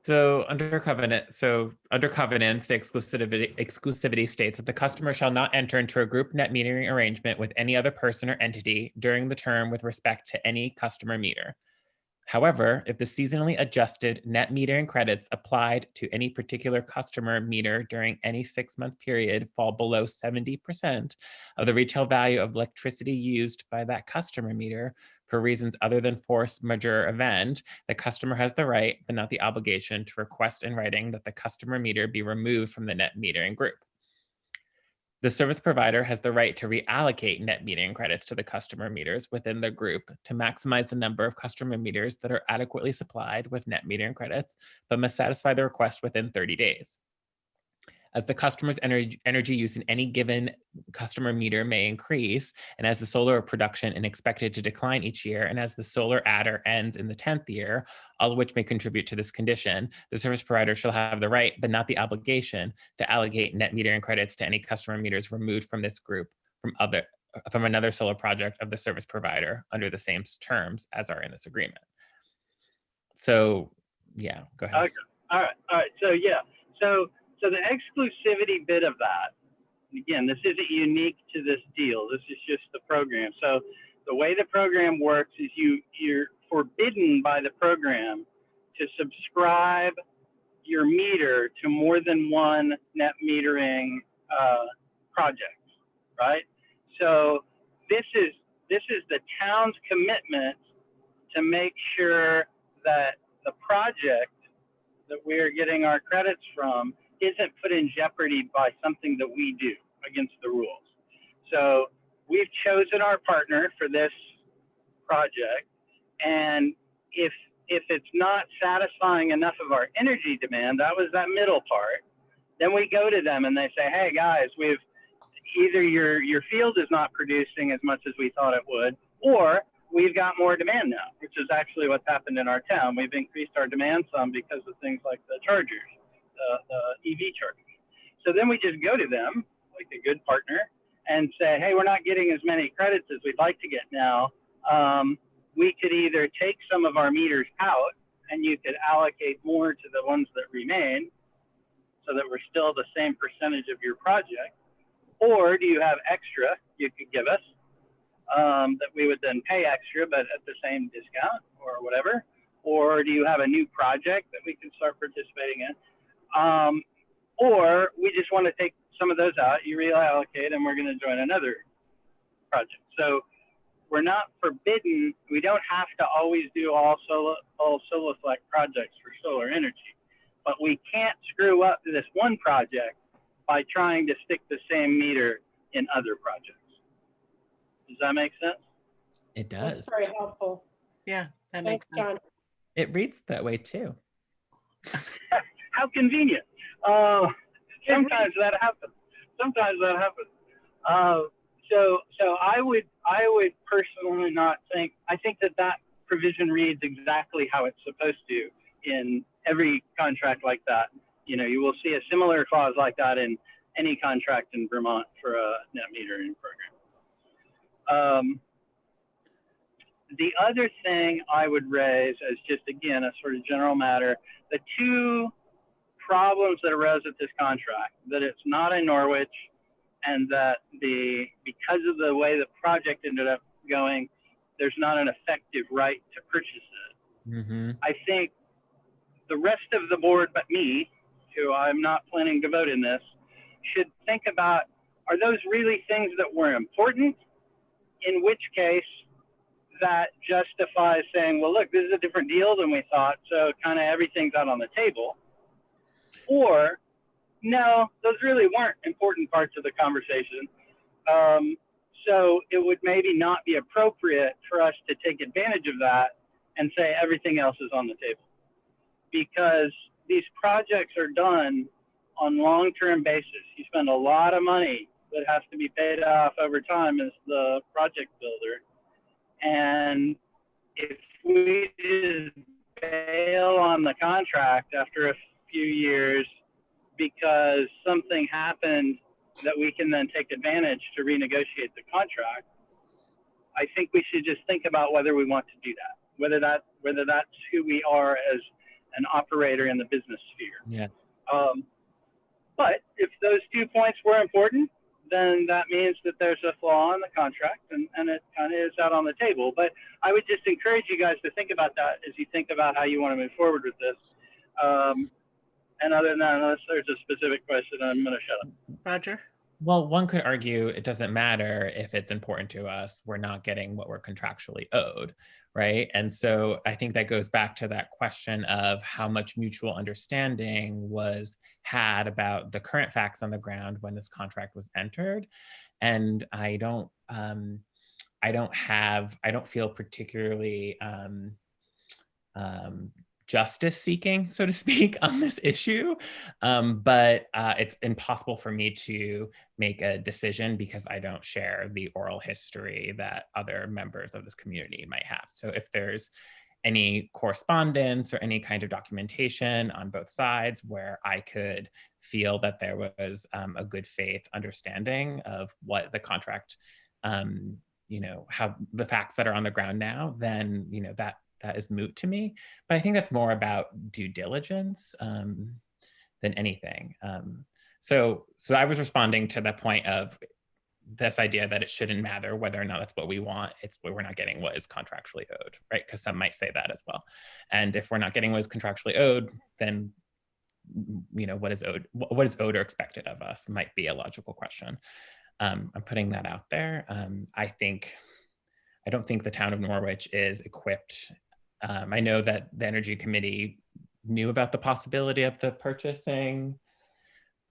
So under covenants, the exclusivity states that the customer shall not enter into a group net metering arrangement with any other person or entity during the term with respect to any customer meter. However, if the seasonally adjusted net metering credits applied to any particular customer meter during any 6-month period fall below 70% of the retail value of electricity used by that customer meter for reasons other than force majeure event, the customer has the right, but not the obligation, to request in writing that the customer meter be removed from the net metering group. The service provider has the right to reallocate net metering credits to the customer meters within the group to maximize the number of customer meters that are adequately supplied with net metering credits, but must satisfy the request within 30 days. As the customer's energy use in any given customer meter may increase, and as the solar production is expected to decline each year, and as the solar adder ends in the 10th year, all of which may contribute to this condition, the service provider shall have the right, but not the obligation, to allocate net metering credits to any customer meters removed from this group from another solar project of the service provider under the same terms as are in this agreement. So, yeah, go ahead. Okay. All right. So, yeah. So the exclusivity bit of that, again, this isn't unique to this deal. This is just the program. So the way the program works is you're forbidden by the program to subscribe your meter to more than one net metering project, right? So this is the town's commitment to make sure that the project that we're getting our credits from isn't put in jeopardy by something that we do against the rules. So we've chosen our partner for this project, and if it's not satisfying enough of our energy demand, that was that middle part, then we go to them and they say, hey guys, either your field is not producing as much as we thought it would, or we've got more demand now, which is actually what's happened in our town. We've increased our demand some because of things like the chargers, the EV chargers. So then we just go to them, like a good partner, and say, hey, we're not getting as many credits as we'd like to get now. We could either take some of our meters out and you could allocate more to the ones that remain so that we're still the same percentage of your project, or do you have extra you could give us that we would then pay extra but at the same discount or whatever, or do you have a new project that we can start participating in, or we just want to take some of those out, you reallocate, and we're going to join another project. So we're not forbidden. We don't have to always do all SolarFlex projects for solar energy, but we can't screw up this one project by trying to stick the same meter in other projects. Does that make sense? It does. That's very helpful. Yeah, that Thanks, makes sense. John. It reads that way too. How convenient. Sometimes that happens. So I would personally not think, I think that provision reads exactly how it's supposed to in every contract like that. you will see a similar clause like that in any contract in Vermont for a net metering program. The other thing I would raise as just, again, a sort of general matter, the two problems that arose with this contract, that it's not in Norwich, and that because of the way the project ended up going, there's not an effective right to purchase it. Mm-hmm. I think the rest of the board, but me, who I'm not planning to vote in this, should think about, are those really things that were important? In which case, that justifies saying, well, look, this is a different deal than we thought, so kind of everything's out on the table. Or, no, those really weren't important parts of the conversation. So it would maybe not be appropriate for us to take advantage of that and say everything else is on the table. Because these projects are done on long-term basis. You spend a lot of money that has to be paid off over time as the project builder. And if we just bail on the contract after a few years because something happened that we can then take advantage to renegotiate the contract, I think we should just think about whether we want to do that, whether that's who we are as an operator in the business sphere. Yeah. But if those 2 points were important, then that means that there's a flaw in the contract, and it kind of is out on the table. But I would just encourage you guys to think about that as you think about how you want to move forward with this. And other than that, unless there's a specific question, I'm going to shut up. Roger? Well, one could argue it doesn't matter if it's important to us, we're not getting what we're contractually owed, right? And so I think that goes back to that question of how much mutual understanding was had about the current facts on the ground when this contract was entered. And I don't feel particularly justice seeking, so to speak, on this issue. But it's impossible for me to make a decision because I don't share the oral history that other members of this community might have. So if there's any correspondence or any kind of documentation on both sides where I could feel that there was a good faith understanding of what the contract, how the facts that are on the ground now, then, that is moot to me. But I think that's more about due diligence than anything. So I was responding to the point of this idea that it shouldn't matter whether or not that's what we want. It's what we're not getting what is contractually owed, right? Because some might say that as well. And if we're not getting what is contractually owed, then what is owed or expected of us might be a logical question. I'm putting that out there. I don't think the town of Norwich is equipped. I know that the Energy Committee knew about the possibility of the purchasing,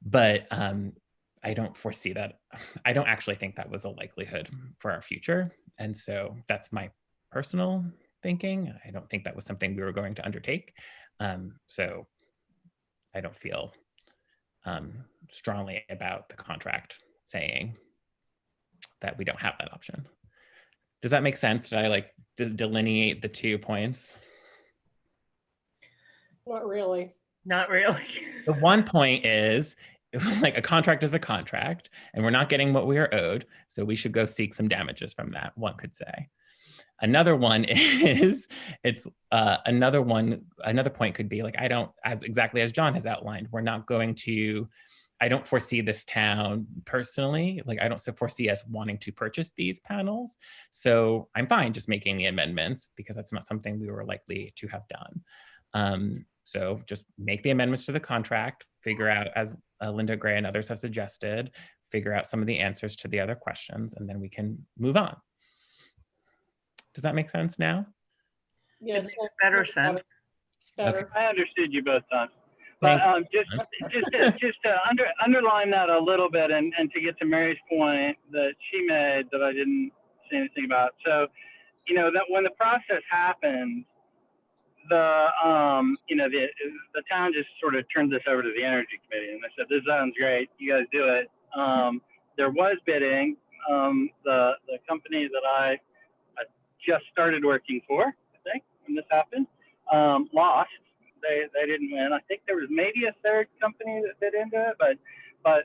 but I don't foresee that. I don't actually think that was a likelihood for our future. And so that's my personal thinking. I don't think that was something we were going to undertake. So I don't feel strongly about the contract saying that we don't have that option. Does that make sense? Did I delineate the 2 points? Not really. Not really. The one point is a contract is a contract and we're not getting what we are owed. So we should go seek some damages from that, one could say. Another one is, another point could be exactly as John has outlined, we're not going to, I don't foresee this town personally, I don't foresee us wanting to purchase these panels. So I'm fine just making the amendments because that's not something we were likely to have done. So just make the amendments to the contract, figure out, as Linda Gray and others have suggested, figure out some of the answers to the other questions, and then we can move on. Does that make sense now? Yes. It makes better sense. Better. Okay. I understood you both times. But just to underline that a little bit and to get to Mary's point that she made that I didn't say anything about. So, that when the process happened, the town just sort of turned this over to the Energy Committee and they said, this sounds great, you guys do it. There was bidding. The company that I just started working for, I think, when this happened, lost. They They didn't win. I think there was maybe a third company that bid into it, but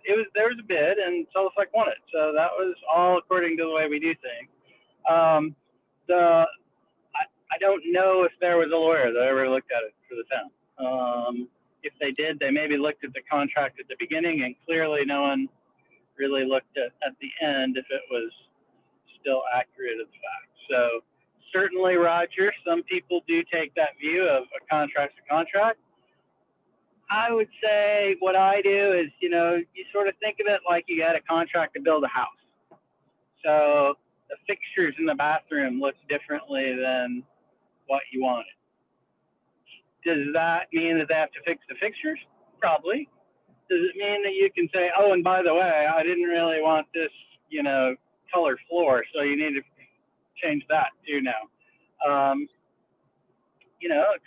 there was a bid, and Soloflect won it. So that was all according to the way we do things. I don't know if there was a lawyer that ever looked at it for the town. If they did, they maybe looked at the contract at the beginning, and clearly no one really looked at the end if it was still accurate as fact. So certainly, Roger, some people do take that view of a contract's a contract. I would say what I do is, you sort of think of it like you got a contract to build a house. So the fixtures in the bathroom look differently than what you wanted. Does that mean that they have to fix the fixtures? Probably. Does it mean that you can say, oh, and by the way, I didn't really want this, color floor, so you need to change that too now? A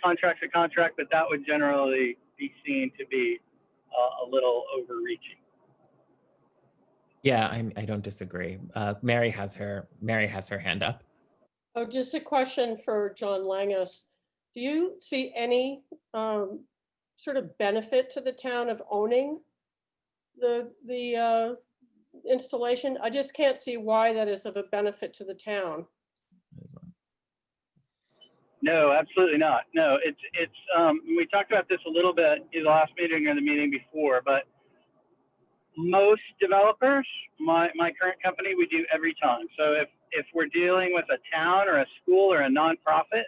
contract's a contract, but that would generally be seen to be a little overreaching. Yeah, I don't disagree. Mary has her hand up. Oh, just a question for John Langus. Do you see any sort of benefit to the town of owning the installation? I just can't see why that is of a benefit to the town. No, absolutely not. No, it's we talked about this a little bit in the last meeting or the meeting before, but most developers, my current company, we do every time. So if we're dealing with a town or a school or a nonprofit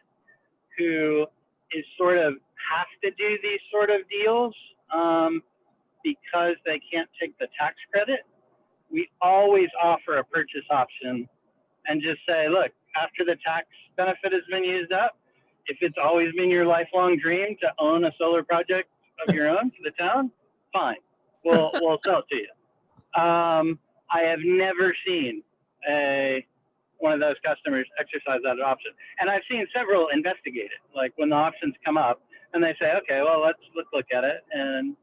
who is sort of has to do these sort of deals because they can't take the tax credit, we always offer a purchase option and just say, look, after the tax benefit has been used up, if it's always been your lifelong dream to own a solar project of your own for the town, fine, we'll sell it to you. I have never seen one of those customers exercise that option, and I've seen several investigate it. Like when the options come up, and they say, okay, well let's look at it, and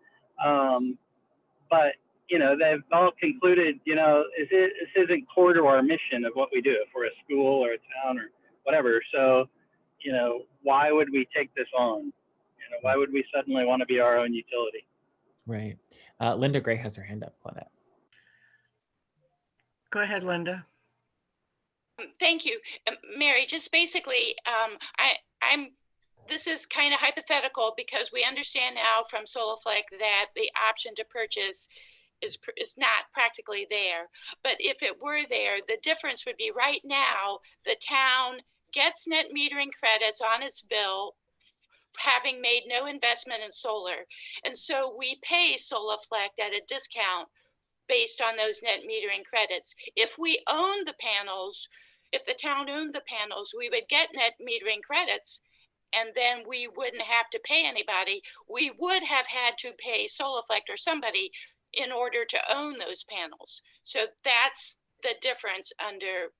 but they've all concluded, this isn't core to our mission of what we do if we're a school or a town or whatever. So, why would we take this on? Why would we suddenly want to be our own utility? Right. Linda Gray has her hand up, Claudette. Go ahead, Linda. Thank you, Mary. Just basically, this is kind of hypothetical because we understand now from Soloflect that the option to purchase is not practically there. But if it were there, the difference would be right now the town gets net metering credits on its bill having made no investment in solar, and so we pay Soloflect at a discount based on those net metering credits. If we own the panels, if the town owned the panels, we would get net metering credits, and then we wouldn't have to pay anybody. We would have had to pay Soloflect or somebody in order to own those panels. So that's the difference under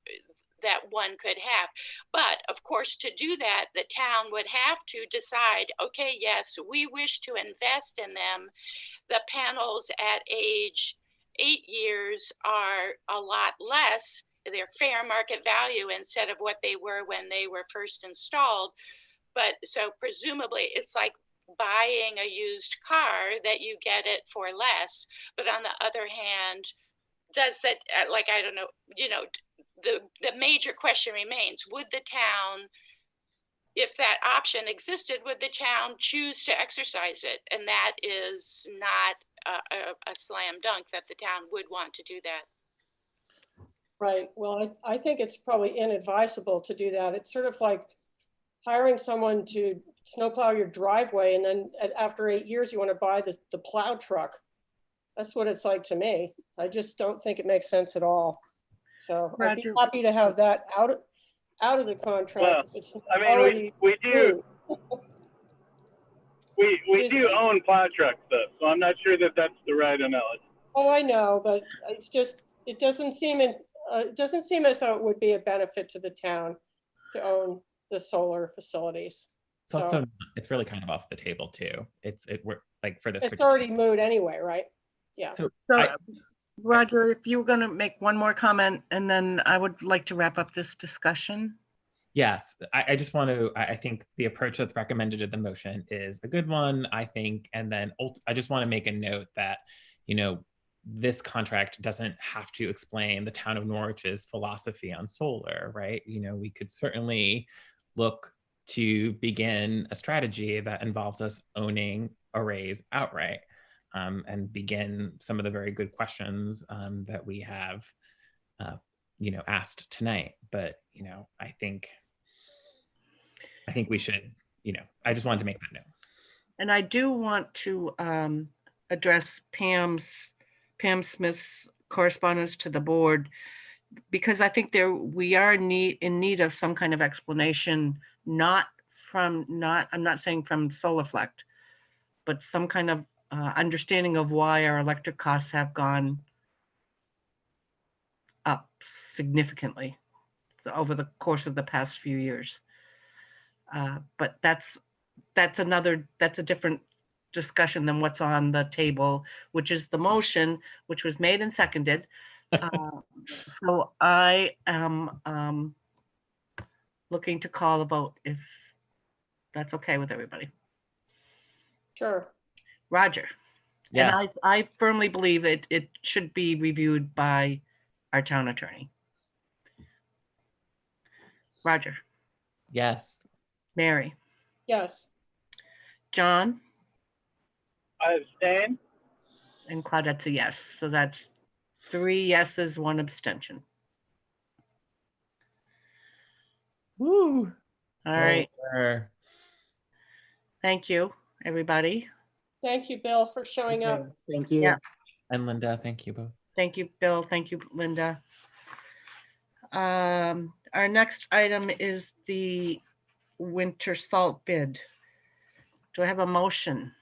that one could have. But of course, to do that, the town would have to decide, okay, yes, we wish to invest in them. The panels at age 8 years are a lot less. They're fair market value instead of what they were when they were first installed. But so presumably it's like buying a used car that you get it for less. But on the other hand, does that, like, I don't know, the major question remains, would the town, if that option existed, would the town choose to exercise it? And that is not a slam dunk that the town would want to do that. Right. Well, I think it's probably inadvisable to do that. It's sort of like hiring someone to snowplow your driveway, and then after 8 years, you want to buy the plow truck. That's what it's like to me. I just don't think it makes sense at all. So Roger, I'd be happy to have that out of the contract. Well, we do. We do own plow trucks, though, so I'm not sure that that's the right analogy. Oh, I know, but it's just, it doesn't seem as though it would be a benefit to the town to own the solar facilities. It's also, it's really kind of off the table too. We're like for this. It's already moot anyway, right? Yeah. So Roger, if you were going to make one more comment, and then I would like to wrap up this discussion. Yes, I just want to, I think the approach that's recommended in the motion is a good one, I think. And then I just want to make a note that, this contract doesn't have to explain the town of Norwich's philosophy on solar, right? We could certainly look to begin a strategy that involves us owning arrays outright, and begin some of the very good questions that we have, asked tonight. But, I think we should, I just wanted to make that note. And I do want to address Pam Smith's correspondence to the board, because I think we are in need of some kind of explanation, I'm not saying from Solarflect, but some kind of understanding of why our electric costs have gone up significantly over the course of the past few years. But that's a different discussion than what's on the table, which is the motion, which was made and seconded. So I am looking to call a vote, if that's okay with everybody. Sure. Roger. Yes. And I firmly believe that it should be reviewed by our town attorney. Roger. Yes. Mary. Yes. John. I abstain. And Claudette's a yes. So that's 3 yeses, 1 abstention. Woo. All right. Solar. Thank you, everybody. Thank you, Bill, for showing up. Thank you. Yeah. And Linda, thank you both. Thank you, Bill. Thank you, Linda. Our next item is the winter salt bid. Do I have a motion?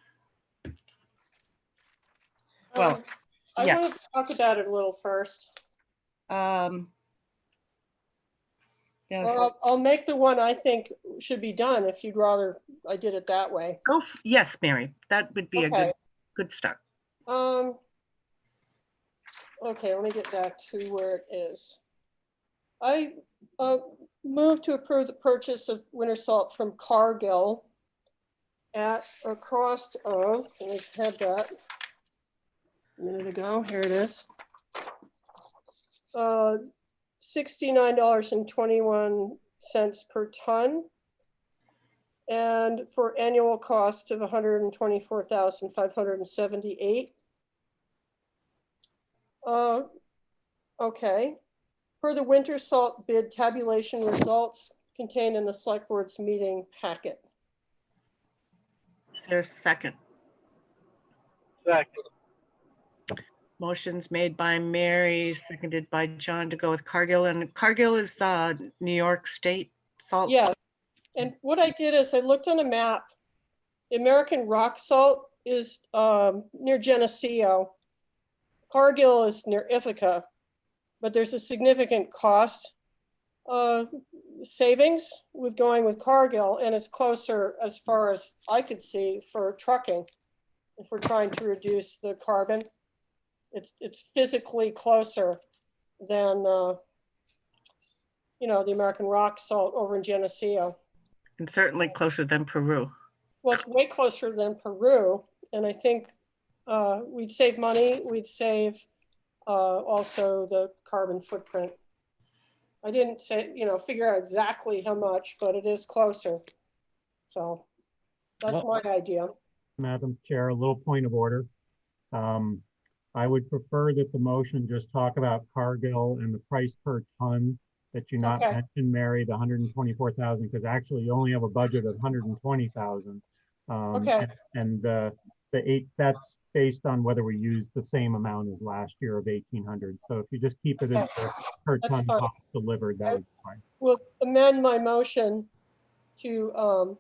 Well, I yeah. want to talk about it a little first. Yes. Well, I'll make the one I think should be done if you'd rather I did it that way. Yes, Mary, that would be Okay. a good start. Okay, let me get back to where it is. I move to approve the purchase of winter salt from Cargill at a cost of, I had that a minute ago, here it is. $69.21 per ton, and for annual cost of $124,578. Okay. Per the winter salt bid tabulation results contained in the select board's meeting packet. Is there a second? Second. Motion's made by Mary, seconded by John to go with Cargill, and Cargill is New York State salt. Yeah, and what I did is I looked on a map. The American rock salt is near Geneseo. Cargill is near Ithaca, but there's a significant cost savings with going with Cargill, and it's closer, as far as I could see, for trucking. If we're trying to reduce the carbon, it's physically closer than the American rock salt over in Geneseo. And certainly closer than Peru. Well, it's way closer than Peru, and I think we'd save money. We'd save also the carbon footprint. I didn't say, figure out exactly how much, but it is closer. So that's my idea. Madam Chair, a little point of order. I would prefer that the motion just talk about Cargill and the price per ton, that you not mention, Mary, the 124,000, because actually you only have a budget of 120,000. And the 8, that's based on whether we use the same amount as last year of 1,800. So if you just keep it as the per ton cost delivered, that would be fine. We'll amend my motion to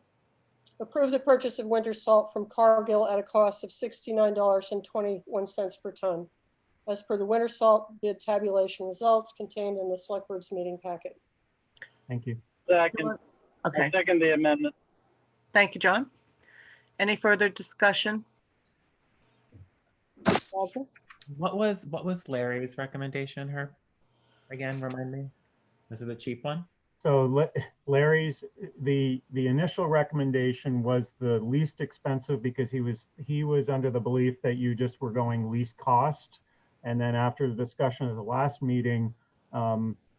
approve the purchase of winter salt from Cargill at a cost of $69.21 per ton, as per the winter salt bid tabulation results contained in the select board's meeting packet. Thank you. Second. Okay. I second the amendment. Thank you, John. Any further discussion? What was Larry's recommendation, again, remind me? Was it the cheap one? So Larry's, the initial recommendation was the least expensive because he was under the belief that you just were going least cost. And then after the discussion of the last meeting,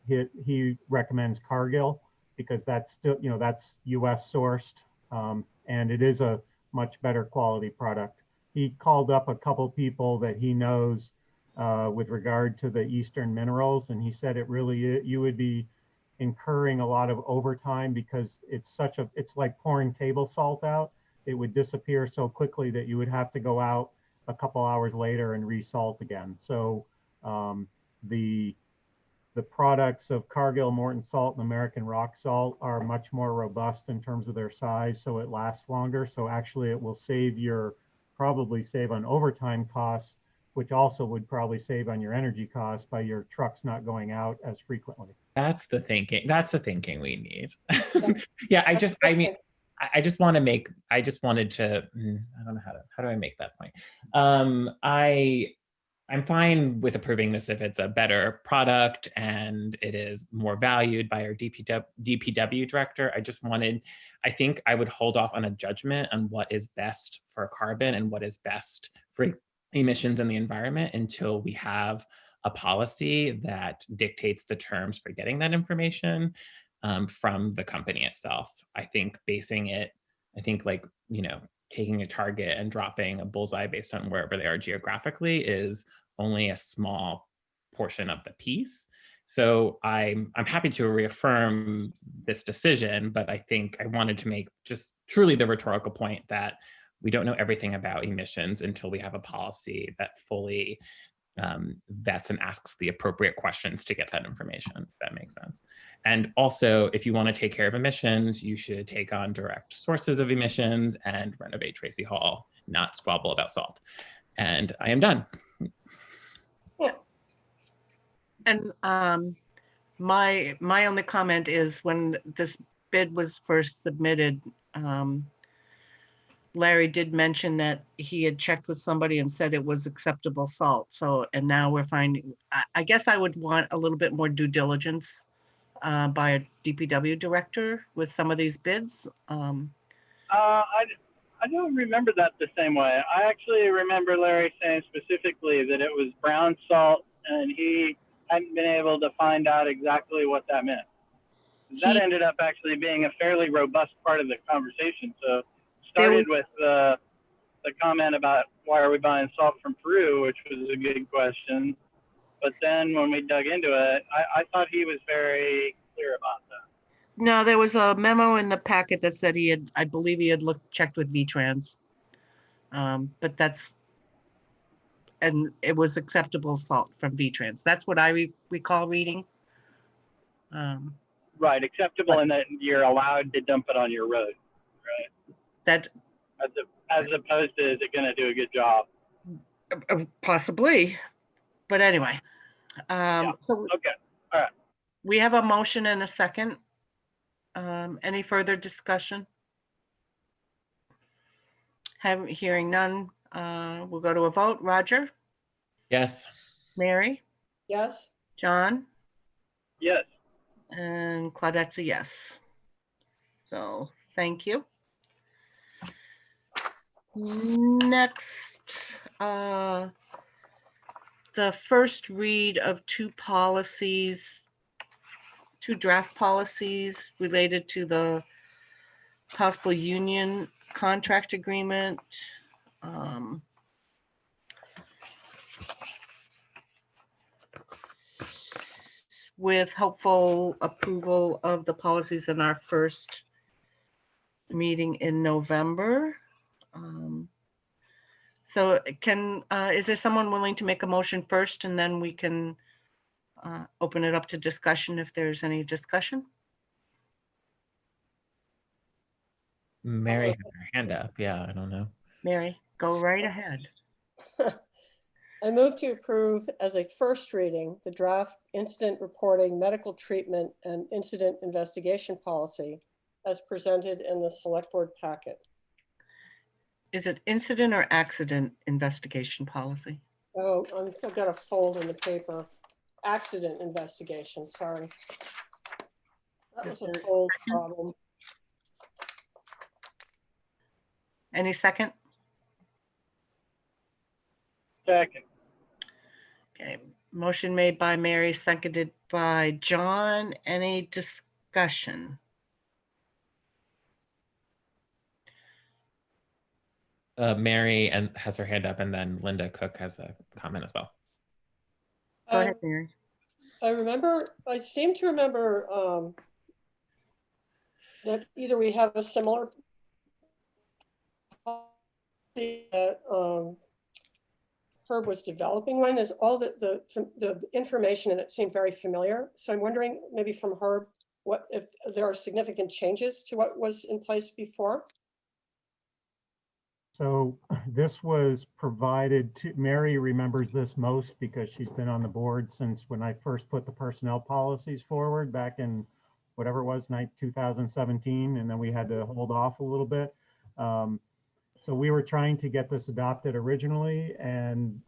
he recommends Cargill because that's still, that's US sourced, and it is a much better quality product. He called up a couple people that he knows with regard to the Eastern minerals, and he said it really, you would be incurring a lot of overtime because it's like pouring table salt out. It would disappear so quickly that you would have to go out a couple hours later and resalt again. So the products of Cargill Morton Salt and American Rock Salt are much more robust in terms of their size, so it lasts longer. So actually it will probably save on overtime costs, which also would probably save on your energy costs by your trucks not going out as frequently. That's the thinking. That's the thinking we need. Yeah, I just wanted to, I don't know how do I make that point? I'm fine with approving this if it's a better product and it is more valued by our DPW director. I think I would hold off on a judgment on what is best for carbon and what is best for emissions in the environment until we have a policy that dictates the terms for getting that information from the company itself. I think taking a target and dropping a bullseye based on wherever they are geographically is only a small portion of the piece. So I'm happy to reaffirm this decision, but I think I wanted to make just truly the rhetorical point that we don't know everything about emissions until we have a policy that fully vets and asks the appropriate questions to get that information, if that makes sense. And also, if you want to take care of emissions, you should take on direct sources of emissions and renovate Tracy Hall, not squabble about salt. And I am done. Yeah. And my only comment is when this bid was first submitted, Larry did mention that he had checked with somebody and said it was acceptable salt. So, and now we're finding, I guess I would want a little bit more due diligence by a DPW director with some of these bids. I don't remember that the same way. I actually remember Larry saying specifically that it was brown salt and he hadn't been able to find out exactly what that meant. That ended up actually being a fairly robust part of the conversation. So started with the comment about why are we buying salt from Peru, which was a good question. But then when we dug into it, I thought he was very clear about that. No, there was a memo in the packet that said I believe he had checked with VTrans. But and it was acceptable salt from VTrans. That's what I recall reading. Right, acceptable in that you're allowed to dump it on your road, right? That as opposed to, is it going to do a good job? Possibly, but anyway. Yeah. So okay, all right. We have a motion and a second. Any further discussion? Hearing none, we'll go to a vote. Roger? Yes. Mary? Yes. John? Yes. And Claudette's a yes. So thank you. Next, the first read of two draft policies related to the possible union contract agreement. With hopeful approval of the policies in our first meeting in November. So is there someone willing to make a motion first and then we can open it up to discussion if there's any discussion? Mary had her hand up. Yeah, I don't know. Mary, go right ahead. I move to approve as a first reading the draft incident reporting, medical treatment, and incident investigation policy as presented in the select board packet. Is it incident or accident investigation policy? Oh, I've got a fold in the paper. Accident investigation, sorry. That Is was a there a full second? problem. Any second? Second. Okay, motion made by Mary, seconded by John. Any discussion? Mary has her hand up, and then Linda Cook has a comment as well. Go ahead, Mary. I seem to remember that either we have a similar policy that Herb was developing one. Is all the information in it seemed very familiar. So I'm wondering, maybe from Herb, what if there are significant changes to what was in place before? So this was provided to, Mary remembers this most because she's been on the board since when I first put the personnel policies forward back in whatever it was, 2017, and then we had to hold off a little bit. So we were trying to get this adopted originally, and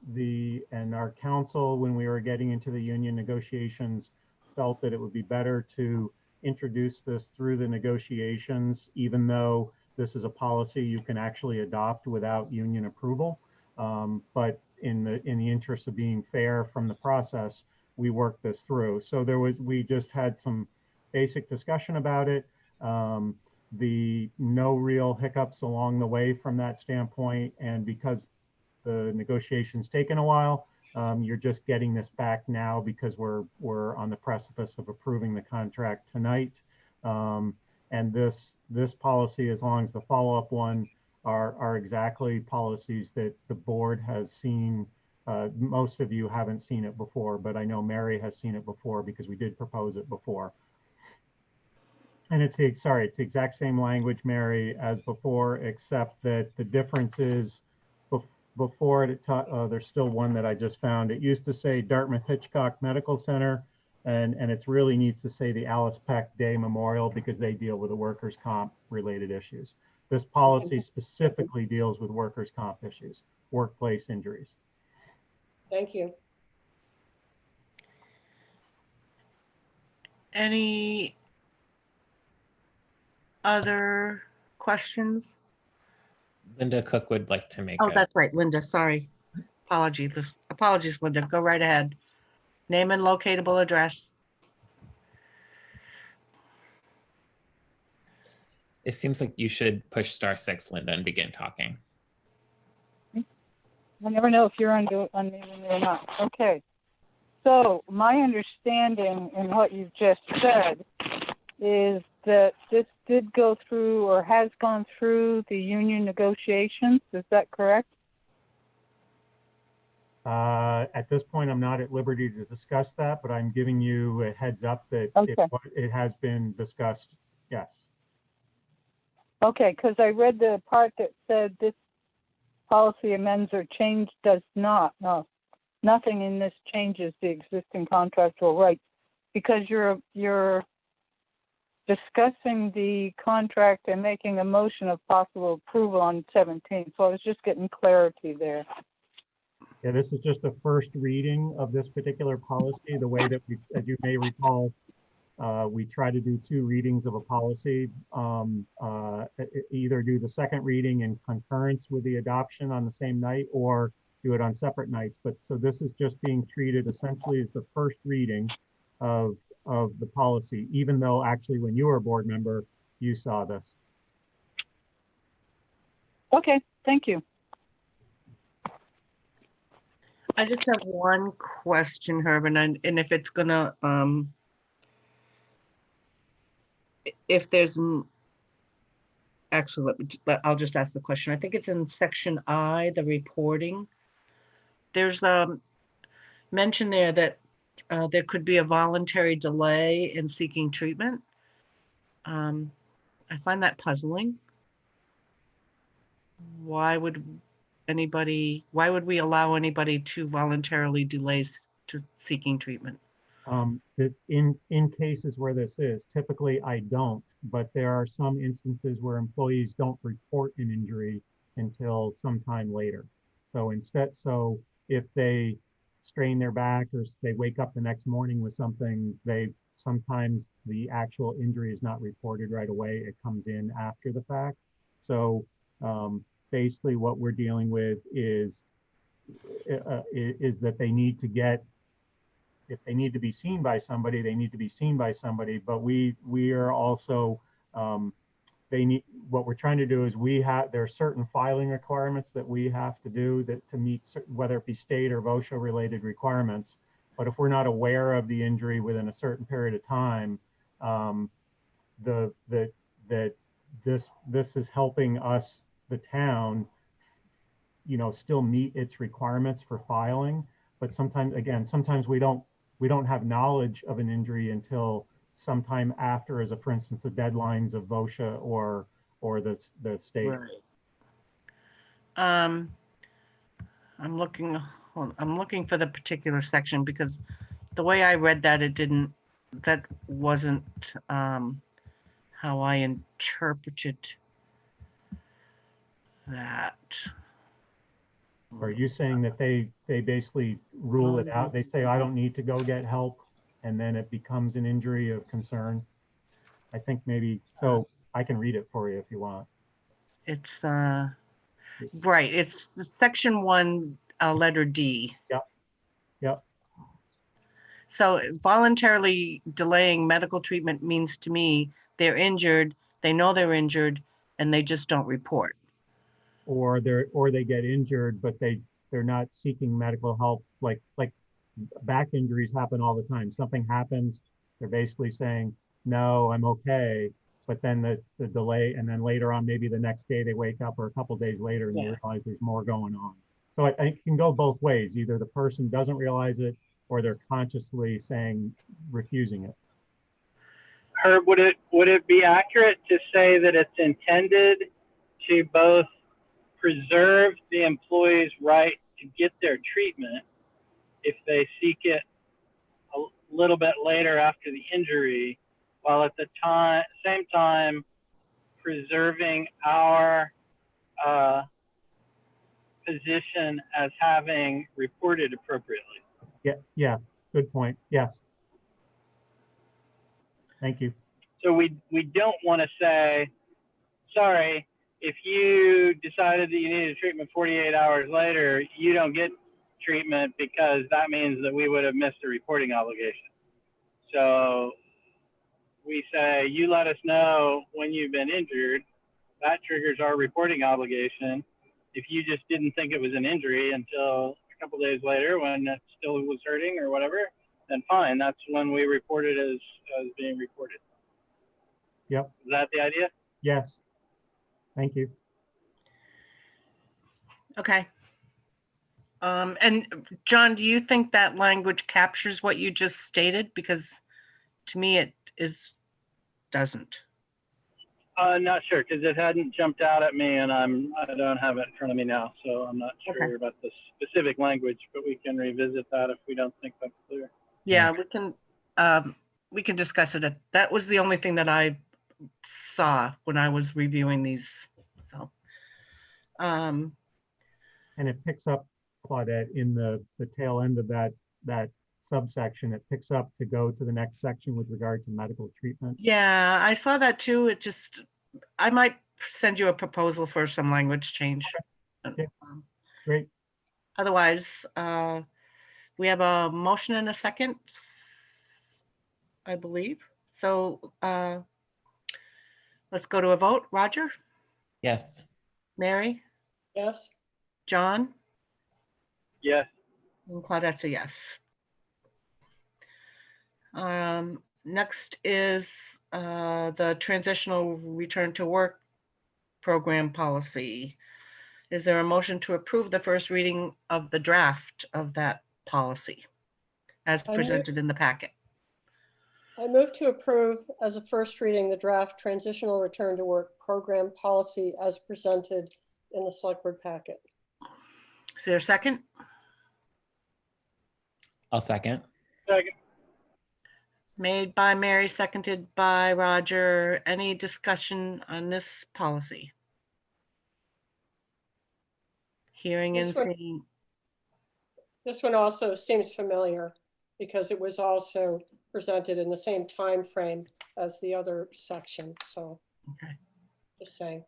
our council, when we were getting into the union negotiations, felt that it would be better to introduce this through the negotiations, even though this is a policy you can actually adopt without union approval. But in the interest of being fair from the process, we worked this through. So we just had some basic discussion about it. The no real hiccups along the way from that standpoint. And because the negotiations taken a while, you're just getting this back now because we're on the precipice of approving the contract tonight. And this policy, as long as the follow-up one, are exactly policies that the board has seen. Most of you haven't seen it before, but I know Mary has seen it before because we did propose it before. And it's the exact same language, Mary, as before, except that the difference is before there's still one that I just found. It used to say Dartmouth Hitchcock Medical Center, and it really needs to say the Alice Peck Day Memorial because they deal with the workers' comp related issues. This policy specifically deals with workers' comp issues, workplace injuries. Thank you. Any other questions? Linda Cook would like to make. Oh, that's right, Linda. Sorry. Apologies, Linda. Go right ahead. Name and locatable address. It seems like you should push *6, Linda, and begin talking. I never know if you're unmuting or not. Okay. So my understanding in what you've just said is that this did go through or has gone through the union negotiations. Is that correct? At this point, I'm not at liberty to discuss that, but I'm giving you a heads up that it has been discussed. Yes. Okay, because I read the part that said this policy amends or change does not. No, nothing in this changes the existing contractual rights because you're discussing the contract and making a motion of possible approval on 17. So I was just getting clarity there. Yeah, this is just the first reading of this particular policy. The way that we, as you may recall, we try to do 2 readings of a policy, either do the second reading in concurrence with the adoption on the same night or do it on separate nights. But so this is just being treated essentially as the first reading of the policy, even though actually when you were a board member, you saw this. Okay, thank you. I just have one question, Herb, and if it's gonna, if there's, actually, I'll just ask the question. I think it's in section I, the reporting. There's mention there that there could be a voluntary delay in seeking treatment. I find that puzzling. Why would we allow anybody to voluntarily delay to seeking treatment? In cases where this is, typically I don't, but there are some instances where employees don't report an injury until sometime later. So if they strain their back or they wake up the next morning with something, they sometimes the actual injury is not reported right away. It comes in after the fact. So basically what we're dealing with is that they need to get, if they need to be seen by somebody, they need to be seen by somebody. But we are also, they need, what we're trying to do is there are certain filing requirements that we have to do that to meet, whether it be state or VOSHA related requirements. But if we're not aware of the injury within a certain period of time, this is helping us, the town, still meet its requirements for filing. But sometimes, again, sometimes we don't have knowledge of an injury until sometime after, as for instance, the deadlines of VOSHA or the state. Right. I'm looking for the particular section because the way I read that, that wasn't how I interpreted that. Are you saying that they basically rule it out? They say, I don't need to go get help, and then it becomes an injury of concern? I think maybe, so I can read it for you if you want. It's right. It's section 1, letter D. Yep. Yep. So voluntarily delaying medical treatment means to me they're injured, they know they're injured, and they just don't report. Or they get injured, but they're not seeking medical help. Like back injuries happen all the time. Something happens, they're basically saying, no, I'm okay. But then the delay, and then later on, maybe the next day they wake up, or a couple of days later, and they realize there's more going on. So it can go both ways. Either the person doesn't realize it, or they're consciously refusing it. Herb, would it be accurate to say that it's intended to both preserve the employee's right to get their treatment if they seek it a little bit later after the injury, while at the same time preserving our position as having reported appropriately? Yeah, good point. Yes. Thank you. So we don't want to say, sorry, if you decided that you needed treatment 48 hours later, you don't get treatment, because that means that we would have missed a reporting obligation. So we say, you let us know when you've been injured. That triggers our reporting obligation. If you just didn't think it was an injury until a couple days later when it still was hurting or whatever, then fine. That's when we report it as being reported. Yep. Is that the idea? Yes. Thank you. Okay. And John, do you think that language captures what you just stated? Because to me, it doesn't. Not sure, because it hadn't jumped out at me, and I don't have it in front of me now, so I'm not sure about the specific language. But we can revisit that if we don't think that's clear. Yeah, we can discuss it. That was the only thing that I saw when I was reviewing these. So, and it picks up, Claudette, in the tail end of that subsection. It picks up to go to the next section with regard to medical treatment. Yeah, I saw that too. I might send you a proposal for some language change. Okay. Great. Otherwise, we have a motion and a second, I believe. So let's go to a vote. Roger? Yes. Mary? Yes. John? Yes. And Claudette's a yes. Next is the transitional return to work program policy. Is there a motion to approve the first reading of the draft of that policy as presented in the packet? I move to approve as a first reading the draft transitional return to work program policy as presented in the select board packet. Is there a second? I'll second. Second. Made by Mary, seconded by Roger. Any discussion on this policy? Hearing and seeing. This one also seems familiar because it was also presented in the same time frame as the other section. So, okay. Just saying.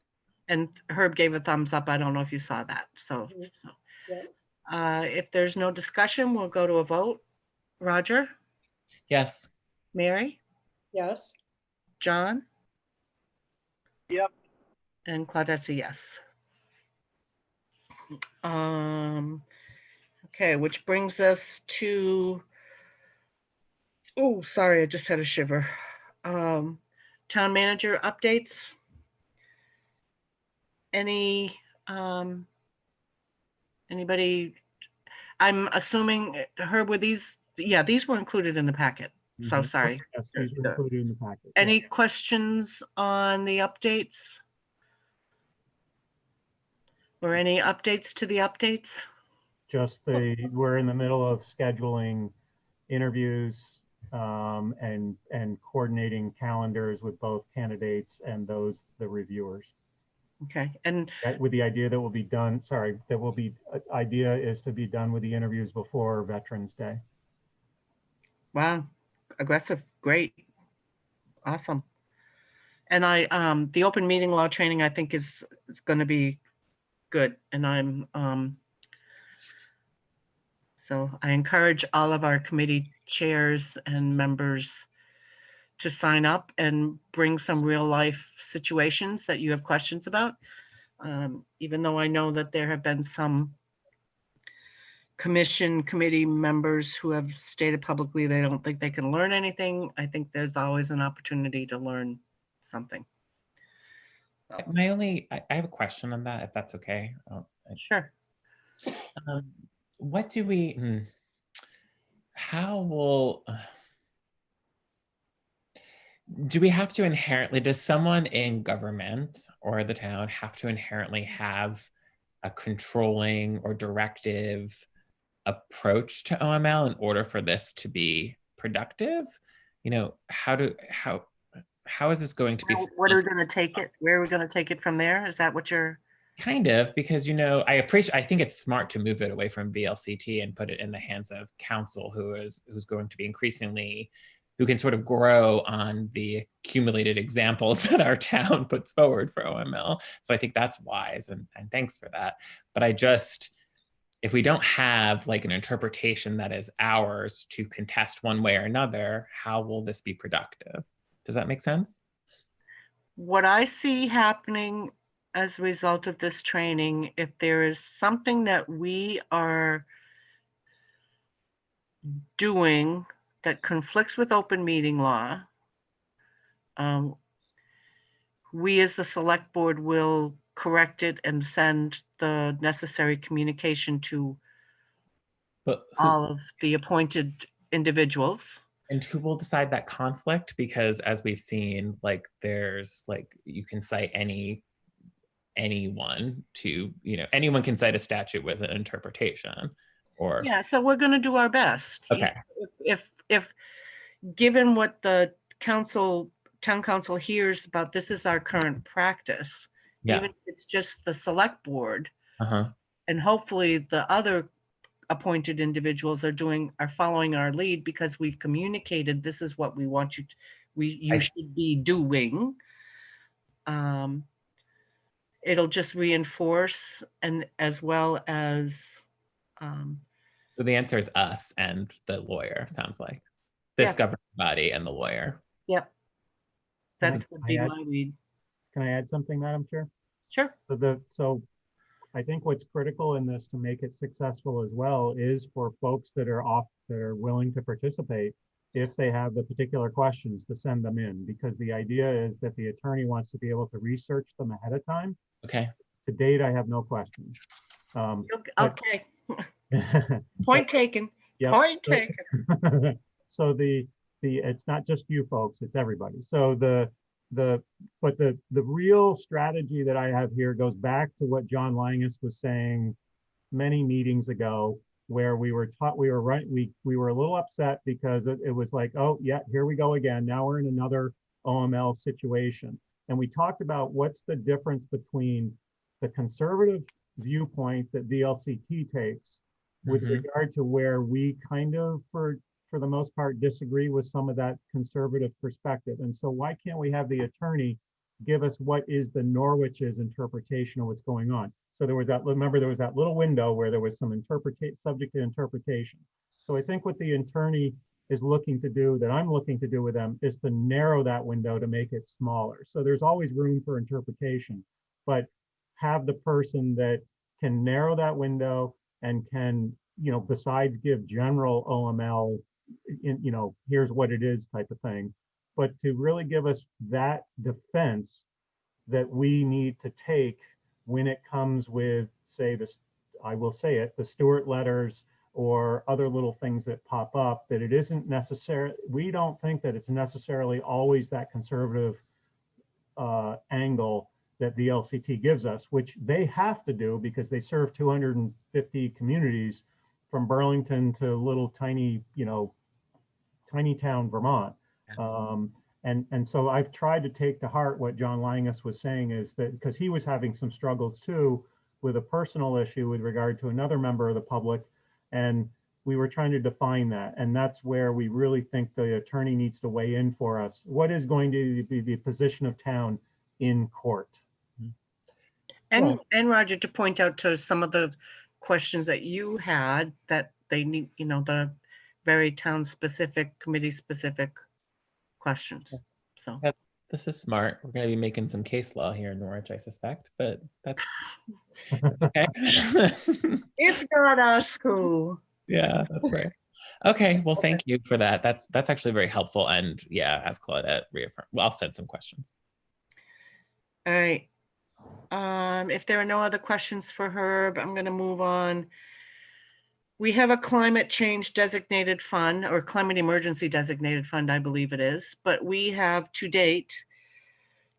And Herb gave a thumbs up. I don't know if you saw that. So, Yeah. if there's no discussion, we'll go to a vote. Roger? Yes. Mary? Yes. John? Yep. And Claudette's a yes. Okay, which brings us to, oh, sorry, I just had a shiver. Town manager updates. Anybody? I'm assuming, Herb, were these, yeah, these were included in the packet. So sorry. Yes, these were included in the packet. Any questions on the updates? Or any updates to the updates? Just we're in the middle of scheduling interviews and coordinating calendars with both candidates and the reviewers. Okay, and with the idea that will be done, idea is to be done with the interviews before Veterans Day. Wow, aggressive, great, awesome. And the open meeting law training, I think is going to be good. And so I encourage all of our committee chairs and members to sign up and bring some real life situations that you have questions about. Even though I know that there have been some committee members who have stated publicly they don't think they can learn anything, I think there's always an opportunity to learn something. I have a question on that, if that's okay. Sure. What do we, how will, do we have to inherently, does someone in government or the town have to inherently have a controlling or directive approach to OML in order for this to be productive? You know, how is this going to be? What are we going to take it? Where are we going to take it from there? Is that what you're? Kind of, because, you know, I think it's smart to move it away from VLCT and put it in the hands of council, who's going to be increasingly, who can sort of grow on the accumulated examples that our town puts forward for OML. So I think that's wise, and thanks for that. But if we don't have like an interpretation that is ours to contest one way or another, how will this be productive? Does that make sense? What I see happening as a result of this training, if there is something that we are doing that conflicts with open meeting law, we as the select board will correct it and send the necessary communication to all of the appointed individuals. And who will decide that conflict? Because as we've seen, like there's like, you can cite anyone to, you know, anyone can cite a statute with an interpretation or. Yeah, so we're going to do our best. Okay. If given what the town council hears about, this is our current practice, even if it's just the select board, and hopefully the other appointed individuals are following our lead because we've communicated this is what we want you should be doing. It'll just reinforce, and as well as so the answer is us and the lawyer, sounds like this governing body and the lawyer. Yep, that would be my lead. Can I add something, Madam Chair? Sure. So I think what's critical in this to make it successful as well is for folks that are willing to participate, if they have the particular questions, to send them in, because the idea is that the attorney wants to be able to research them ahead of time. Okay. To date, I have no questions. Okay. Point taken. Yep. Point taken. So it's not just you folks, it's everybody. So the real strategy that I have here goes back to what John Langus was saying many meetings ago, where we were a little upset because it was like, oh yeah, here we go again. Now we're in another OML situation. And we talked about what's the difference between the conservative viewpoint that VLCT takes with regard to where we kind of, for for the most part, disagree with some of that conservative perspective. And so why can't we have the attorney give us what is the Norwich's interpretation of what's going on? So there was that, remember, there was that little window where there was some subject to interpretation. So I think what the attorney is looking to do, that I'm looking to do with them, is to narrow that window to make it smaller. So there's always room for interpretation, but have the person that can narrow that window and can, you know, besides give general OML, you know, here's what it is type of thing, but to really give us that defense that we need to take when it comes with, say, this, I will say it, the Stewart letters or other little things that pop up, that it isn't necessary. We don't think that it's necessarily always that conservative angle that the LCT gives us, which they have to do because they serve 250 communities from Burlington to little tiny, you know, tiny town Vermont. And so I've tried to take to heart what John Langus was saying, is that because he was having some struggles too with a personal issue with regard to another member of the public, and we were trying to define that. And that's where we really think the attorney needs to weigh in for us. What is going to be the position of town in court? And Roger, to point out to some of the questions that you had, that they need, you know, the very town specific, committee specific questions. So this is smart. We're going to be making some case law here in Norwich, I suspect, but that's okay. If not us, who? Yeah, that's right. Okay, well, thank you for that. That's actually very helpful. And yeah, as Claudette reaffirmed, well, I'll send some questions. All right. If there are no other questions for Herb, I'm going to move on. We have a climate change designated fund, or climate emergency designated fund, I believe it is, but we have to date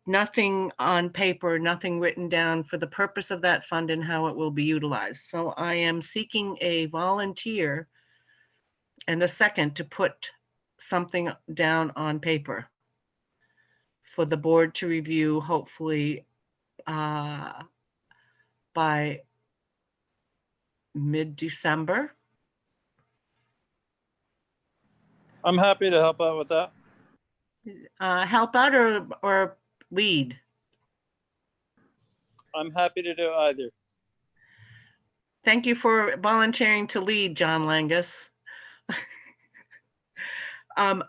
nothing on paper, nothing written down for the purpose of that fund and how it will be utilized. So I am seeking a volunteer and a second to put something down on paper for the board to review, hopefully by mid-December. I'm happy to help out with that. Help out or lead? I'm happy to do either. Thank you for volunteering to lead, John Langus. I'm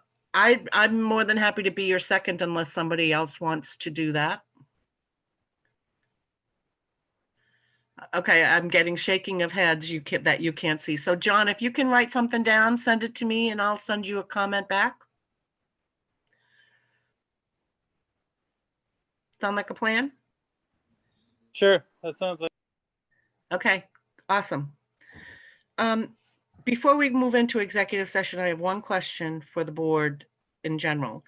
more than happy to be your second unless somebody else wants to do that. Okay, I'm getting shaking of heads that you can't see. So John, if you can write something down, send it to me and I'll send you a comment back. Sound like a plan? Sure, that sounds like. Okay, awesome. Before we move into executive session, I have one question for the board in general.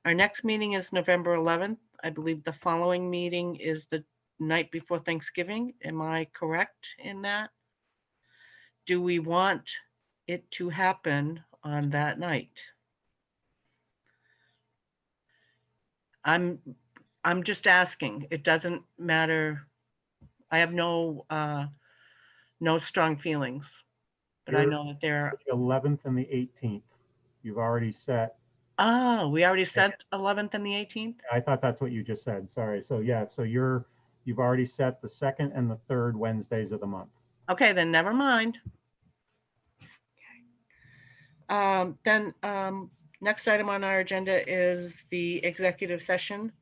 Our next meeting is November 11th. I believe the following meeting is the night before Thanksgiving. Am I correct in that? Do we want it to happen on that night? I'm just asking. It doesn't matter. I have no strong feelings, but I know that there are the 11th and the 18th. You've already set. Oh, we already set 11th and the 18th? I thought that's what you just said. Sorry. So yeah, so you've already set the 2nd and the 3rd Wednesdays of the month. Okay, then never mind. Next item on our agenda is the executive session.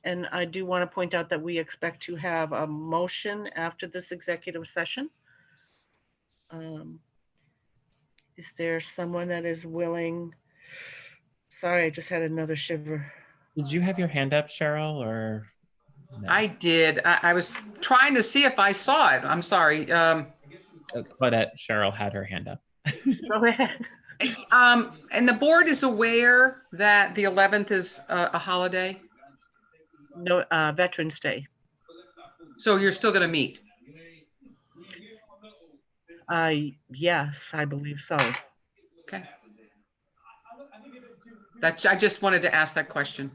And I do want to point out that we expect to have a motion after this executive session. Is there someone that is willing? Sorry, I just had another shiver. Did you have your hand up, Cheryl, or? No? I did. I was trying to see if I saw it. I'm sorry. Claudette, Cheryl had her hand up. Go ahead. And the board is aware that the 11th is a holiday? No, Veterans Day. So you're still going to meet? Yes, I believe so. Okay. I just wanted to ask that question.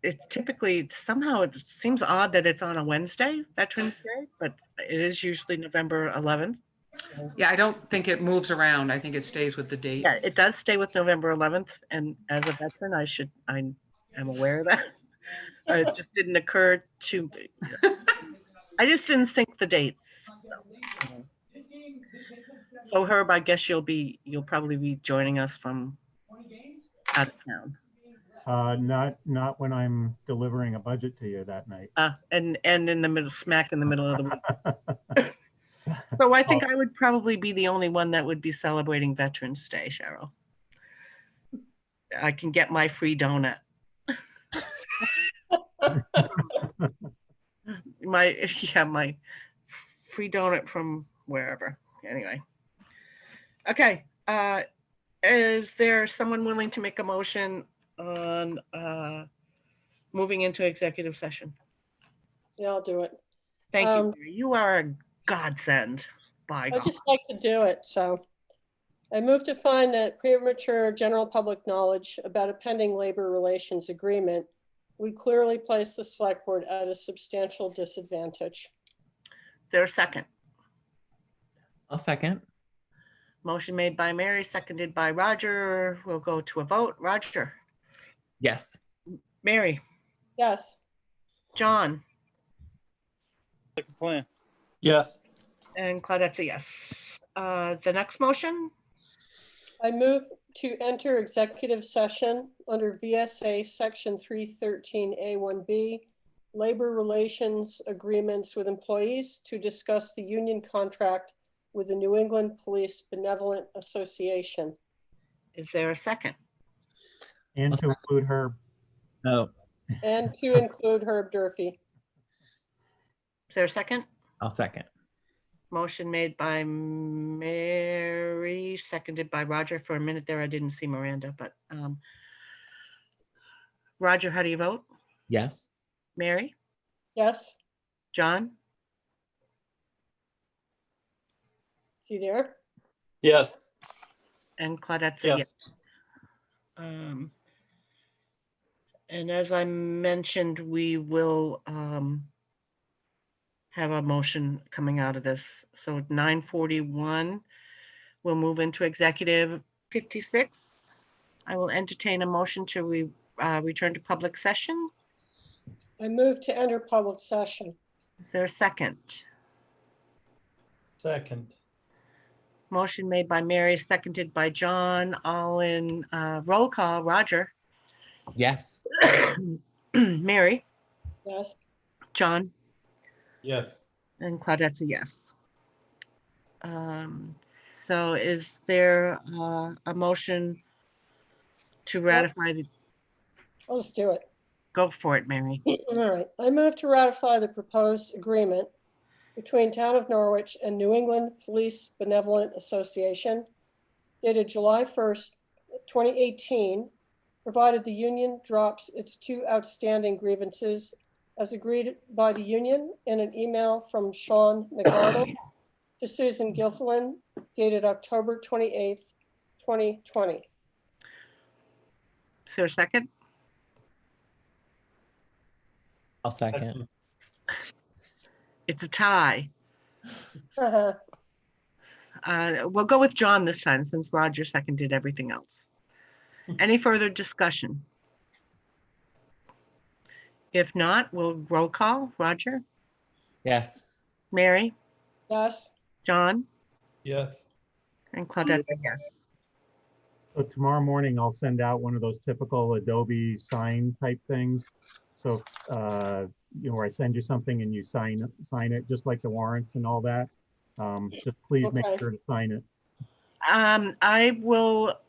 It's typically, somehow it seems odd that it's on a Wednesday, Veterans Day, but it is usually November 11th. So, Yeah, I don't think it moves around. I think it stays with the date. yeah, it does stay with November 11th. And as a veteran, I am aware of that. It just didn't occur to me. I just didn't sync the dates. So Herb, I guess you'll probably be joining us from out of town. Not when I'm delivering a budget to you that night. And in the middle, smack in the middle of the week. So I think I would probably be the only one that would be celebrating Veterans Day, Cheryl. I can get my free donut. my free donut from wherever. Anyway. Okay. Is there someone willing to make a motion on moving into executive session? Yeah, I'll do it. Thank you. You are a godsend. By I God. just like to do it. So I move to find that premature general public knowledge about a pending labor relations agreement would clearly place the select board at a substantial disadvantage. Is there a second? I'll second. Motion made by Mary, seconded by Roger. We'll go to a vote. Roger. Yes. Mary. Yes. John. Like a plan. Yes. And Claudette's a yes. The next motion? I move to enter executive session under VSA section 313A1B, labor relations agreements with employees to discuss the union contract with the New England Police Benevolent Association. Is there a second? And to include Herb. No. And to include Herb Durfee. Is there a second? I'll second. Motion made by Mary, seconded by Roger. For a minute there, I didn't see Miranda, but Roger, how do you vote? Yes. Mary? Yes. John? Is he there? Yes. And Claudette's a Yes. yes. And as I mentioned, we will have a motion coming out of this. So at 9:41, we'll move into executive 56. I will entertain a motion to return to public session. I move to enter public session. Is there a second? Second. Motion made by Mary, seconded by John, all in roll call. Roger. Yes. Mary. Yes. John. Yes. And Claudette's a yes. So is there a motion to ratify the? I'll just do it. Go for it, Mary. All right. I move to ratify the proposed agreement between Town of Norwich and New England Police Benevolent Association dated July 1st, 2018, provided the union drops its two outstanding grievances as agreed by the union in an email from Sean McArdle to Susan Gilfillan dated October 28th, 2020. Is there a second? I'll second. It's a tie. We'll go with John this time since Roger seconded everything else. Any further discussion? If not, we'll roll call. Roger? Yes. Mary? Yes. John? Yes. And Claudette, yes. So tomorrow morning, I'll send out one of those typical Adobe sign type things. So, where I send you something and you sign it, just like the warrants and all that. Just please make sure to sign it. I will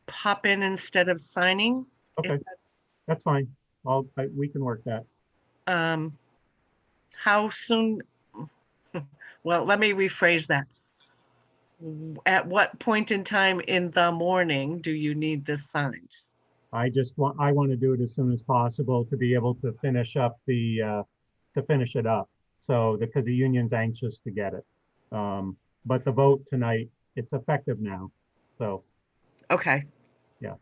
pop in instead of signing. Okay, that's fine. We can work that. How soon? Well, let me rephrase that. At what point in time in the morning do you need this signed? I want to do it as soon as possible to be able to finish up to finish it up. So because the union's anxious to get it. But the vote tonight, it's effective now. So. Okay. Yeah.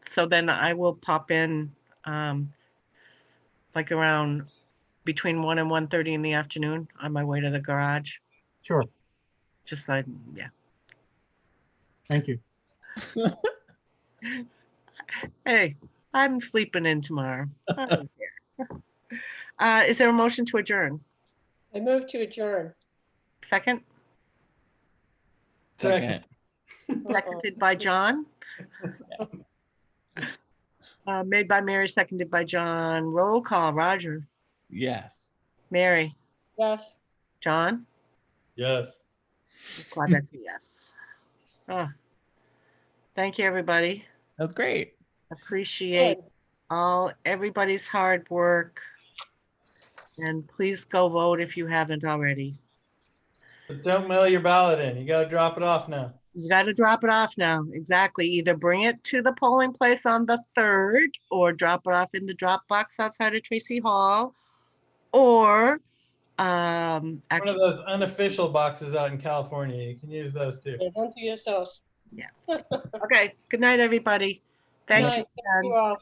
So then I will pop in like around between 1 and 1:30 in the afternoon on my way to the garage. Sure. Just like, yeah. Thank you. Hey, I'm sleeping in tomorrow. I don't care. Is there a motion to adjourn? I move to adjourn. Second? Second. Seconded by John. Made by Mary, seconded by John. Roll call. Roger. Yes. Mary. Yes. John. Yes. Claudette's a yes. Oh, thank you, everybody. That was great. Appreciate everybody's hard work. And please go vote if you haven't already. But don't mail your ballot in. You got to drop it off now. You got to drop it off now. Exactly. Either bring it to the polling place on the 3rd or drop it off in the drop box outside of Tracy Hall, or one of those unofficial boxes out in California. You can use those too. Yeah, don't use those. Yeah. Okay. Good night, everybody. Thank Good night. you. Thank you all.